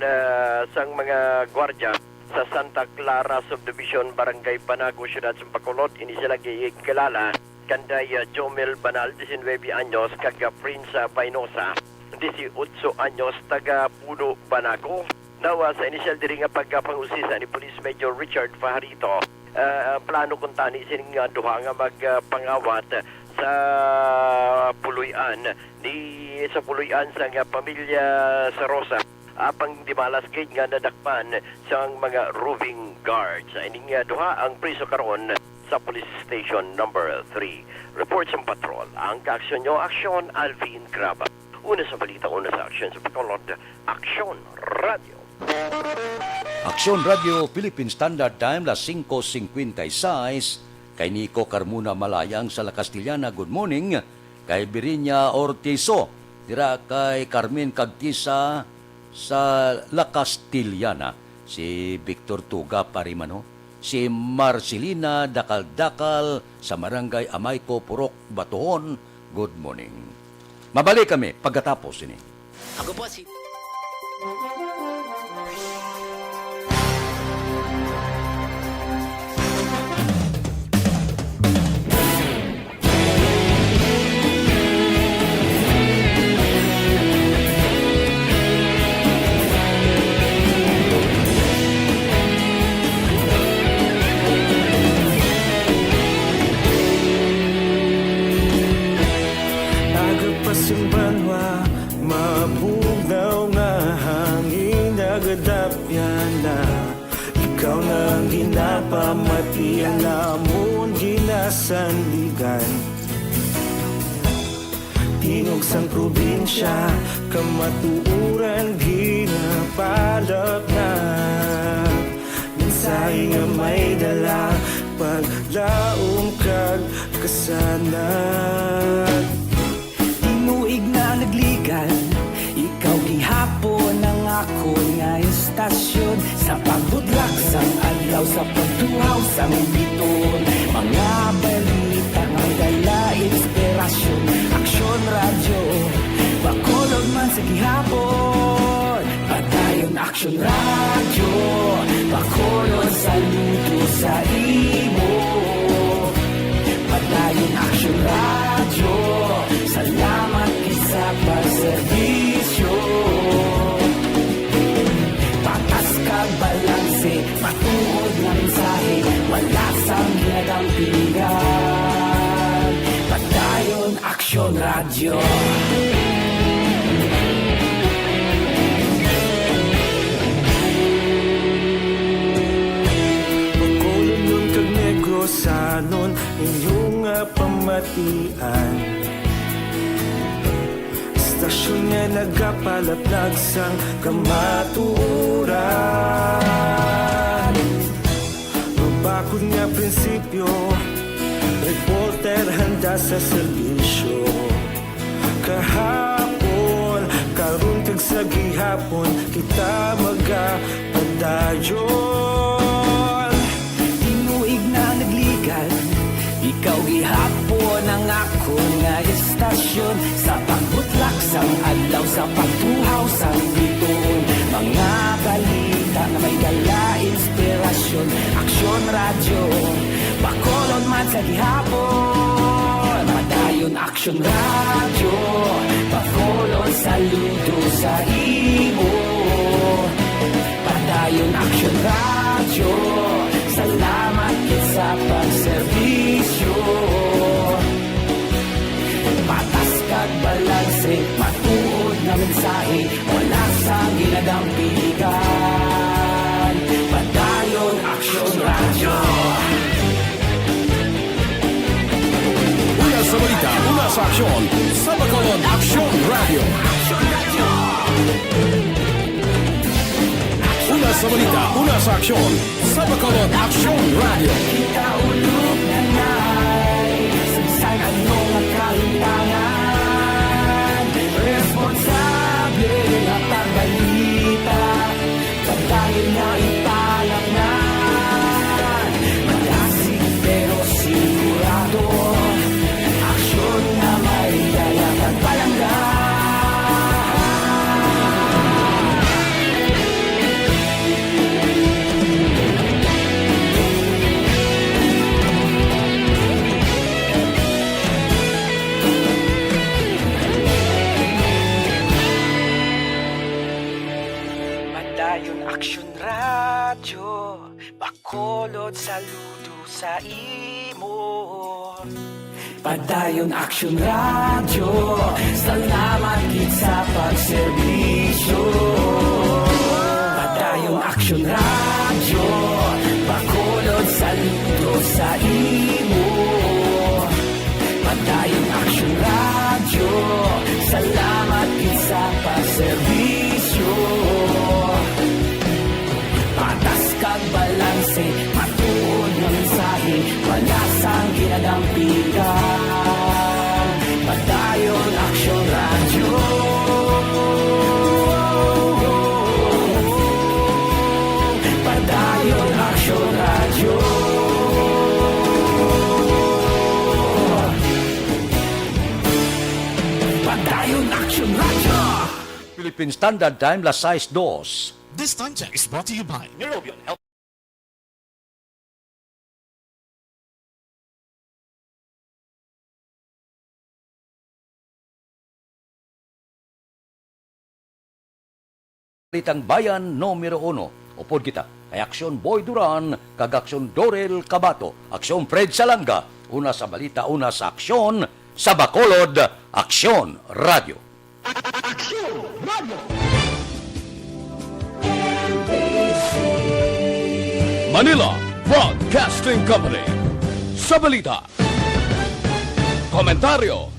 sang mga gwardiya sa Santa Clara Subdivision, Barangay Banago, Siyudad Sampacolod. Ini sila gikilala kanday Jomel Banal, 19 anyos, kag Prince Painosa, 18 anyos, taga Puno, Banago. Nawa sa inisyal diri nga pagpangusisa ni Police Major Richard Fajarito, plano kung tani sining duha nga magpangawat sa puluyan sa puluyan sa nga pamilya sa Rosa apang di malas gate nga nadakpan sa mga roving guards. Ining duha ang priso karon sa police station number 3. Reports ang patrol. Ang kaaksyon nyo, Aksyon, Alvin Graba. Una sa balita, una sa aksyon sa patrolot, Aksyon Radio. Aksyon Radio Philippine Standard Time las 5:56 kay Nico Carmona Malayang sa La Castellana. Good morning. Kay Birinya Ortizo dira kay Carmen Cagtisa sa La Castellana. Si Victor Tuga Parimano, si Marcelina Dakal-Dakal sa Barangay Amayco Purok Batuhon. Good morning. Mabalik kami pagkatapos ini. Ako po si Simbanwa, mabugaw nga hangin nagadapyan na ikaw na ginapamati ang namon ginasandigan. Tinog sang probinsya, kamatuuran ginapalap na minsay nga may dala paglaong kag kasanan. Tinuig na nagligan, ikaw gihapon ang ako nga istasyon sa pagbudlak sang adlaw sa pagtuhaw sang biton. Mga balita nga dala inspirasyon, Aksyon Radio, bakolog man sa gihapon. Padayon Aksyon Radio, bakolog saludo sa imo. Padayon Aksyon Radio, salamat isa pagserbisyo. Patas kag balanse, matuod na mensahe, wala sang ginagampingan. Padayon Aksyon Radio. Bakolon nun kag Negrosanon, inyong pamatian. Stasyon nga nagapalaplag sang kamaturan. Mabakod nga prinsipyo, reporter handa sa serbisyo. Kahapon, karon kag sa gihapon, kita magapadayon. Tinuig na nagligan, ikaw gihapon ang ako nga istasyon sa pagbutlak sang adlaw sa pagtuhaw sang biton. Mga balita na may dala inspirasyon, Aksyon Radio, bakolon man sa gihapon. Padayon Aksyon Radio, bakolon saludo sa imo. Padayon Aksyon Radio, salamat sa pagserbisyo. Patas kag balanse, matuod na mensahe, wala sang ginagampilikan. Padayon Aksyon Radio. Una sa balita, una sa aksyon, sa Bacolod Aksyon Radio. Una sa balita, una sa aksyon, sa Bacolod Aksyon Radio. Kaulog na na'y sagsay anong kalintangan. Responsable na pagbalita, pagdahil na ipalaknan. Malasig pero sigurado, aksyon na may dalang at palanggan. Padayon Aksyon Radio, Bacolod saludo sa imo. Padayon Aksyon Radio, salamat gid sa pagserbisyo. Padayon Aksyon Radio, Bacolod saludo sa imo. Padayon Aksyon Radio, salamat gid sa pagserbisyo. Patas kag balanse, matuod ng mensahe, walasang ginadampigan. Padayon Aksyon Radio. Padayon Aksyon Radio. Padayon Aksyon Radio. Philippine Standard Time, las 6:02. This time check is brought to you by Neurobion Health. Balitang Bayan numero 1. Upod kita ay Aksyon Boy Duran, kag Aksyon Dorel Cabato, Aksyon Fred Salanga, una sa balita, una sa aksyon, sa Bacolod, Aksyon Radio. Aksyon Radio! Manila Broadcasting Company. Sa balita, komentaryo,